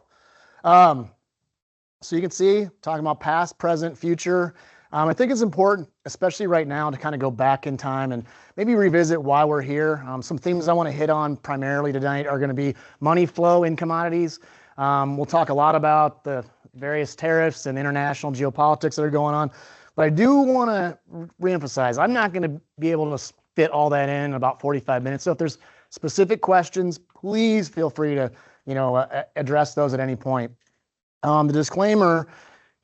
So you can see, talking about past, present, future. I think it's important, especially right now, to kind of go back in time and maybe revisit why we're here. Some themes I want to hit on primarily tonight are going to be money flow in commodities. We'll talk a lot about the various tariffs and international geopolitics that are going on. But I do want to reemphasize, I'm not going to be able to fit all that in about 45 minutes. So if there's specific questions, please feel free to, address those at any point. The disclaimer,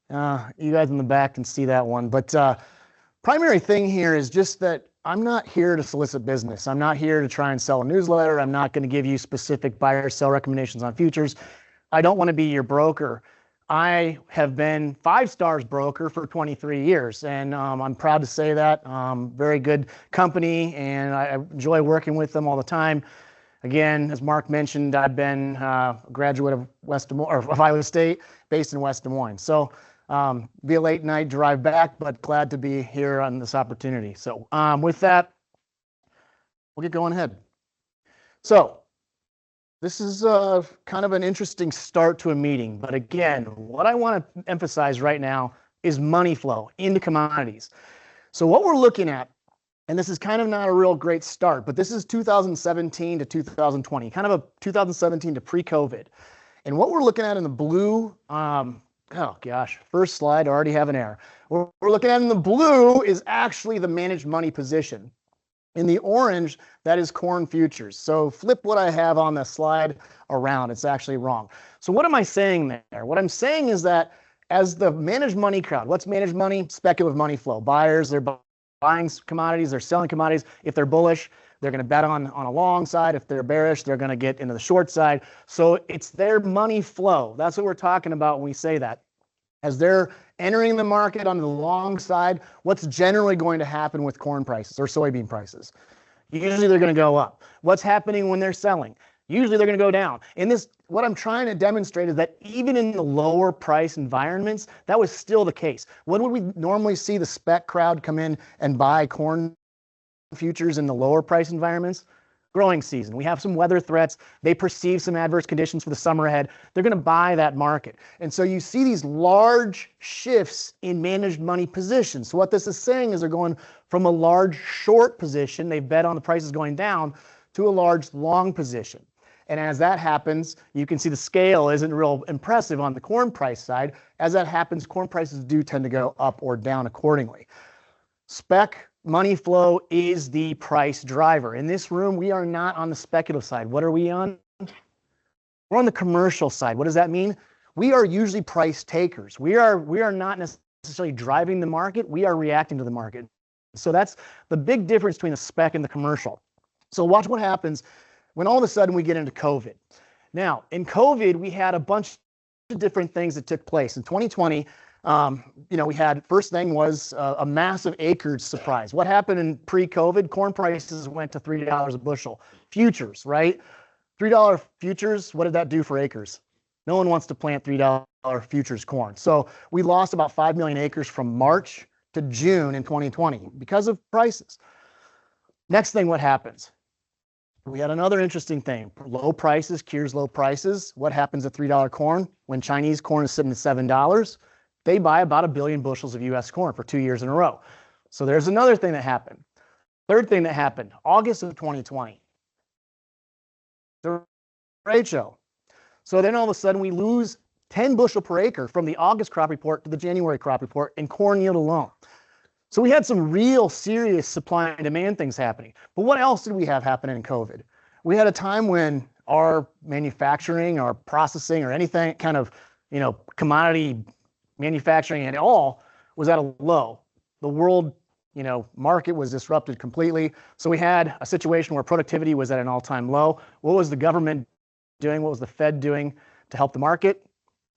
you guys in the back can see that one. But primary thing here is just that I'm not here to solicit business. I'm not here to try and sell a newsletter. I'm not going to give you specific buy or sell recommendations on futures. I don't want to be your broker. I have been 5 Star's broker for 23 years, and I'm proud to say that. Very good company, and I enjoy working with them all the time. Again, as Mark mentioned, I've been a graduate of of Iowa State, based in West Des Moines. So be a late night drive back, but glad to be here on this opportunity. So with that, we'll get going ahead. So this is kind of an interesting start to a meeting. But again, what I want to emphasize right now is money flow into commodities. So what we're looking at, and this is kind of not a real great start, but this is 2017 to 2020, kind of a 2017 to pre-COVID. And what we're looking at in the blue, oh gosh, first slide, I already have an error. What we're looking at in the blue is actually the managed money position. In the orange, that is corn futures. So flip what I have on the slide around. It's actually wrong. So what am I saying there? What I'm saying is that as the managed money crowd, what's managed money? Speculative money flow. Buyers, they're buying commodities, they're selling commodities. If they're bullish, they're going to bet on a long side. If they're bearish, they're going to get into the short side. So it's their money flow. That's what we're talking about when we say that. As they're entering the market on the long side, what's generally going to happen with corn prices or soybean prices? Usually they're going to go up. What's happening when they're selling? Usually they're going to go down. In this, what I'm trying to demonstrate is that even in the lower price environments, that was still the case. When would we normally see the spec crowd come in and buy corn futures in the lower price environments? Growing season. We have some weather threats. They perceive some adverse conditions for the summer ahead. They're going to buy that market. And so you see these large shifts in managed money positions. So what this is saying is they're going from a large short position, they bet on the prices going down, to a large long position. And as that happens, you can see the scale isn't real impressive on the corn price side. As that happens, corn prices do tend to go up or down accordingly. Spec money flow is the price driver. In this room, we are not on the speculative side. What are we on? We're on the commercial side. What does that mean? We are usually price takers. We are not necessarily driving the market. We are reacting to the market. So that's the big difference between the spec and the commercial. So watch what happens when all of a sudden we get into COVID. Now, in COVID, we had a bunch of different things that took place. In 2020, we had, first thing was a massive acreage surprise. What happened in pre-COVID? Corn prices went to $3 a bushel. Futures, right? $3 futures, what did that do for acres? No one wants to plant $3 futures corn. So we lost about 5 million acres from March to June in 2020 because of prices. Next thing, what happens? We had another interesting thing. Low prices cures low prices. What happens at $3 corn? When Chinese corn is sitting at $7, they buy about 1 billion bushels of U.S. corn for 2 years in a row. So there's another thing that happened. Third thing that happened, August of 2020. The trade show. So then all of a sudden we lose 10 bushel per acre from the August crop report to the January crop report in corn yield alone. So we had some real serious supply and demand things happening. But what else did we have happen in COVID? We had a time when our manufacturing, our processing, or anything kind of, commodity manufacturing at all was at a low. The world, market was disrupted completely. So we had a situation where productivity was at an all-time low. What was the government doing? What was the Fed doing to help the market?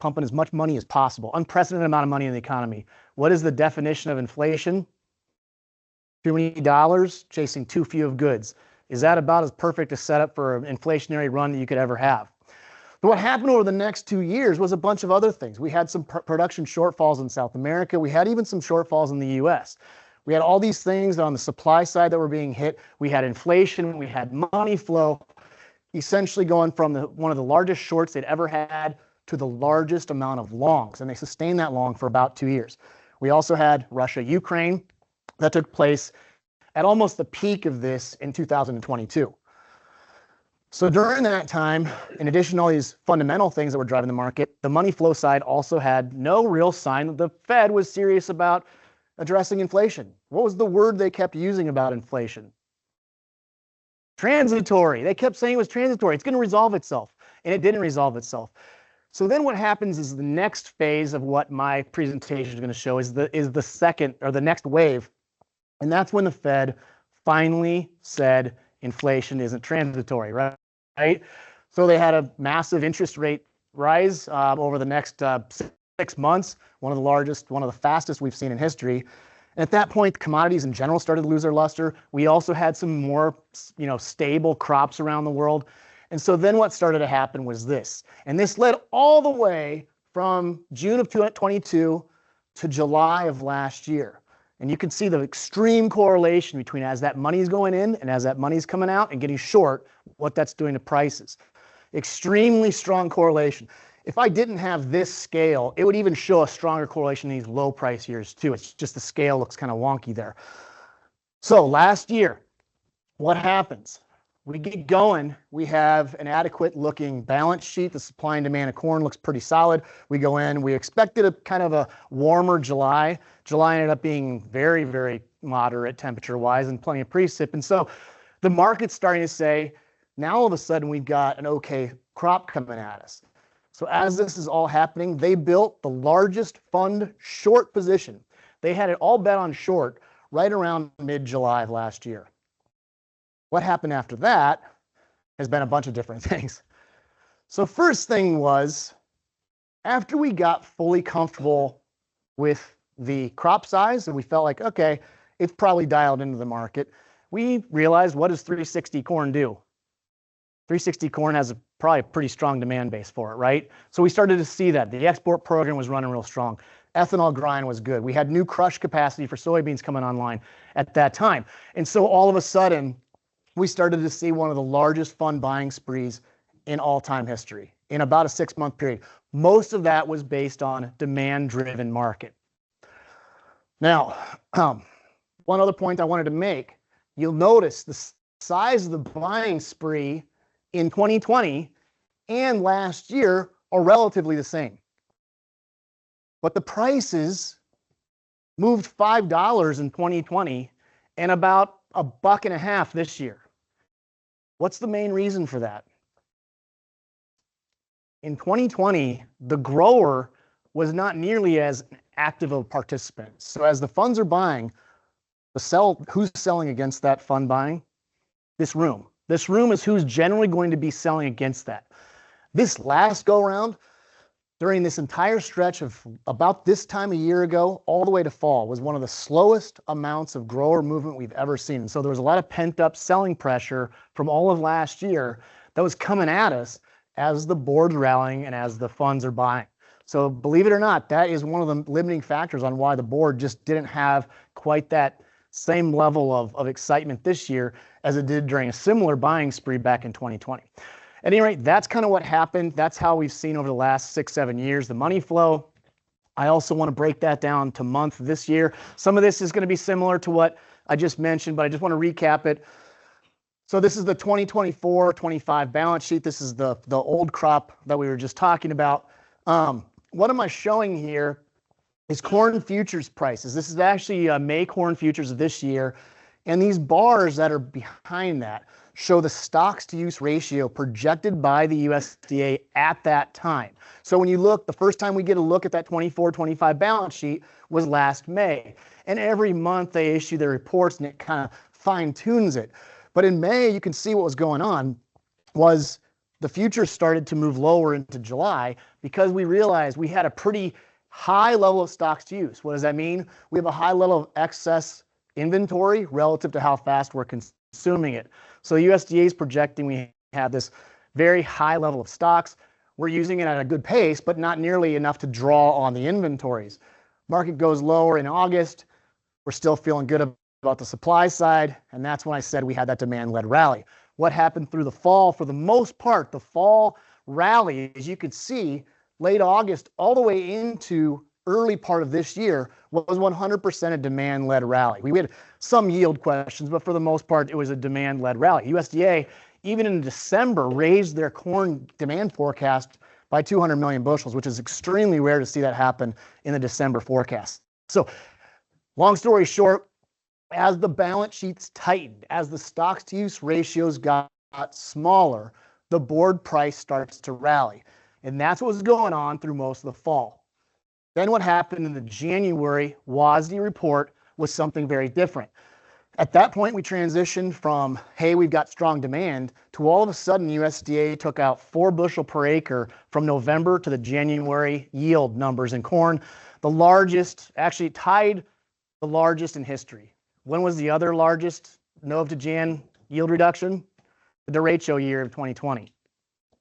Pumping as much money as possible. Unprecedented amount of money in the economy. What is the definition of inflation? Too many dollars chasing too few of goods. Is that about as perfect a setup for an inflationary run that you could ever have? But what happened over the next 2 years was a bunch of other things. We had some production shortfalls in South America. We had even some shortfalls in the US. We had all these things on the supply side that were being hit. We had inflation. We had money flow, essentially going from one of the largest shorts they'd ever had to the largest amount of longs. And they sustained that long for about 2 years. We also had Russia-Ukraine that took place at almost the peak of this in 2022. So during that time, in addition to all these fundamental things that were driving the market, the money flow side also had no real sign that the Fed was serious about addressing inflation. What was the word they kept using about inflation? Transitory. They kept saying it was transitory. It's going to resolve itself. And it didn't resolve itself. So then what happens is the next phase of what my presentation is going to show is the second or the next wave. And that's when the Fed finally said inflation isn't transitory, right? So they had a massive interest rate rise over the next 6 months, one of the largest, one of the fastest we've seen in history. And at that point, commodities in general started to lose their luster. We also had some more, stable crops around the world. And so then what started to happen was this. And this led all the way from June of 2022 to July of last year. And you can see the extreme correlation between as that money is going in and as that money is coming out and getting short, what that's doing to prices. Extremely strong correlation. If I didn't have this scale, it would even show a stronger correlation in these low price years too. It's just the scale looks kind of wonky there. So last year, what happens? We get going, we have an adequate looking balance sheet. The supply and demand of corn looks pretty solid. We go in, we expected a kind of a warmer July. July ended up being very, very moderate temperature wise and plenty of precip. And so the market's starting to say, now all of a sudden we've got an okay crop coming at us. So as this is all happening, they built the largest fund short position. They had it all bet on short right around mid-July of last year. What happened after that has been a bunch of different things. So first thing was, after we got fully comfortable with the crop size and we felt like, okay, it's probably dialed into the market, we realized, what does 360 corn do? 360 corn has probably a pretty strong demand base for it, right? So we started to see that. The export program was running real strong. Ethanol grind was good. We had new crush capacity for soybeans coming online at that time. And so all of a sudden, we started to see one of the largest fund buying sprees in all-time history in about a 6-month period. Most of that was based on demand-driven market. Now, one other point I wanted to make, you'll notice the size of the buying spree in 2020 and last year are relatively the same. But the prices moved $5 in 2020 and about $1.50 this year. What's the main reason for that? In 2020, the grower was not nearly as active a participant. So as the funds are buying, who's selling against that fund buying? This room. This room is who's generally going to be selling against that. This last go around, during this entire stretch of about this time a year ago, all the way to fall, was one of the slowest amounts of grower movement we've ever seen. So there was a lot of pent up selling pressure from all of last year that was coming at us as the board's rallying and as the funds are buying. So believe it or not, that is one of the limiting factors on why the board just didn't have quite that same level of excitement this year as it did during a similar buying spree back in 2020. At any rate, that's kind of what happened. That's how we've seen over the last 6-7 years the money flow. I also want to break that down to month this year. Some of this is going to be similar to what I just mentioned, but I just want to recap it. So this is the 2024-25 balance sheet. This is the old crop that we were just talking about. What am I showing here is corn futures prices. This is actually May corn futures of this year. And these bars that are behind that show the stocks to use ratio projected by the USDA at that time. So when you look, the first time we get a look at that 24-25 balance sheet was last May. And every month they issue their reports and it kind of fine tunes it. But in May, you can see what was going on was the futures started to move lower into July because we realized we had a pretty high level of stocks to use. What does that mean? We have a high level of excess inventory relative to how fast we're consuming it. So USDA is projecting we have this very high level of stocks. We're using it at a good pace, but not nearly enough to draw on the inventories. Market goes lower in August. We're still feeling good about the supply side, and that's when I said we had that demand-led rally. What happened through the fall? For the most part, the fall rally, as you could see, late August all the way into early part of this year was 100% a demand-led rally. We had some yield questions, but for the most part, it was a demand-led rally. USDA, even in December, raised their corn demand forecast by 200 million bushels, which is extremely rare to see that happen in the December forecast. So long story short, as the balance sheets tightened, as the stocks to use ratios got smaller, the board price starts to rally. And that's what was going on through most of the fall. Then what happened in the January WASDE report was something very different. At that point, we transitioned from, hey, we've got strong demand, to all of a sudden USDA took out 4 bushel per acre from November to the January yield numbers in corn. The largest, actually tied the largest in history. When was the other largest Nov to Jan yield reduction? The derecho year of 2020.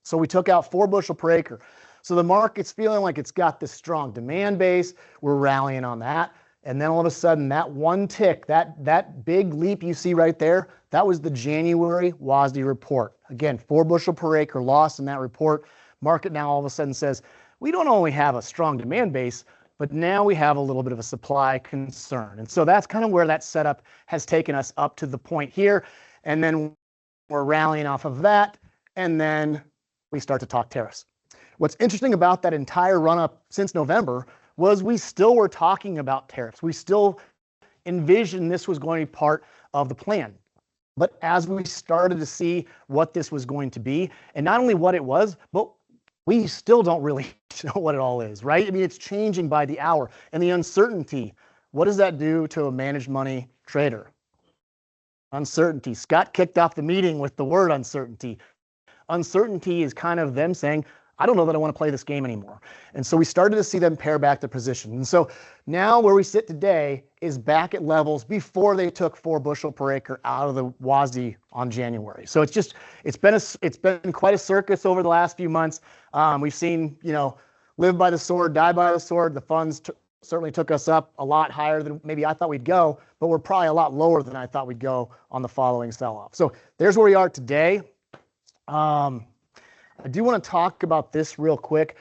So we took out 4 bushel per acre. So the market's feeling like it's got this strong demand base. We're rallying on that. And then all of a sudden, that one tick, that big leap you see right there, that was the January WASDE report. Again, 4 bushel per acre loss in that report. Market now all of a sudden says, we don't only have a strong demand base, but now we have a little bit of a supply concern. And so that's kind of where that setup has taken us up to the point here. And then we're rallying off of that. And then we start to talk tariffs. What's interesting about that entire run-up since November was we still were talking about tariffs. We still envisioned this was going to be part of the plan. But as we started to see what this was going to be, and not only what it was, but we still don't really know what it all is, right? I mean, it's changing by the hour. And the uncertainty, what does that do to a managed money trader? Uncertainty. Scott kicked off the meeting with the word uncertainty. Uncertainty is kind of them saying, I don't know that I want to play this game anymore. And so we started to see them pare back the position. And so now where we sit today is back at levels before they took 4 bushel per acre out of the WASDE on January. So it's been quite a circus over the last few months. We've seen, live by the sword, die by the sword. The funds certainly took us up a lot higher than maybe I thought we'd go, but we're probably a lot lower than I thought we'd go on the following sell-off. So there's where we are today. I do want to talk about this real quick.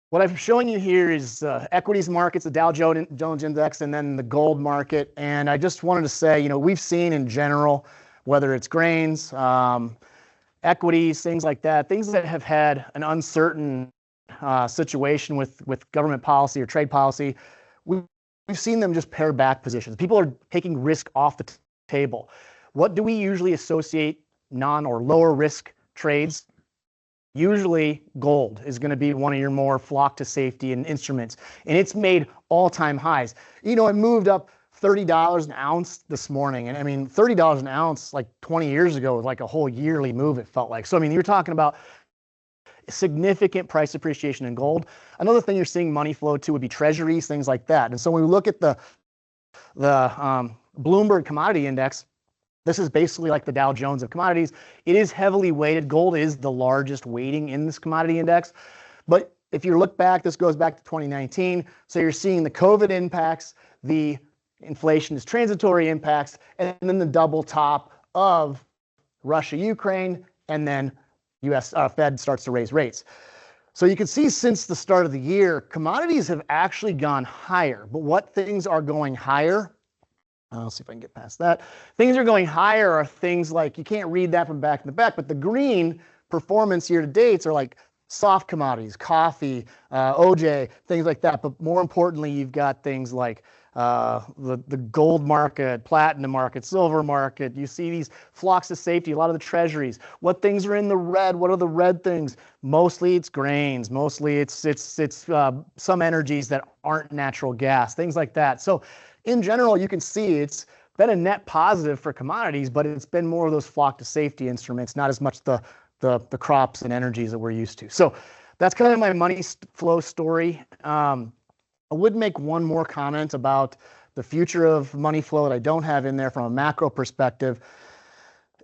What I'm showing you here is equities markets, the Dow Jones Index, and then the gold market. And I just wanted to say, we've seen in general, whether it's grains, equities, things like that, things that have had an uncertain situation with government policy or trade policy, we've seen them just pare back positions. People are taking risk off the table. What do we usually associate non or lower risk trades? Usually gold is going to be one of your more flock to safety and instruments, and it's made all-time highs. It moved up $30 an ounce this morning, and I mean $30 an ounce like 20 years ago was like a whole yearly move, it felt like. So I mean, you're talking about significant price appreciation in gold. Another thing you're seeing money flow to would be treasuries, things like that. And so when we look at the Bloomberg Commodity Index, this is basically like the Dow Jones of commodities. It is heavily weighted. Gold is the largest weighting in this commodity index. But if you look back, this goes back to 2019. So you're seeing the COVID impacts, the inflation is transitory impacts, and then the double top of Russia, Ukraine, and then US Fed starts to raise rates. So you can see since the start of the year, commodities have actually gone higher. But what things are going higher? I'll see if I can get past that. Things are going higher are things like, you can't read that from back in the back, but the green performance year to dates are like soft commodities, coffee, OJ, things like that. But more importantly, you've got things like the gold market, platinum market, silver market. You see these flocks of safety, a lot of the treasuries. What things are in the red? What are the red things? Mostly it's grains. Mostly it's some energies that aren't natural gas, things like that. So in general, you can see it's been a net positive for commodities, but it's been more of those flock to safety instruments, not as much the crops and energies that we're used to. So that's kind of my money flow story. I would make one more comment about the future of money flow that I don't have in there from a macro perspective.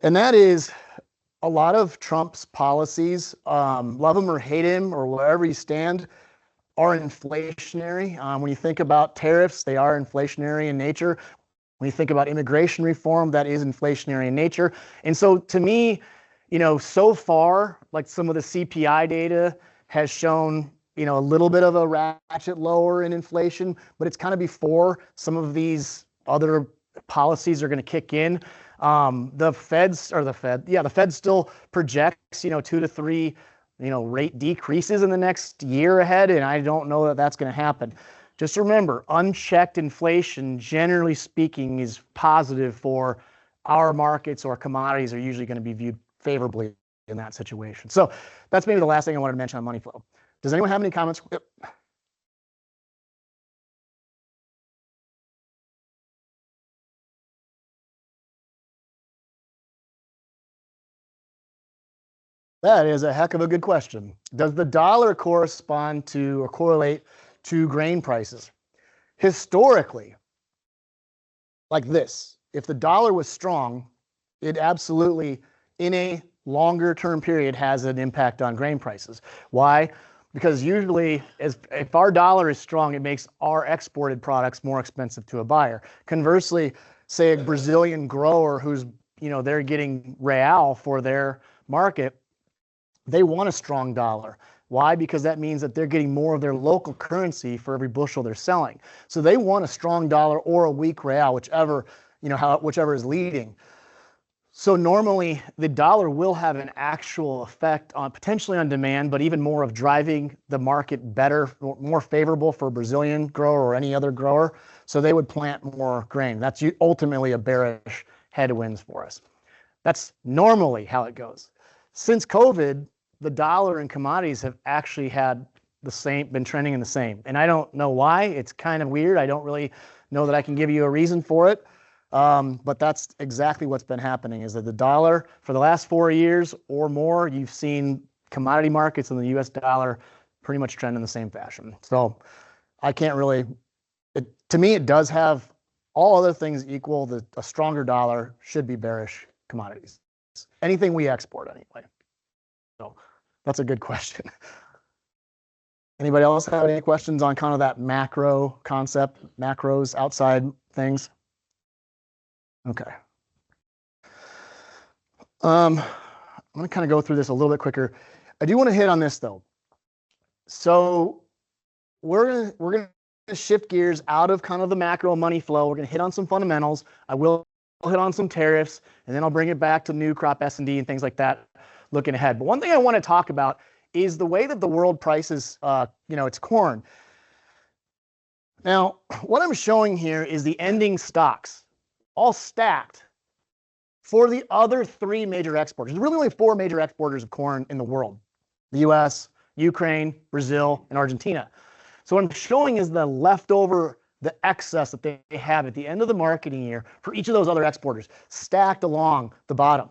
And that is a lot of Trump's policies, love him or hate him or wherever you stand, are inflationary. When you think about tariffs, they are inflationary in nature. When you think about immigration reform, that is inflationary in nature. And so to me, so far, like some of the CPI data has shown, a little bit of a ratchet lower in inflation, but it's kind of before some of these other policies are going to kick in. The Fed still projects, 2 to 3, rate decreases in the next year ahead, and I don't know that that's going to happen. Just remember, unchecked inflation, generally speaking, is positive for our markets, or commodities are usually going to be viewed favorably in that situation. So that's maybe the last thing I wanted to mention on money flow. Does anyone have any comments? Yep. That is a heck of a good question. Does the dollar correspond to or correlate to grain prices? Historically, like this, if the dollar was strong, it absolutely, in a longer term period, has an impact on grain prices. Why? Because usually, if our dollar is strong, it makes our exported products more expensive to a buyer. Conversely, say a Brazilian grower who's, they're getting real for their market, they want a strong dollar. Why? Because that means that they're getting more of their local currency for every bushel they're selling. So they want a strong dollar or a weak real, whichever is leading. So normally the dollar will have an actual effect on potentially on demand, but even more of driving the market better, more favorable for a Brazilian grower or any other grower. So they would plant more grain. That's ultimately a bearish headwinds for us. That's normally how it goes. Since COVID, the dollar and commodities have actually been trending in the same. And I don't know why. It's kind of weird. I don't really know that I can give you a reason for it. But that's exactly what's been happening, is that the dollar for the last 4 years or more, you've seen commodity markets and the US dollar pretty much trend in the same fashion. So I can't really, to me, it does have all other things equal. A stronger dollar should be bearish commodities. Anything we export anyway. So that's a good question. Anybody else have any questions on kind of that macro concept, macros, outside things? Okay. I'm going to kind of go through this a little bit quicker. I do want to hit on this though. So we're going to shift gears out of kind of the macro money flow. We're going to hit on some fundamentals. I will hit on some tariffs, and then I'll bring it back to new crop S&D and things like that looking ahead. But one thing I want to talk about is the way that the world prices, its corn. Now, what I'm showing here is the ending stocks, all stacked for the other 3 major exporters. There's really only 4 major exporters of corn in the world: the US, Ukraine, Brazil, and Argentina. So what I'm showing is the leftover, the excess that they have at the end of the marketing year for each of those other exporters, stacked along the bottom.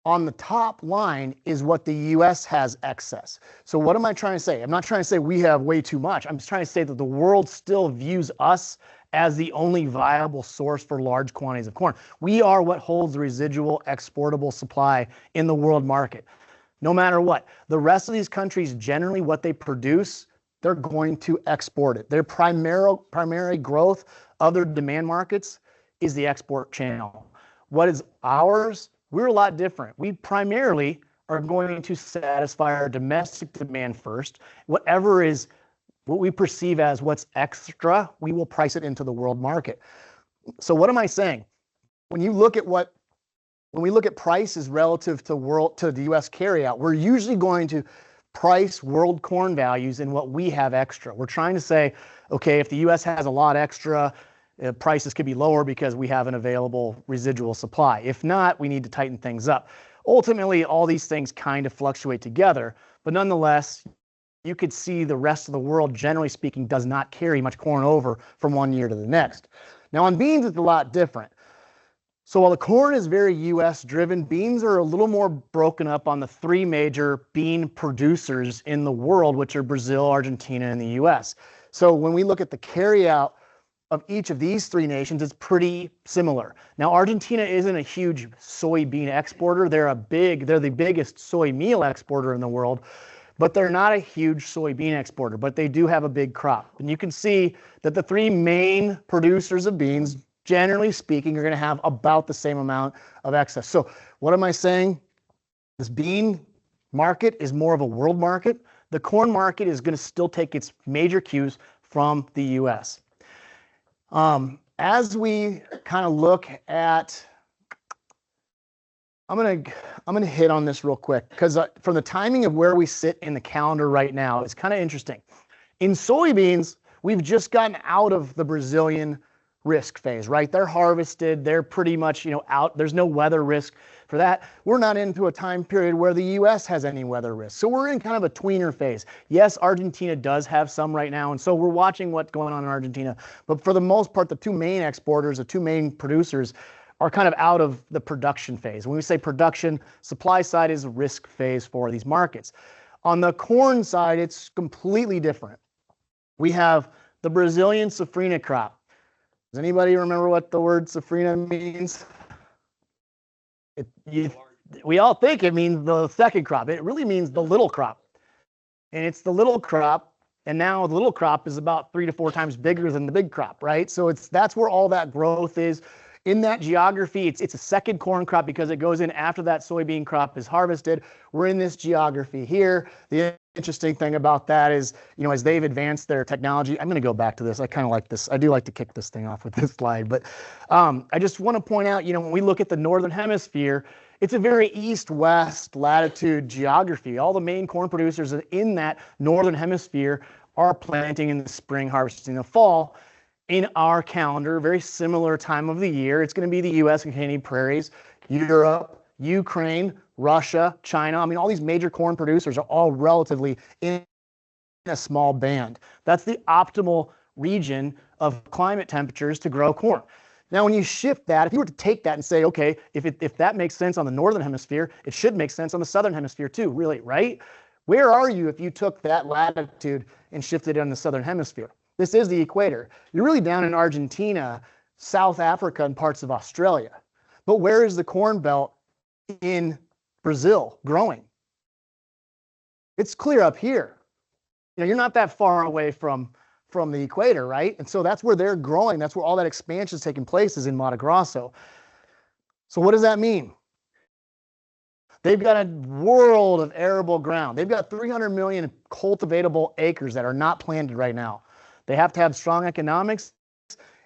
On the top line is what the US has excess. So what am I trying to say? I'm not trying to say we have way too much. I'm just trying to say that the world still views us as the only viable source for large quantities of corn. We are what holds the residual exportable supply in the world market. No matter what. The rest of these countries, generally what they produce, they're going to export it. Their primary growth of their demand markets is the export channel. What is ours? We're a lot different. We primarily are going to satisfy our domestic demand first. Whatever is what we perceive as what's extra, we will price it into the world market. So what am I saying? When we look at prices relative to the US carryout, we're usually going to price world corn values in what we have extra. We're trying to say, okay, if the US has a lot extra, prices could be lower because we have an available residual supply. If not, we need to tighten things up. Ultimately, all these things kind of fluctuate together, but nonetheless, you could see the rest of the world, generally speaking, does not carry much corn over from one year to the next. Now on beans, it's a lot different. So while the corn is very US driven, beans are a little more broken up on the 3 major bean producers in the world, which are Brazil, Argentina, and the US. So when we look at the carryout of each of these three nations is pretty similar. Now, Argentina isn't a huge soybean exporter. They're the biggest soy meal exporter in the world, but they're not a huge soybean exporter, but they do have a big crop. And you can see that the three main producers of beans, generally speaking, are going to have about the same amount of excess. So what am I saying? This bean market is more of a world market. The corn market is going to still take its major cues from the US. As we kind of look at, I'm gonna hit on this real quick because from the timing of where we sit in the calendar right now, it's kind of interesting. In soybeans, we've just gotten out of the Brazilian risk phase, right? They're harvested, they're pretty much, out. There's no weather risk for that. We're not into a time period where the US has any weather risk. So we're in kind of a tweener phase. Yes, Argentina does have some right now, and so we're watching what's going on in Argentina. But for the most part, the two main exporters, the two main producers are kind of out of the production phase. When we say production, supply side is a risk phase for these markets. On the corn side, it's completely different. We have the Brazilian safrinha crop. Does anybody remember what the word safrinha means? We all think it means the second crop. It really means the little crop. And it's the little crop, and now the little crop is about 3 to 4 times bigger than the big crop, right? So that's where all that growth is. In that geography, it's a second corn crop because it goes in after that soybean crop is harvested. We're in this geography here. The interesting thing about that is, as they've advanced their technology, I'm going to go back to this. I kind of like this. I do like to kick this thing off with this slide, but I just want to point out, when we look at the Northern Hemisphere, it's a very east-west latitude geography. All the main corn producers in that Northern Hemisphere are planting in the spring, harvesting in the fall. In our calendar, very similar time of the year, it's going to be the US and Canadian prairies, Europe, Ukraine, Russia, China. All these major corn producers are all relatively in a small band. That's the optimal region of climate temperatures to grow corn. Now, when you shift that, if you were to take that and say, okay, if that makes sense on the Northern Hemisphere, it should make sense on the Southern Hemisphere too, really, right? Where are you if you took that latitude and shifted it on the Southern Hemisphere? This is the equator. You're really down in Argentina, South Africa, and parts of Australia. But where is the corn belt in Brazil growing? It's clear up here. You're not that far away from the equator, right? And so that's where they're growing. That's where all that expansion is taking place, is in Mato Grosso. So what does that mean? They've got a world of arable ground. They've got 300 million cultivatable acres that are not planted right now. They have to have strong economics,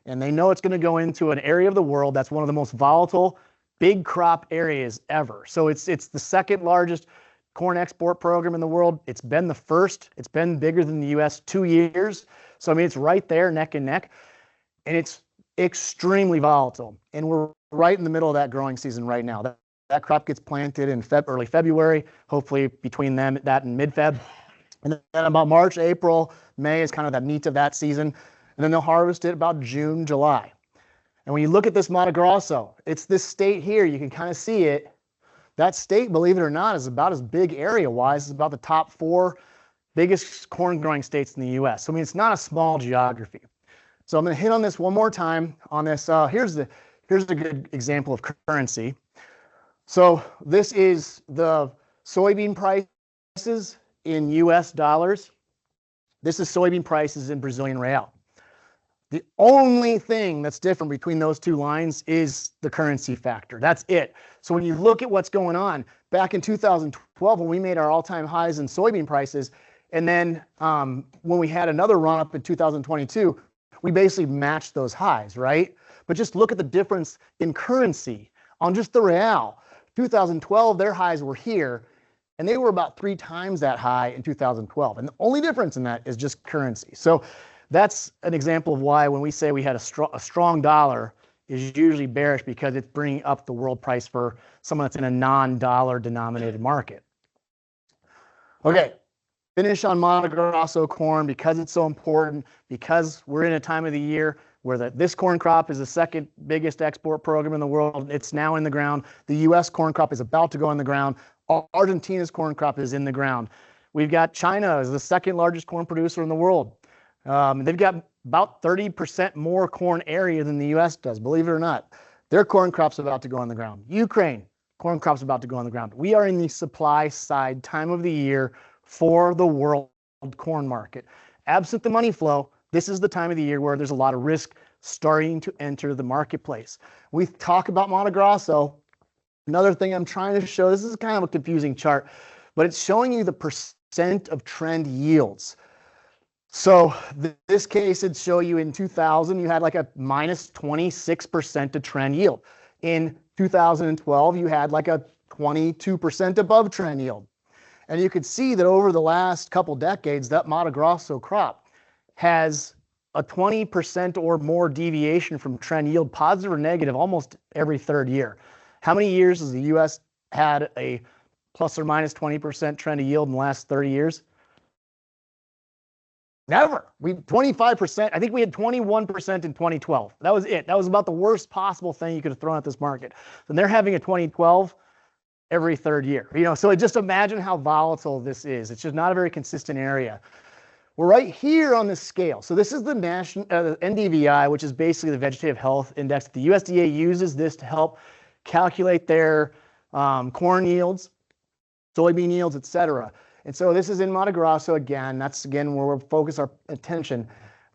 and they know it's going to go into an area of the world that's one of the most volatile, big crop areas ever. So it's the second largest corn export program in the world. It's been the first. It's been bigger than the US 2 years. So it's right there, neck and neck, and it's extremely volatile. And we're right in the middle of that growing season right now. That crop gets planted in early February, hopefully between that and mid-Feb. And then about March, April, May is kind of the meat of that season. And then they'll harvest it about June, July. And when you look at this Mato Grosso, it's this state here. You can kind of see it. That state, believe it or not, is about as big area-wise. It's about the top 4 biggest corn-growing states in the U.S. So, it's not a small geography. So I'm going to hit on this one more time on this. Here's a good example of currency. So this is the soybean prices in US dollars. This is soybean prices in Brazilian real. The only thing that's different between those two lines is the currency factor. That's it. So when you look at what's going on, back in 2012, when we made our all-time highs in soybean prices, and then when we had another run up in 2022, we basically matched those highs, right? But just look at the difference in currency on just the real. 2012, their highs were here, and they were about 3 times that high in 2012. And the only difference in that is just currency. So that's an example of why when we say we had a strong dollar is usually bearish, because it's bringing up the world price for someone that's in a non-dollar denominated market. Okay, finish on Mato Grosso corn because it's so important, because we're in a time of the year where this corn crop is the second biggest export program in the world. It's now in the ground. The U.S. corn crop is about to go in the ground. Argentina's corn crop is in the ground. We've got China as the second largest corn producer in the world. They've got about 30% more corn area than the U.S. does, believe it or not. Their corn crop's about to go on the ground. Ukraine, corn crop's about to go on the ground. We are in the supply side time of the year for the world corn market. Absent the money flow, this is the time of the year where there's a lot of risk starting to enter the marketplace. We talk about Mato Grosso. Another thing I'm trying to show, this is kind of a confusing chart, but it's showing you the percent of trend yields. So this case, it'd show you in 2000, you had like a minus 26% of trend yield. In 2012, you had like a 22% above trend yield. And you could see that over the last couple decades, that Mato Grosso crop has a 20% or more deviation from trend yield, positive or negative, almost every third year. How many years has the U.S. had a plus or minus 20% trend of yield in the last 30 years? Never. 25%. I think we had 21% in 2012. That was it. That was about the worst possible thing you could have thrown at this market. And they're having a 2012 every third year. So just imagine how volatile this is. It's just not a very consistent area. We're right here on this scale. So this is the national NDVI, which is basically the vegetative health index. The USDA uses this to help calculate their corn yields, soybean yields, etc. And so this is in Mato Grosso again. That's again where we'll focus our attention.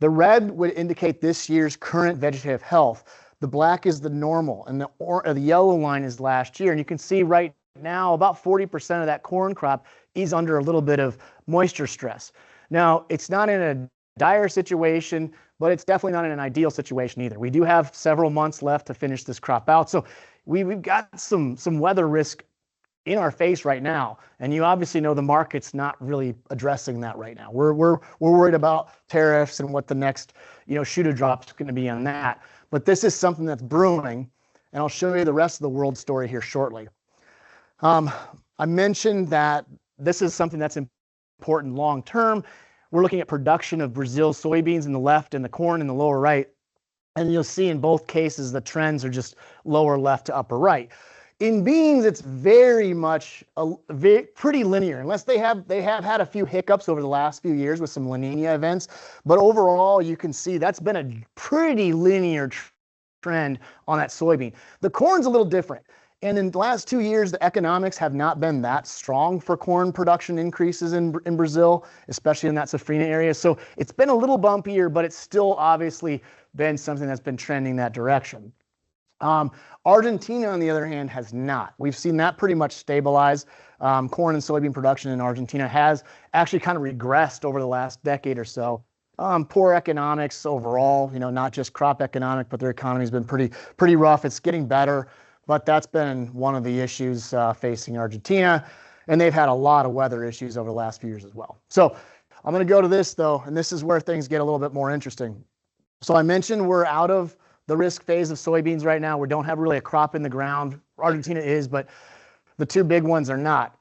The red would indicate this year's current vegetative health. The black is the normal, and the yellow line is last year. And you can see right now about 40% of that corn crop is under a little bit of moisture stress. Now, it's not in a dire situation, but it's definitely not in an ideal situation either. We do have several months left to finish this crop out. So we've got some weather risk in our face right now, and you obviously know the market's not really addressing that right now. We're worried about tariffs and what the next shoe to drop is going to be on that. But this is something that's brewing, and I'll show you the rest of the world story here shortly. I mentioned that this is something that's important long term. We're looking at production of Brazil soybeans in the left and the corn in the lower right, and you'll see in both cases the trends are just lower left to upper right. In beans, it's very much pretty linear, unless they have had a few hiccups over the last few years with some La Nina events. But overall, you can see that's been a pretty linear trend on that soybean. The corn's a little different. And in the last 2 years, the economics have not been that strong for corn production increases in Brazil, especially in that Safrinha area. So it's been a little bumpier, but it's still obviously been something that's been trending that direction. Argentina, on the other hand, has not. We've seen that pretty much stabilize. Corn and soybean production in Argentina has actually kind of regressed over the last decade or so. Poor economics overall, not just crop economic, but their economy has been pretty rough. It's getting better, but that's been one of the issues facing Argentina, and they've had a lot of weather issues over the last few years as well. So I'm going to go to this, though, and this is where things get a little bit more interesting. So I mentioned we're out of the risk phase of soybeans right now. We don't have really a crop in the ground. Argentina is, but the two big ones are not.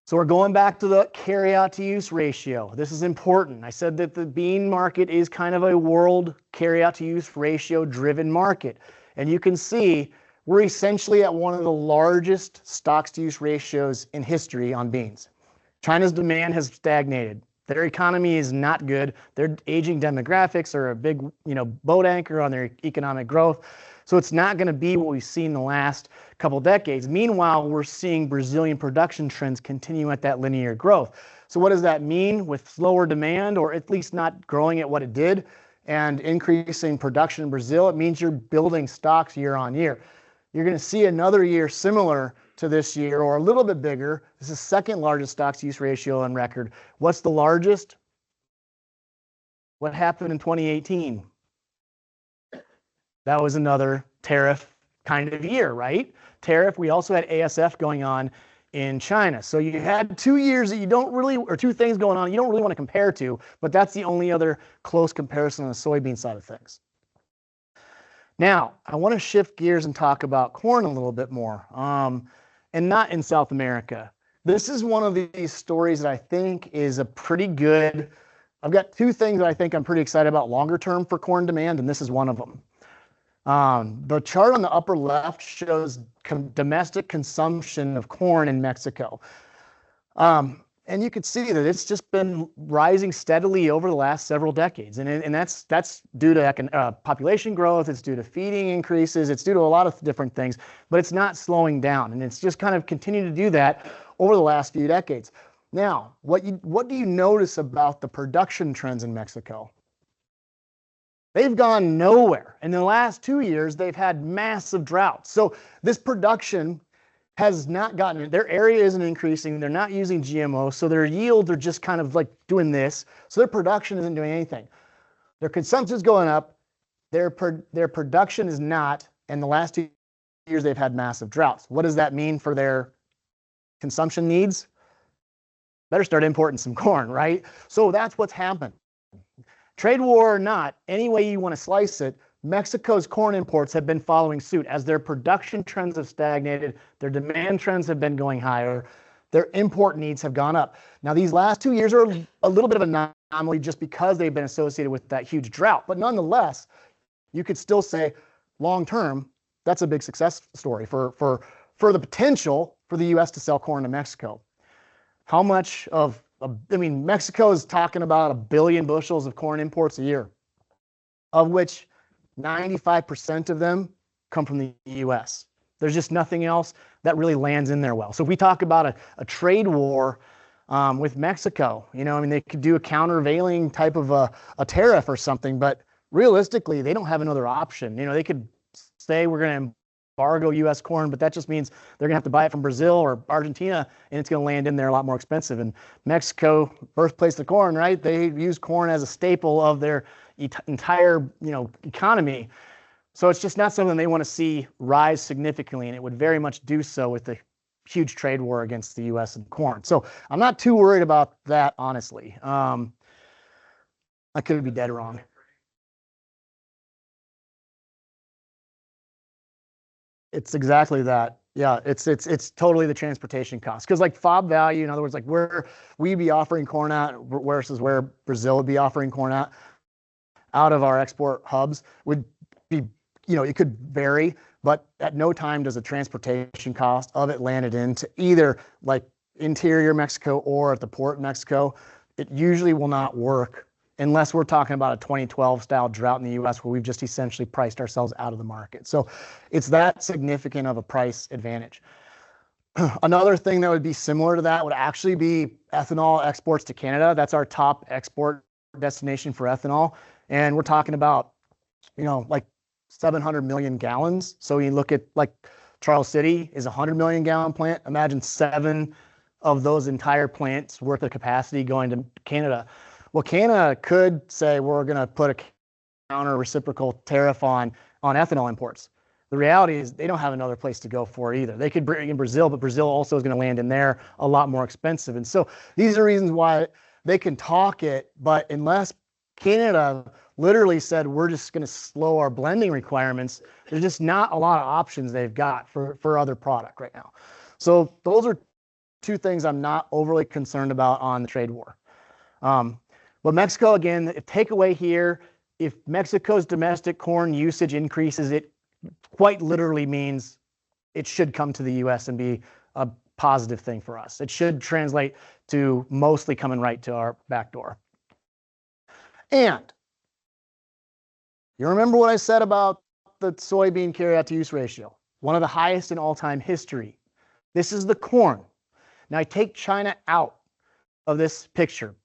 So we're going back to the carry-out to use ratio. This is important. I said that the bean market is kind of a world carry-out to use ratio driven market. And you can see we're essentially at one of the largest stocks to use ratios in history on beans. China's demand has stagnated. Their economy is not good. Their aging demographics are a big, boat anchor on their economic growth. So it's not going to be what we've seen the last couple decades. Meanwhile, we're seeing Brazilian production trends continue at that linear growth. So what does that mean with slower demand, or at least not growing at what it did, and increasing production in Brazil? It means you're building stocks year on year. You're going to see another year similar to this year, or a little bit bigger. This is the second largest stocks to use ratio on record. What's the largest? What happened in 2018? That was another tariff kind of year, right? Tariff. We also had ASF going on in China. So you had 2 years that you don't really, or two things going on you don't really want to compare to, but that's the only other close comparison on the soybean side of things. Now, I want to shift gears and talk about corn a little bit more, and not in South America. This is one of these stories that I think is a pretty good, I've got two things that I think I'm pretty excited about longer term for corn demand, and this is one of them. The chart on the upper left shows domestic consumption of corn in Mexico. And And you could see that it's just been rising steadily over the last several decades. And that's due to population growth, it's due to feeding increases, it's due to a lot of different things, but it's not slowing down. And it's just kind of continued to do that over the last few decades. Now, what do you notice about the production trends in Mexico? They've gone nowhere. In the last 2 years, they've had massive droughts. So this production has not gotten, their area isn't increasing, they're not using GMO, so their yields are just kind of like doing this. So their production isn't doing anything. Their consumption is going up, their production is not, and the last 2 years they've had massive droughts. What does that mean for their consumption needs? Better start importing some corn, right? So that's what's happened. Trade war or not, any way you want to slice it, Mexico's corn imports have been following suit. As their production trends have stagnated, their demand trends have been going higher, their import needs have gone up. Now, these last 2 years are a little bit of an anomaly just because they've been associated with that huge drought. But nonetheless, you could still say long term, that's a big success story for the potential for the U.S. to sell corn to Mexico. How much of, Mexico is talking about 1 billion bushels of corn imports a year, of which 95% of them come from the U.S. There's just nothing else that really lands in there well. So if we talk about a trade war with Mexico, they could do a countervailing type of a tariff or something, but realistically, they don't have another option. They could say we're going to embargo U.S. corn, but that just means they're going to have to buy it from Brazil or Argentina, and it's going to land in there a lot more expensive. And Mexico, birthplace of corn, right? They use corn as a staple of their entire economy. So it's just not something they want to see rise significantly, and it would very much do so with the huge trade war against the U.S. and corn. So I'm not too worried about that, honestly. I could be dead wrong. It's exactly that. Yeah, it's totally the transportation cost. Because like FOB value, in other words, like where we'd be offering corn at versus where Brazil would be offering corn at, out of our export hubs would be, it could vary, but at no time does the transportation cost of it landed into either like interior Mexico or at the port in Mexico. It usually will not work unless we're talking about a 2012 style drought in the US where we've just essentially priced ourselves out of the market. So it's that significant of a price advantage. Another thing that would be similar to that would actually be ethanol exports to Canada. That's our top export destination for ethanol. And we're talking about, like 700 million gallons. So you look at like Charles City is a 100 million gallon plant. Imagine 7 of those entire plants worth of capacity going to Canada. Well, Canada could say we're going to put a counter reciprocal tariff on ethanol imports. The reality is they don't have another place to go for either. They could bring in Brazil, but Brazil also is going to land in there a lot more expensive. And so these are reasons why they can talk it, but unless Canada literally said we're just going to slow our blending requirements, there's just not a lot of options they've got for other product right now. So those are 2 things I'm not overly concerned about on the trade war. But Mexico, again, the takeaway here, if Mexico's domestic corn usage increases, it quite literally means it should come to the U.S. and be a positive thing for us. It should translate to mostly coming right to our back door. And you remember what I said about the soybean carryout to use ratio? One of the highest in all-time history. This is the corn. Now I take China out of this picture.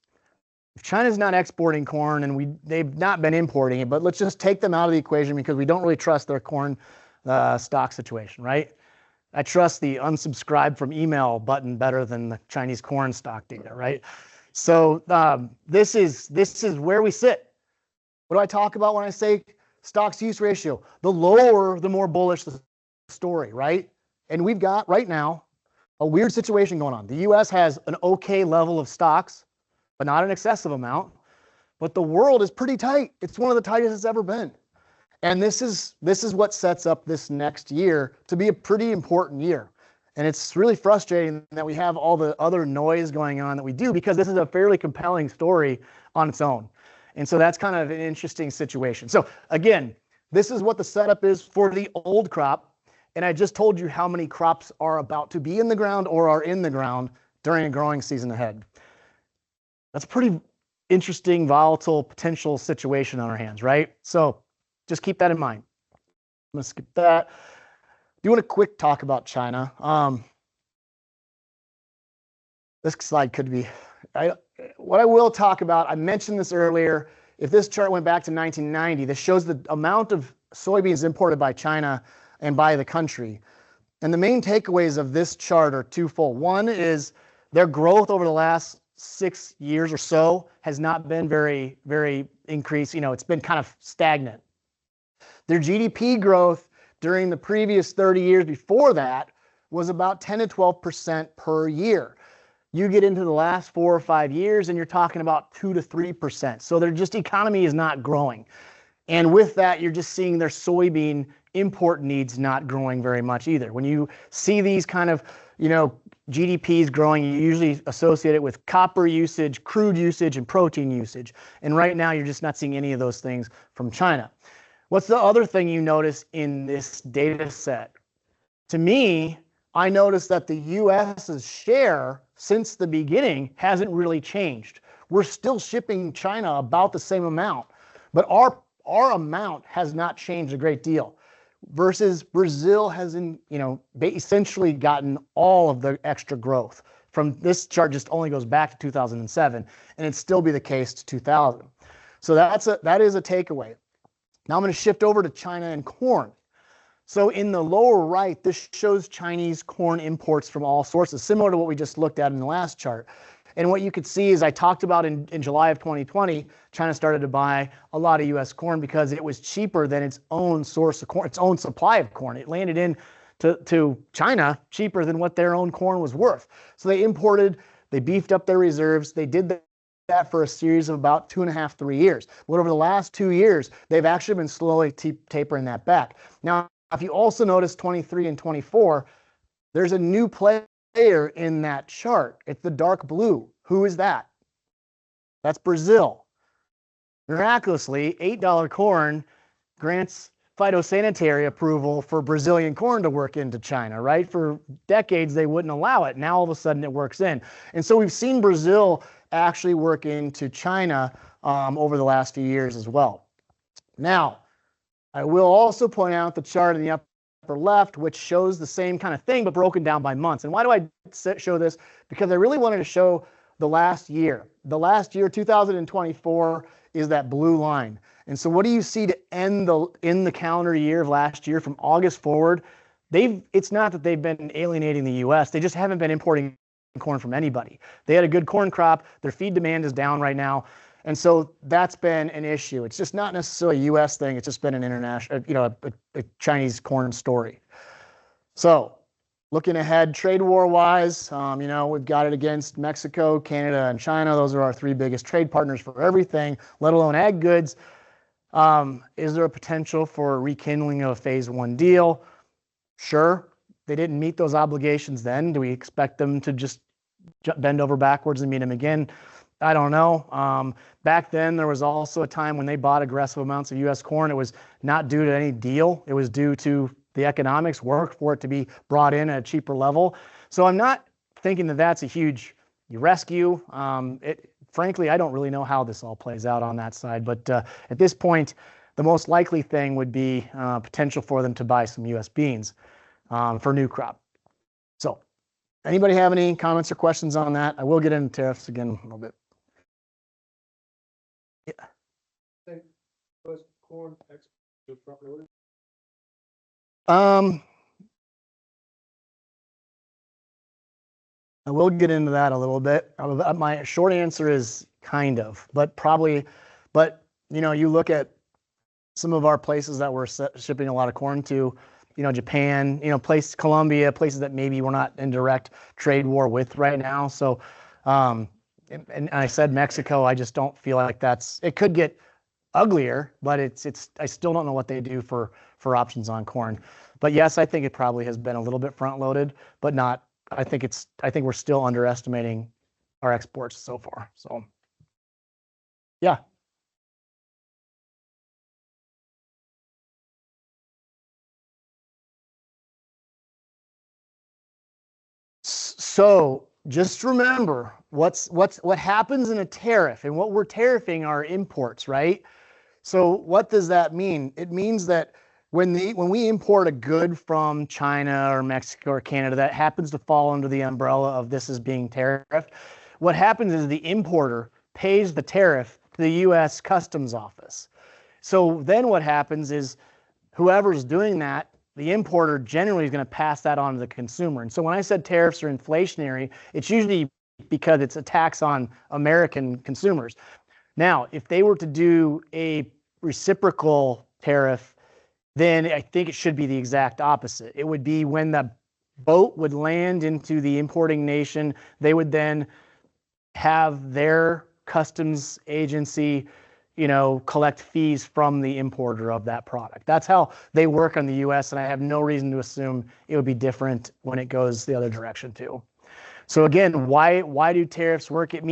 If China's not exporting corn and they've not been importing it, but let's just take them out of the equation because we don't really trust their corn stock situation, right? I trust the unsubscribe from email button better than the Chinese corn stock data, right? So this is where we sit. What do I talk about when I say stocks use ratio? The lower, the more bullish the story, right? And we've got right now a weird situation going on. The U.S. has an okay level of stocks, but not an excessive amount. But the world is pretty tight. It's one of the tightest it's ever been. And this is what sets up this next year to be a pretty important year. And it's really frustrating that we have all the other noise going on that we do because this is a fairly compelling story on its own. And so that's kind of an interesting situation. So again, this is what the setup is for the old crop. And I just told you how many crops are about to be in the ground or are in the ground during a growing season ahead. That's a pretty interesting, volatile, potential situation on our hands, right? So just keep that in mind. I'm gonna skip that. Do want a quick talk about China. This slide could be, what I will talk about, I mentioned this earlier, if this chart went back to 1990, this shows the amount of soybeans imported by China and by the country. And the main takeaways of this chart are twofold. One is their growth over the last 6 years or so has not been very, very increased. It's been kind of stagnant. Their GDP growth during the previous 30 years before that was about 10 to 12% per year. You get into the last 4 or 5 years and you're talking about 2 to 3%. So their just economy is not growing. And with that, you're just seeing their soybean import needs not growing very much either. When you see these kind of, GDPs growing, you usually associate it with copper usage, crude usage, and protein usage. And right now, you're just not seeing any of those things from China. What's the other thing you notice in this data set? To me, I noticed that the US's share since the beginning hasn't really changed. We're still shipping China about the same amount, but our amount has not changed a great deal. Versus Brazil has, essentially gotten all of the extra growth. From this chart just only goes back to 2007, and it'd still be the case to 2000. So that is a takeaway. Now I'm going to shift over to China and corn. So in the lower right, this shows Chinese corn imports from all sources, similar to what we just looked at in the last chart. And what you could see is I talked about in July of 2020, China started to buy a lot of U.S. corn because it was cheaper than its own source of corn, its own supply of corn. It landed in to China cheaper than what their own corn was worth. So they imported, they beefed up their reserves. They did that for a series of about 2.5, 3 years. But over the last 2 years, they've actually been slowly tapering that back. Now, if you also notice 23 and 24, there's a new player in that chart. It's the dark blue. Who is that? That's Brazil. Miraculously, $8 corn grants phytosanitary approval for Brazilian corn to work into China, right? For decades, they wouldn't allow it. Now, all of a sudden, it works in. And so we've seen Brazil actually work into China over the last few years as well. Now, I will also point out the chart in the upper left, which shows the same kind of thing, but broken down by months. And why do I show this? Because I really wanted to show the last year. The last year, 2024, is that blue line. And so what do you see to end in the calendar year of last year from August forward? It's not that they've been alienating the U.S. They just haven't been importing corn from anybody. They had a good corn crop. Their feed demand is down right now. And so that's been an issue. It's just not necessarily a U.S. thing. It's just been an international, a Chinese corn story. So looking ahead, trade war wise, we've got it against Mexico, Canada, and China. Those are our 3 biggest trade partners for everything, let alone ag goods. Is there a potential for rekindling of a phase 1 deal? Sure. They didn't meet those obligations then. Do we expect them to just bend over backwards and meet them again? I don't know. Back then, there was also a time when they bought aggressive amounts of U.S. corn. It was not due to any deal. It was due to the economics work for it to be brought in at a cheaper level. So I'm not thinking that that's a huge rescue. Frankly, I don't really know how this all plays out on that side. But at this point, the most likely thing would be potential for them to buy some U.S. beans for new crop. So anybody have any comments or questions on that? I will get into tariffs again a little bit. Yeah. Was corn export front loaded? I will get into that a little bit. My short answer is kind of, but probably, you look at some of our places that we're shipping a lot of corn to, Japan, Colombia, places that maybe we're not in direct trade war with right now. So, and I said Mexico, I just don't feel like it could get uglier, but I still don't know what they do for options on corn. But yes, I think it probably has been a little bit front loaded, but not, I think we're still underestimating our exports so far. So yeah. So just remember what happens in a tariff, and what we're tariffing are imports, right? So what does that mean? It means that when we import a good from China or Mexico or Canada that happens to fall under the umbrella of this as being tariffed, what happens is the importer pays the tariff to the U.S. Customs Office. So then what happens is whoever's doing that, the importer generally is going to pass that on to the consumer. And so when I said tariffs are inflationary, it's usually because it's a tax on American consumers. Now, if they were to do a reciprocal tariff, then I think it should be the exact opposite. It would be when the boat would land into the importing nation, they would then have their customs agency, collect fees from the importer of that product. That's how they work on the U.S., and I have no reason to assume it would be different when it goes the other direction too. So again, why do tariffs work? It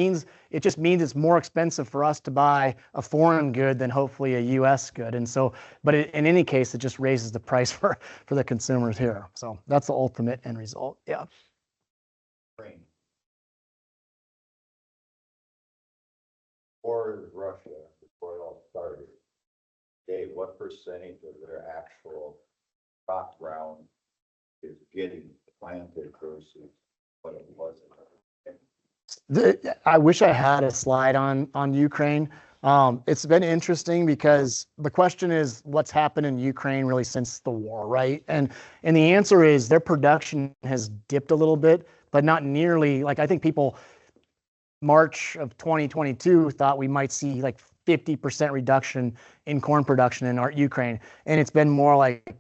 just means it's more expensive for us to buy a foreign good than hopefully a U.S. good. And so, but in any case, it just raises the price for the consumers here. So that's the ultimate end result. Yeah. Or Russia, before it all started, Dave, what percentage of their actual crop ground is getting planted versus what it was? I wish I had a slide on Ukraine. It's been interesting because the question is what's happened in Ukraine really since the war, right? And the answer is their production has dipped a little bit, but not nearly. Like I think people March of 2022 thought we might see like 50% reduction in corn production in Ukraine, and it's been more like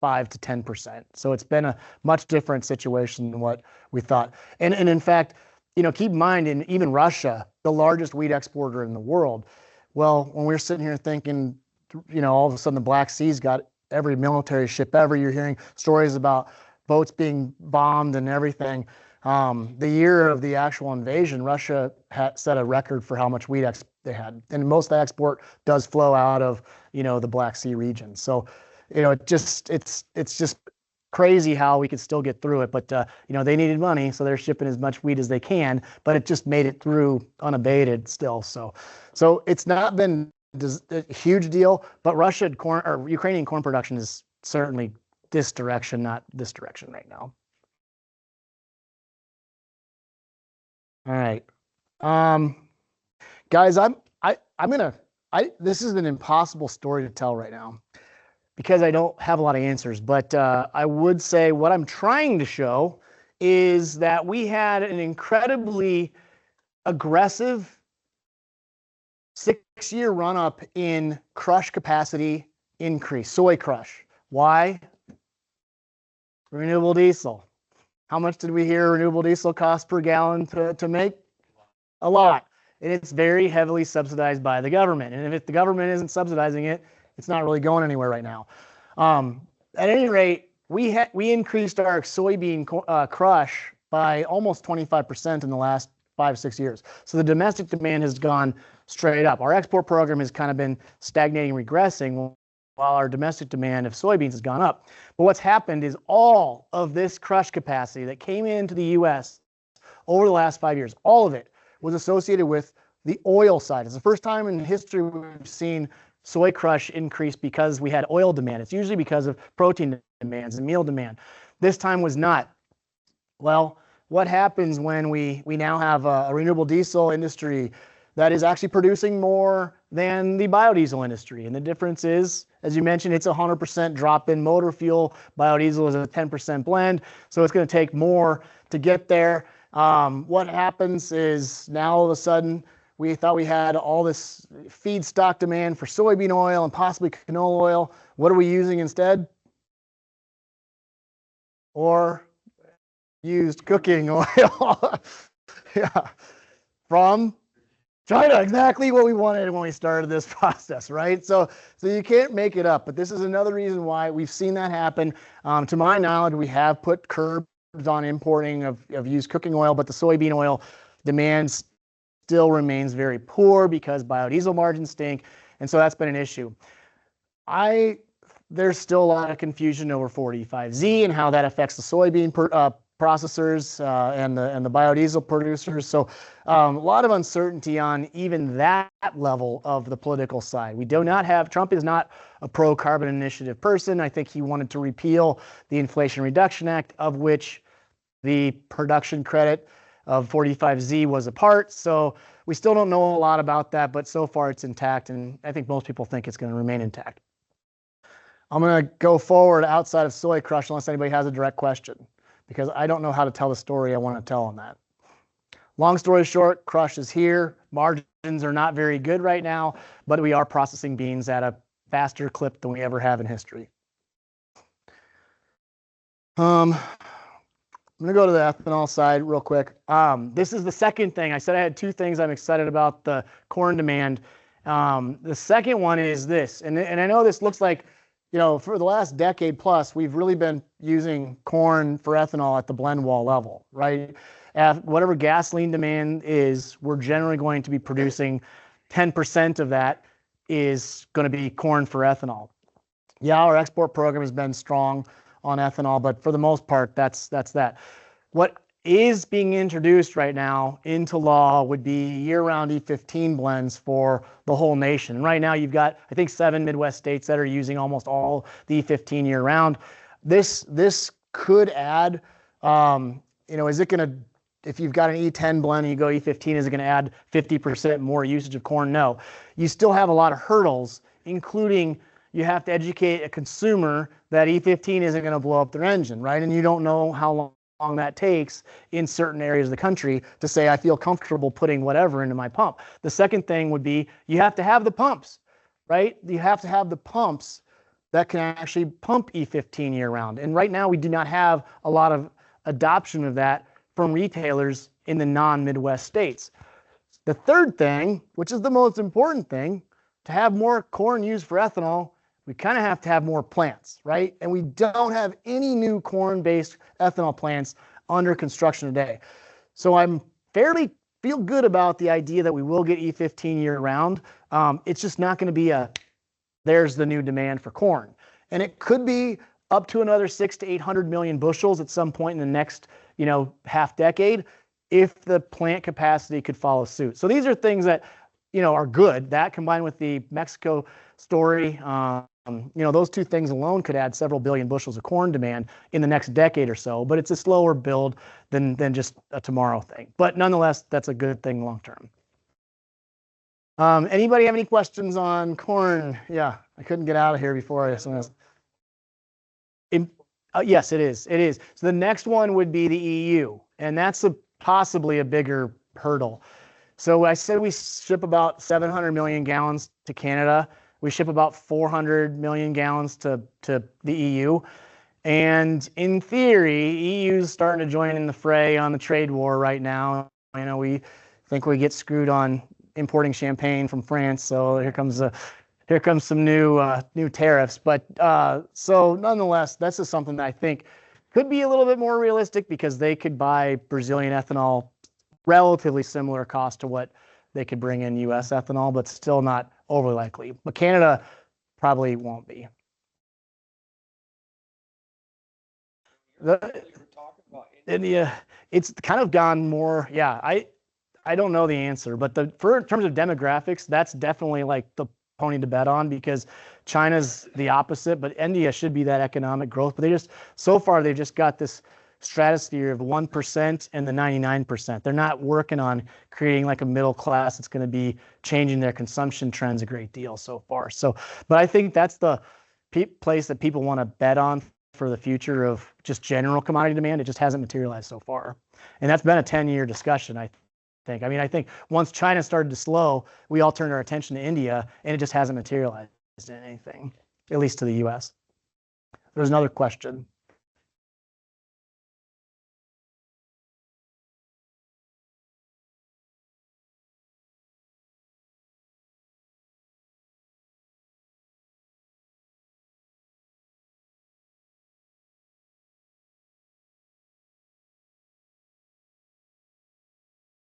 5 to 10%. So it's been a much different situation than what we thought. And in fact, keep in mind, in even Russia, the largest wheat exporter in the world. Well, when we're sitting here thinking, all of a sudden the Black Sea's got every military ship ever. You're hearing stories about boats being bombed and everything. The year of the actual invasion, Russia had set a record for how much wheat they had, and most of the export does flow out of the Black Sea region. So, it's just crazy how we could still get through it. But they needed money, so they're shipping as much wheat as they can. But it just made it through unabated still. So it's not been a huge deal. But Ukrainian corn production is certainly this direction, not this direction right now. All right, guys, this is an impossible story to tell right now because I don't have a lot of answers, but I would say what I'm trying to show is that we had an incredibly aggressive 6-year run up in crush capacity increase, soy crush. Why? Renewable diesel. How much did we hear renewable diesel cost per gallon to make? A lot. And it's very heavily subsidized by the government. And if the government isn't subsidizing it, it's not really going anywhere right now. At any rate, we increased our soybean crush by almost 25% in the last 5-6 years. So the domestic demand has gone straight up. Our export program has kind of been stagnating, regressing, while our domestic demand of soybeans has gone up. But what's happened is all of this crush capacity that came into the U.S. over the last 5 years, all of it was associated with the oil side. It's the first time in history we've seen soy crush increase because we had oil demand. It's usually because of protein demands and meal demand. This time was not. Well, what happens when we now have a renewable diesel industry that is actually producing more than the biodiesel industry? And the difference is, as you mentioned, it's 100% drop in motor fuel. Biodiesel is a 10% blend, so it's going to take more to get there. What happens is now all of a sudden we thought we had all this feedstock demand for soybean oil and possibly canola oil. What are we using instead? Or used cooking oil. Yeah, from China, exactly what we wanted when we started this process, right? So you can't make it up, but this is another reason why we've seen that happen. To my knowledge, we have put curbs on importing of used cooking oil, but the soybean oil demand still remains very poor because biodiesel margins stink, and so that's been an issue. There's still a lot of confusion over 45Z and how that affects the soybean processors and the biodiesel producers. So a lot of uncertainty on even that level of the political side. We do not have, Trump is not a pro-carbon initiative person. I think he wanted to repeal the Inflation Reduction Act, of which the production credit of 45Z was a part. So we still don't know a lot about that, but so far it's intact, and I think most people think it's going to remain intact. I'm going to go forward outside of soy crush unless anybody has a direct question, because I don't know how to tell the story I want to tell on that. Long story short, crush is here. Margins are not very good right now, but we are processing beans at a faster clip than we ever have in history. I'm going to go to the ethanol side real quick. This is the second thing. I said I had two things I'm excited about the corn demand. The second one is this, and I know this looks like, you know, for the last decade plus, we've really been using corn for ethanol at the blend wall level, right? At whatever gasoline demand is, we're generally going to be producing 10% of that is going to be corn for ethanol. Yeah, our export program has been strong on ethanol, but for the most part, that's that. What is being introduced right now into law would be year-round E15 blends for the whole nation. Right now, you've got, I think, 7 Midwest states that are using almost all the E15 year-round. This could add, you know, is it going to, if you've got an E10 blend and you go E15, is it going to add 50% more usage of corn? No. You still have a lot of hurdles, including you have to educate a consumer that E15 isn't going to blow up their engine, right? And you don't know how long that takes in certain areas of the country to say, I feel comfortable putting whatever into my pump. The second thing would be you have to have the pumps, right? You have to have the pumps that can actually pump E15 year round. And right now we do not have a lot of adoption of that from retailers in the non-Midwest states. The third thing, which is the most important thing, to have more corn used for ethanol, we kind of have to have more plants, right? And we don't have any new corn-based ethanol plants under construction today. So I'm feel good about the idea that we will get E15 year round. It's just not going to be there's the new demand for corn. And it could be up to another 600 to 800 million bushels at some point in the next, you know, half decade, if the plant capacity could follow suit. So these are things that, you know, are good. That combined with the Mexico story, you know, those two things alone could add several billion bushels of corn demand in the next decade or so, but it's a slower build than just a tomorrow thing. But nonetheless, that's a good thing long term. Anybody have any questions on corn? Yeah, I couldn't get out of here before I. Yes, it is. It is. So the next one would be the EU, and that's possibly a bigger hurdle. So I said we ship about 700 million gallons to Canada. We ship about 400 million gallons to the EU. And in theory, EU is starting to join in the fray on the trade war right now. You know, we think we get screwed on importing champagne from France. So here comes some new tariffs. But so nonetheless, this is something that I think could be a little bit more realistic, because they could buy Brazilian ethanol relatively similar cost to what they could bring in U.S. ethanol, but still not overly likely. But Canada probably won't be. India, it's kind of gone more. Yeah, I don't know the answer, but in terms of demographics, that's definitely like the pony to bet on, because China's the opposite, but India should be that economic growth. But so far they've just got this stratosphere of 1% and the 99%. They're not working on creating like a middle class that's going to be changing their consumption trends a great deal so far. So, but I think that's the place that people want to bet on for the future of just general commodity demand. It just hasn't materialized so far. And that's been a 10-year discussion, I think. I mean, I think once China started to slow, we all turned our attention to India, and it just hasn't materialized in anything, at least to the U.S. There's another question.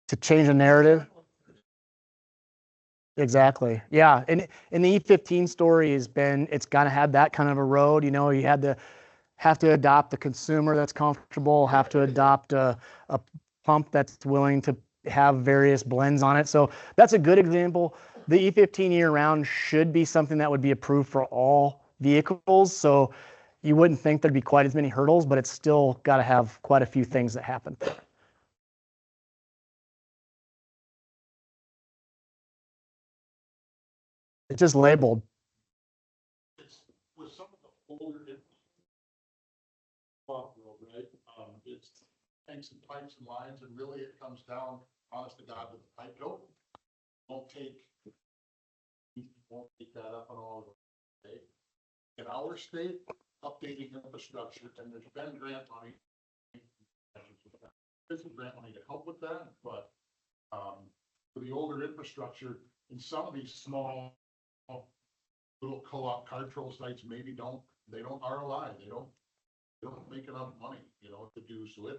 To change the narrative. Exactly. Yeah. And the E15 story it's kind of had that kind of a road. You know, you had the have to adopt a consumer that's comfortable, have to adopt a pump that's willing to have various blends on it. So that's a good example. The E15 year-round should be something that would be approved for all vehicles. So you wouldn't think there'd be quite as many hurdles, but it's still got to have quite a few things that happen. It's just labeled. It's with some of the older off road, right? It's tanks and pipes and lines, and really it comes down, honest to God, with the pipe dope. Won't take that up on all of it. In our state, updating infrastructure, and there's been grant money. There's some grant money to help with that, but for the older infrastructure, in some of these small little co-op card troll sites, maybe don't ROI, they don't make enough money, you know, to do. So it,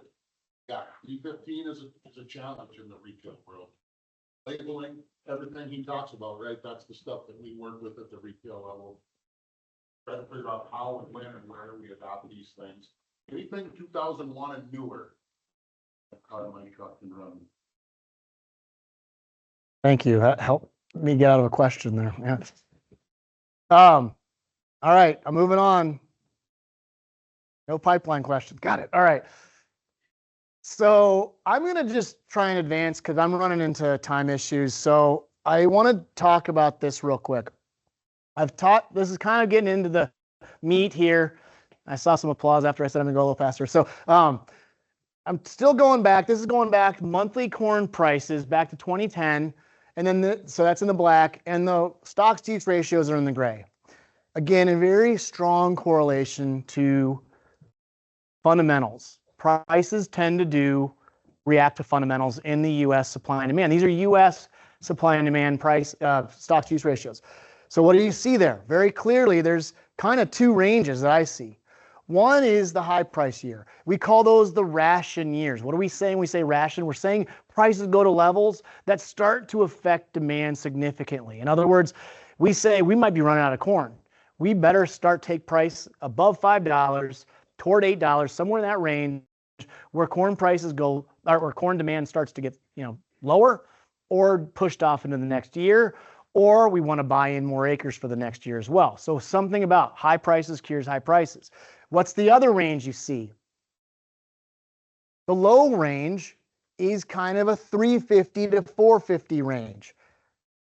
yeah, E15 is a challenge in the retail world. Labeling, everything he talks about, right? That's the stuff that we work with at the retail level. Try to figure out how and when and where we adopt these things. Anything 2001 and newer. Car my truck and run. Thank you. That helped me get out of a question there. Yeah. All right, I'm moving on. No pipeline questions. Got it. All right. So I'm going to just try and advance because I'm running into time issues. So I want to talk about this real quick. This is kind of getting into the meat here. I saw some applause after I said I'm going to go a little faster. So I'm still going back. This is going back monthly corn prices back to 2010. And then, so that's in the black, and the stocks to use ratios are in the gray. Again, a very strong correlation to fundamentals. Prices tend to react to fundamentals in the U.S. supply and demand. These are U.S. supply and demand price stocks to use ratios. So what do you see there? Very clearly, there's kind of two ranges that I see. One is the high price year. We call those the ration years. What are we saying? We say ration. We're saying prices go to levels that start to affect demand significantly. In other words, we say we might be running out of corn. We better start take price above $5 toward $8, somewhere in that range, where corn prices go, or where corn demand starts to get, lower or pushed off into the next year, or we want to buy in more acres for the next year as well. So something about high prices cures high prices. What's the other range you see? The low range is kind of a 350 to 450 range.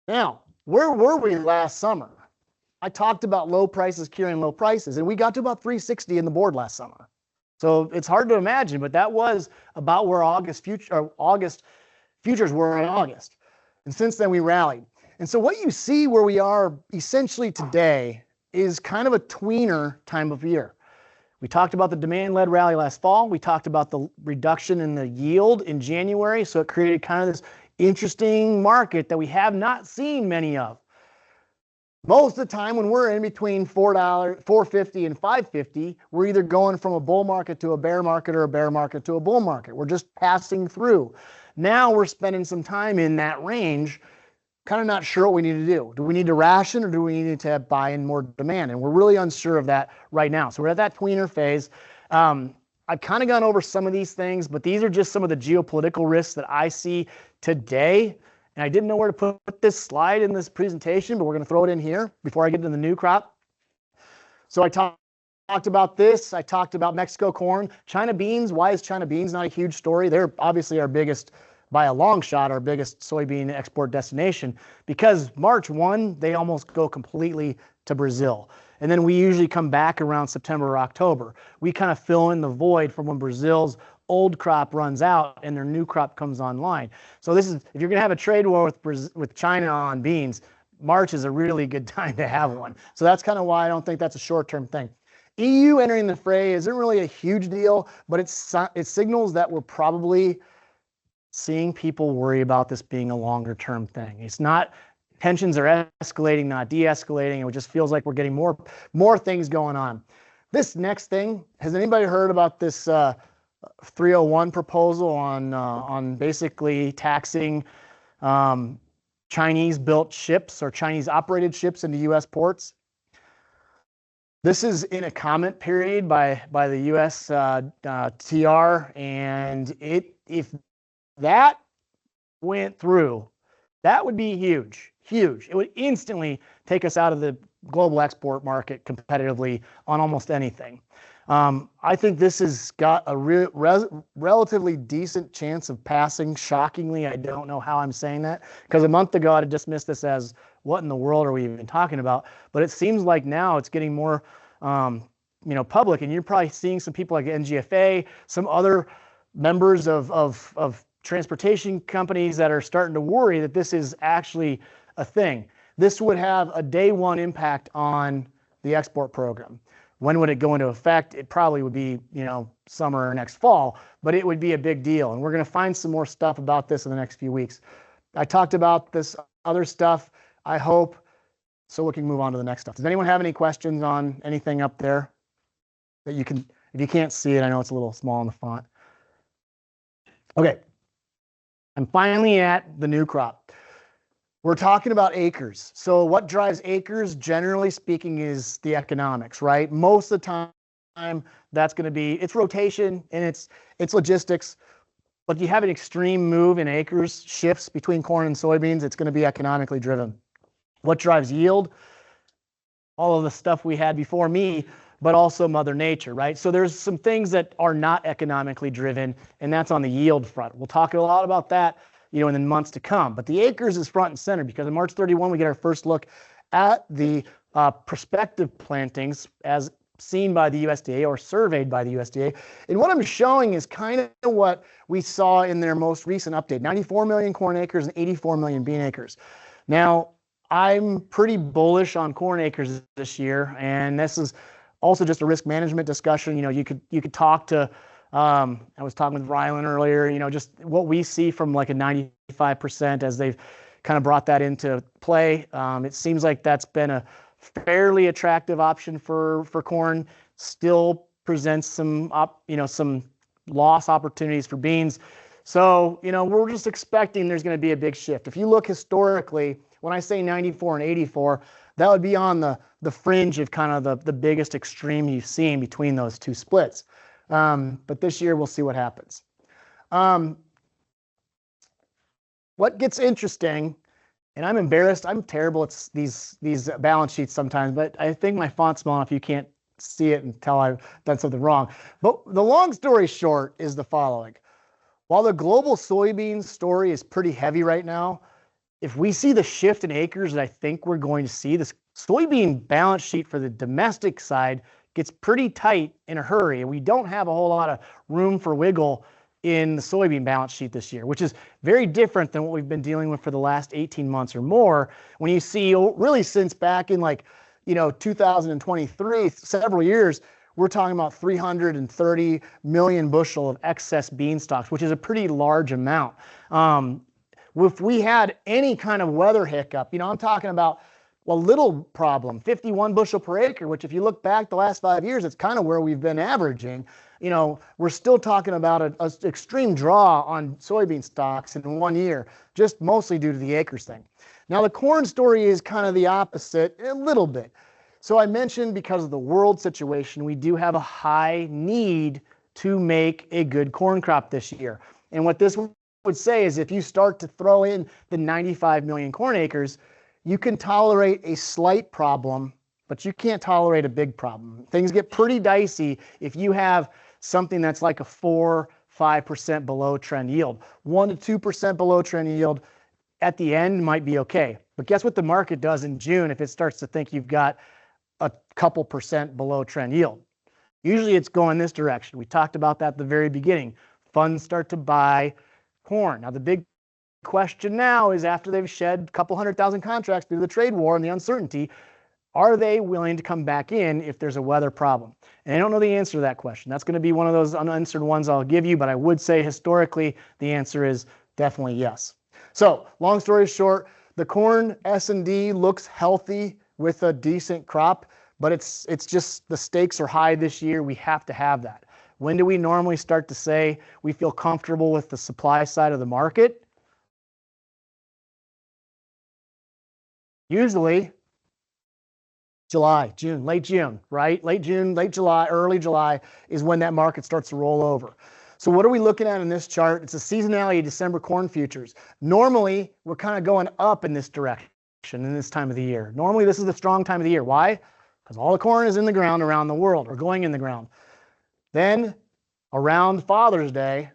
Now, where were we last summer? I talked about low prices curing low prices, and we got to about 360 in the board last summer. So it's hard to imagine, but that was about where August futures were in August. And since then we rallied. And so what you see where we are essentially today is kind of a tweener time of year. We talked about the demand-led rally last fall. We talked about the reduction in the yield in January. So it created kind of this interesting market that we have not seen many of. Most of the time when we're in between $4.50 and $5.50, we're either going from a bull market to a bear market or a bear market to a bull market. We're just passing through. Now we're spending some time in that range, kind of not sure what we need to do. Do we need to ration or do we need to buy in more demand? And we're really unsure of that right now. So we're at that tweener phase. I've kind of gone over some of these things, but these are just some of the geopolitical risks that I see today. And I didn't know where to put this slide in this presentation, but we're going to throw it in here before I get into the new crop. So I talked about this. I talked about Mexico corn. China beans. Why is China beans not a huge story? They're obviously our biggest, by a long shot, our biggest soybean export destination, because March 1, they almost go completely to Brazil. And then we usually come back around September or October. We kind of fill in the void from when Brazil's old crop runs out and their new crop comes online. So this is, if you're going to have a trade war with China on beans, March is a really good time to have one. So that's kind of why I don't think that's a short-term thing. EU entering the fray isn't really a huge deal, but it signals that we're probably seeing people worry about this being a longer-term thing. It's not, tensions are escalating, not de-escalating. It just feels like we're getting more things going on. This next thing, has anybody heard about this 301 proposal on basically taxing Chinese-built ships or Chinese-operated ships into U.S. ports? This is in a comment period by the U.S. TR, and if that went through, that would be huge, huge. It would instantly take us out of the global export market competitively on almost anything. I think this has got a relatively decent chance of passing. Shockingly, I don't know how I'm saying that, because a month ago I'd dismissed this as, what in the world are we even talking about? But it seems like now it's getting more public, and you're probably seeing some people like NGFA, some other members of transportation companies that are starting to worry that this is actually a thing. This would have a day one impact on the export program. When would it go into effect? It probably would be, summer or next fall, but it would be a big deal. And we're going to find some more stuff about this in the next few weeks. I talked about this other stuff, I hope, so we can move on to the next stuff. Does anyone have any questions on anything up there that you can, if you can't see it, I know it's a little small in the font. Okay. I'm finally at the new crop. We're talking about acres. So what drives acres, generally speaking, is the economics, right? Most of the time, that's going to be, it's rotation and it's logistics. But you have an extreme move in acres, shifts between corn and soybeans, it's going to be economically driven. What drives yield? All of the stuff we had before me, but also Mother Nature, right? So there's some things that are not economically driven, and that's on the yield front. We'll talk a lot about that, in the months to come. But the acres is front and center, because on March 31, we get our first look at the prospective plantings as seen by the USDA or surveyed by the USDA. And what I'm showing is kind of what we saw in their most recent update, 94 million corn acres and 84 million bean acres. Now, I'm pretty bullish on corn acres this year, and this is also just a risk management discussion. You could talk to, I was talking with Rylan earlier, just what we see from like a 95% as they've kind of brought that into play. It seems like that's been a fairly attractive option for corn. Still presents some some loss opportunities for beans. So, we're just expecting there's going to be a big shift. If you look historically, when I say 94 and 84, that would be on the fringe of kind of the biggest extreme you've seen between those two splits. But this year, we'll see what happens. What gets interesting, and I'm embarrassed, I'm terrible at these balance sheets sometimes, but I think my font's small enough you can't see it and tell I've done something wrong. But the long story short is the following. While the global soybean story is pretty heavy right now, if we see the shift in acres that I think we're going to see, this soybean balance sheet for the domestic side gets pretty tight in a hurry, and we don't have a whole lot of room for wiggle in the soybean balance sheet this year, which is very different than what we've been dealing with for the last 18 months or more. When you see, really since back in 2023, several years, we're talking about 330 million bushel of excess bean stocks, which is a pretty large amount. If we had any kind of weather hiccup, I'm talking about a little problem, 51 bushel per acre, which if you look back the last 5 years, it's kind of where we've been averaging. We're still talking about an extreme draw on soybean stocks in 1 year, just mostly due to the acres thing. Now, the corn story is kind of the opposite a little bit. So I mentioned because of the world situation, we do have a high need to make a good corn crop this year. And what this would say is if you start to throw in the 95 million corn acres, you can tolerate a slight problem, but you can't tolerate a big problem. Things get pretty dicey if you have something that's like a 4-5% below trend yield. 1 to 2% below trend yield at the end might be okay. But guess what the market does in June if it starts to think you've got a couple percent below trend yield? Usually it's going this direction. We talked about that at the very beginning. Funds start to buy corn. Now, the big question now is after they've shed a couple 100,000 contracts through the trade war and the uncertainty, are they willing to come back in if there's a weather problem? And I don't know the answer to that question. That's going to be one of those unanswered ones I'll give you, but I would say historically the answer is definitely yes. So long story short, the corn S&D looks healthy with a decent crop, but it's just the stakes are high this year. We have to have that. When do we normally start to say we feel comfortable with the supply side of the market? Usually July, June, late June, right? Late June, late July, early July is when that market starts to roll over. So what are we looking at in this chart? It's a seasonality of December corn futures. Normally, we're kind of going up in this direction in this time of the year. Normally, this is the strong time of the year. Why? Because all the corn is in the ground around the world or going in the ground. Then around Father's Day,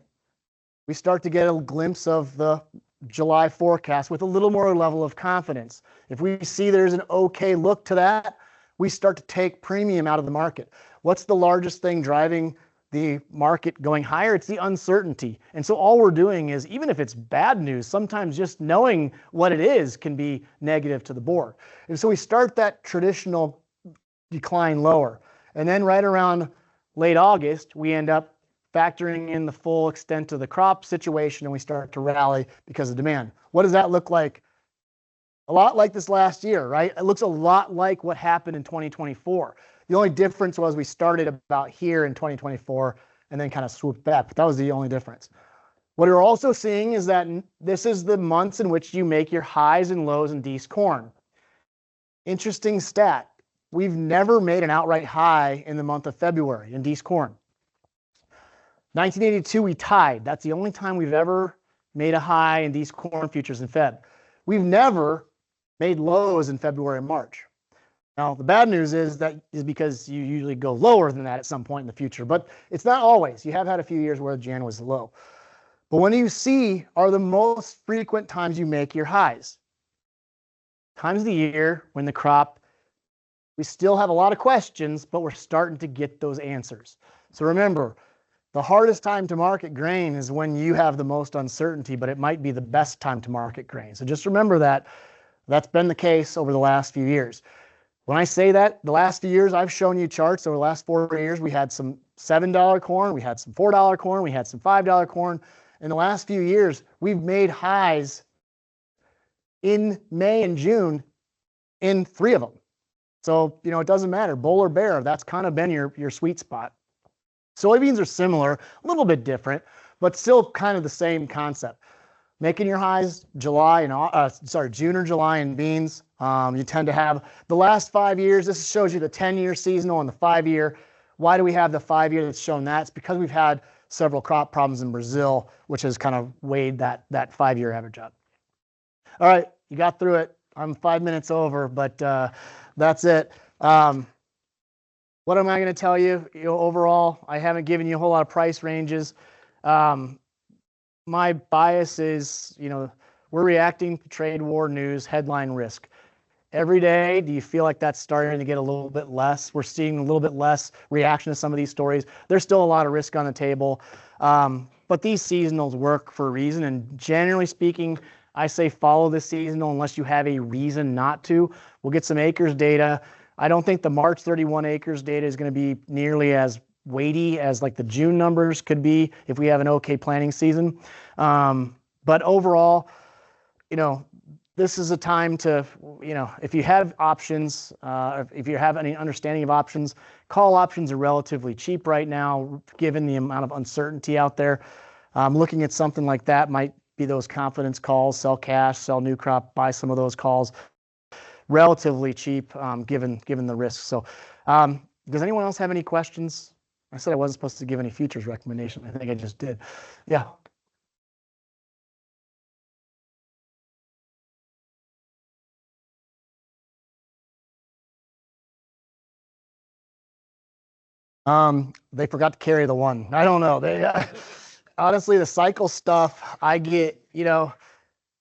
we start to get a glimpse of the July forecast with a little more level of confidence. If we see there's an okay look to that, we start to take premium out of the market. What's the largest thing driving the market going higher? It's the uncertainty. And so all we're doing is, even if it's bad news, sometimes just knowing what it is can be negative to the board. And so we start that traditional decline lower. And then right around late August, we end up factoring in the full extent of the crop situation, and we start to rally because of demand. What does that look like? A lot like this last year, right? It looks a lot like what happened in 2024. The only difference was we started about here in 2024 and then kind of swooped back, but that was the only difference. What you're also seeing is that this is the months in which you make your highs and lows in Dees corn. Interesting stat. We've never made an outright high in the month of February in Dees corn. 1982, we tied. That's the only time we've ever made a high in Dees corn futures in Feb. We've never made lows in February and March. Now, the bad news is that is because you usually go lower than that at some point in the future, but it's not always. You have had a few years where Jan was low. But when you see are the most frequent times you make your highs. Times of the year when the crop, we still have a lot of questions, but we're starting to get those answers. So remember, the hardest time to market grain is when you have the most uncertainty, but it might be the best time to market grain. So just remember that that's been the case over the last few years. When I say that, the last few years, I've shown you charts over the last 4 years. We had some $7 corn, we had some $4 corn, we had some $5 corn. In the last few years, we've made highs in May and June in 3 of them. So, it doesn't matter, bull or bear, that's kind of been your sweet spot. Soybeans are similar, a little bit different, but still kind of the same concept. Making your highs June or July in beans. You tend to have the last 5 years. This shows you the 10-year seasonal and the 5-year. Why do we have the 5-year that's shown that? It's because we've had several crop problems in Brazil, which has kind of weighed that 5-year average up. All right, you got through it. I'm 5 minutes over, but that's it. What am I going to tell you? Overall, I haven't given you a whole lot of price ranges. My bias is, we're reacting to trade war news, headline risk. Every day, do you feel like that's starting to get a little bit less? We're seeing a little bit less reaction to some of these stories. There's still a lot of risk on the table, but these seasonals work for a reason. And generally speaking, I say follow the seasonal unless you have a reason not to. We'll get some acres data. I don't think the March 31 acres data is going to be nearly as weighty as like the June numbers could be if we have an okay planting season. But overall, this is a time to, if you have options, if you have any understanding of options, call options are relatively cheap right now, given the amount of uncertainty out there. Looking at something like that might be those confidence calls, sell cash, sell new crop, buy some of those calls. Relatively cheap, given the risk. So, does anyone else have any questions? I said I wasn't supposed to give any futures recommendation. I think I just did. Yeah. They forgot to carry the one. I don't know. They honestly, the cycle stuff I get,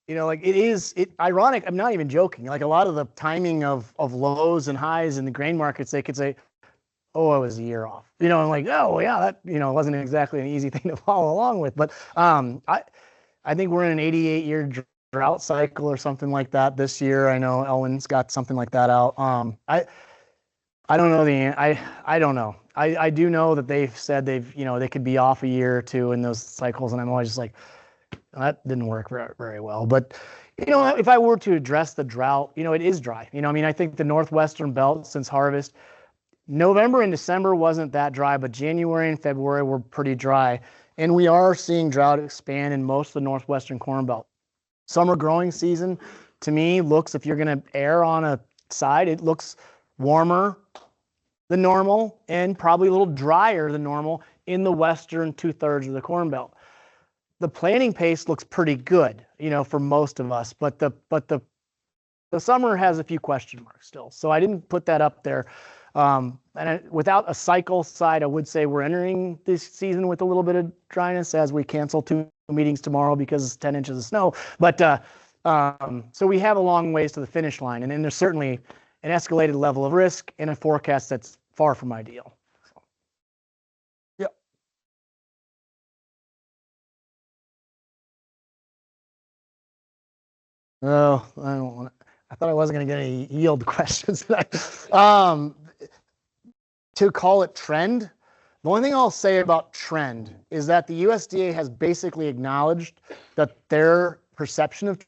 like it ironic. I'm not even joking. Like a lot of the timing of lows and highs in the grain markets, they could say, oh, it was a year off. I'm like, oh yeah, that wasn't exactly an easy thing to follow along with. But I think we're in an 88-year drought cycle or something like that this year. I know Elwyn's got something like that out. I don't know I don't know. I do know that they've said they could be off a year or two in those cycles, and I'm always just like, that didn't work very well. But if I were to address the drought, it is dry. I think the northwestern belt since harvest, November and December wasn't that dry, but January and February were pretty dry, and we are seeing drought expand in most of the northwestern corn belt. Summer growing season, to me, looks, if you're going to err on a side, it looks warmer than normal and probably a little drier than normal in the western 2/3 of the Corn Belt. The planting pace looks pretty good, for most of us, but the summer has a few question marks still. So I didn't put that up there. Without a cycle side, I would say we're entering this season with a little bit of dryness as we cancel 2 meetings tomorrow because 10 inches of snow. But so we have a long ways to the finish line, and then there's certainly an escalated level of risk in a forecast that's far from ideal. Oh, I don't want to. I thought I wasn't going to get any yield questions tonight. To call it trend, the only thing I'll say about trend is that the USDA has basically acknowledged that their perception of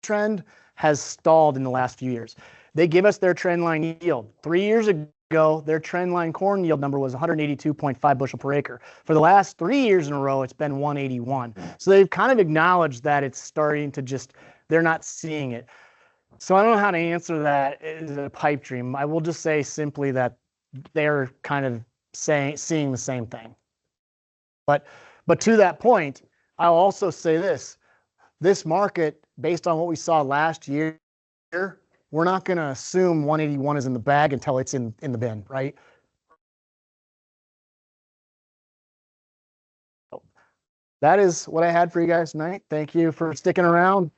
trend has stalled in the last few years. They give us their trend line yield. 3 years ago, their trend line corn yield number was 182.5 bushel per acre. For the last 3 years in a row, it's been 181. So they've kind of acknowledged that it's starting to they're not seeing it. So I don't know how to answer that as a pipe dream. I will just say simply that they're kind of seeing the same thing. But to that point, I'll also say this market, based on what we saw last year, we're not going to assume 181 is in the bag until it's in the bin, right? That is what I had for you guys tonight. Thank you for sticking around.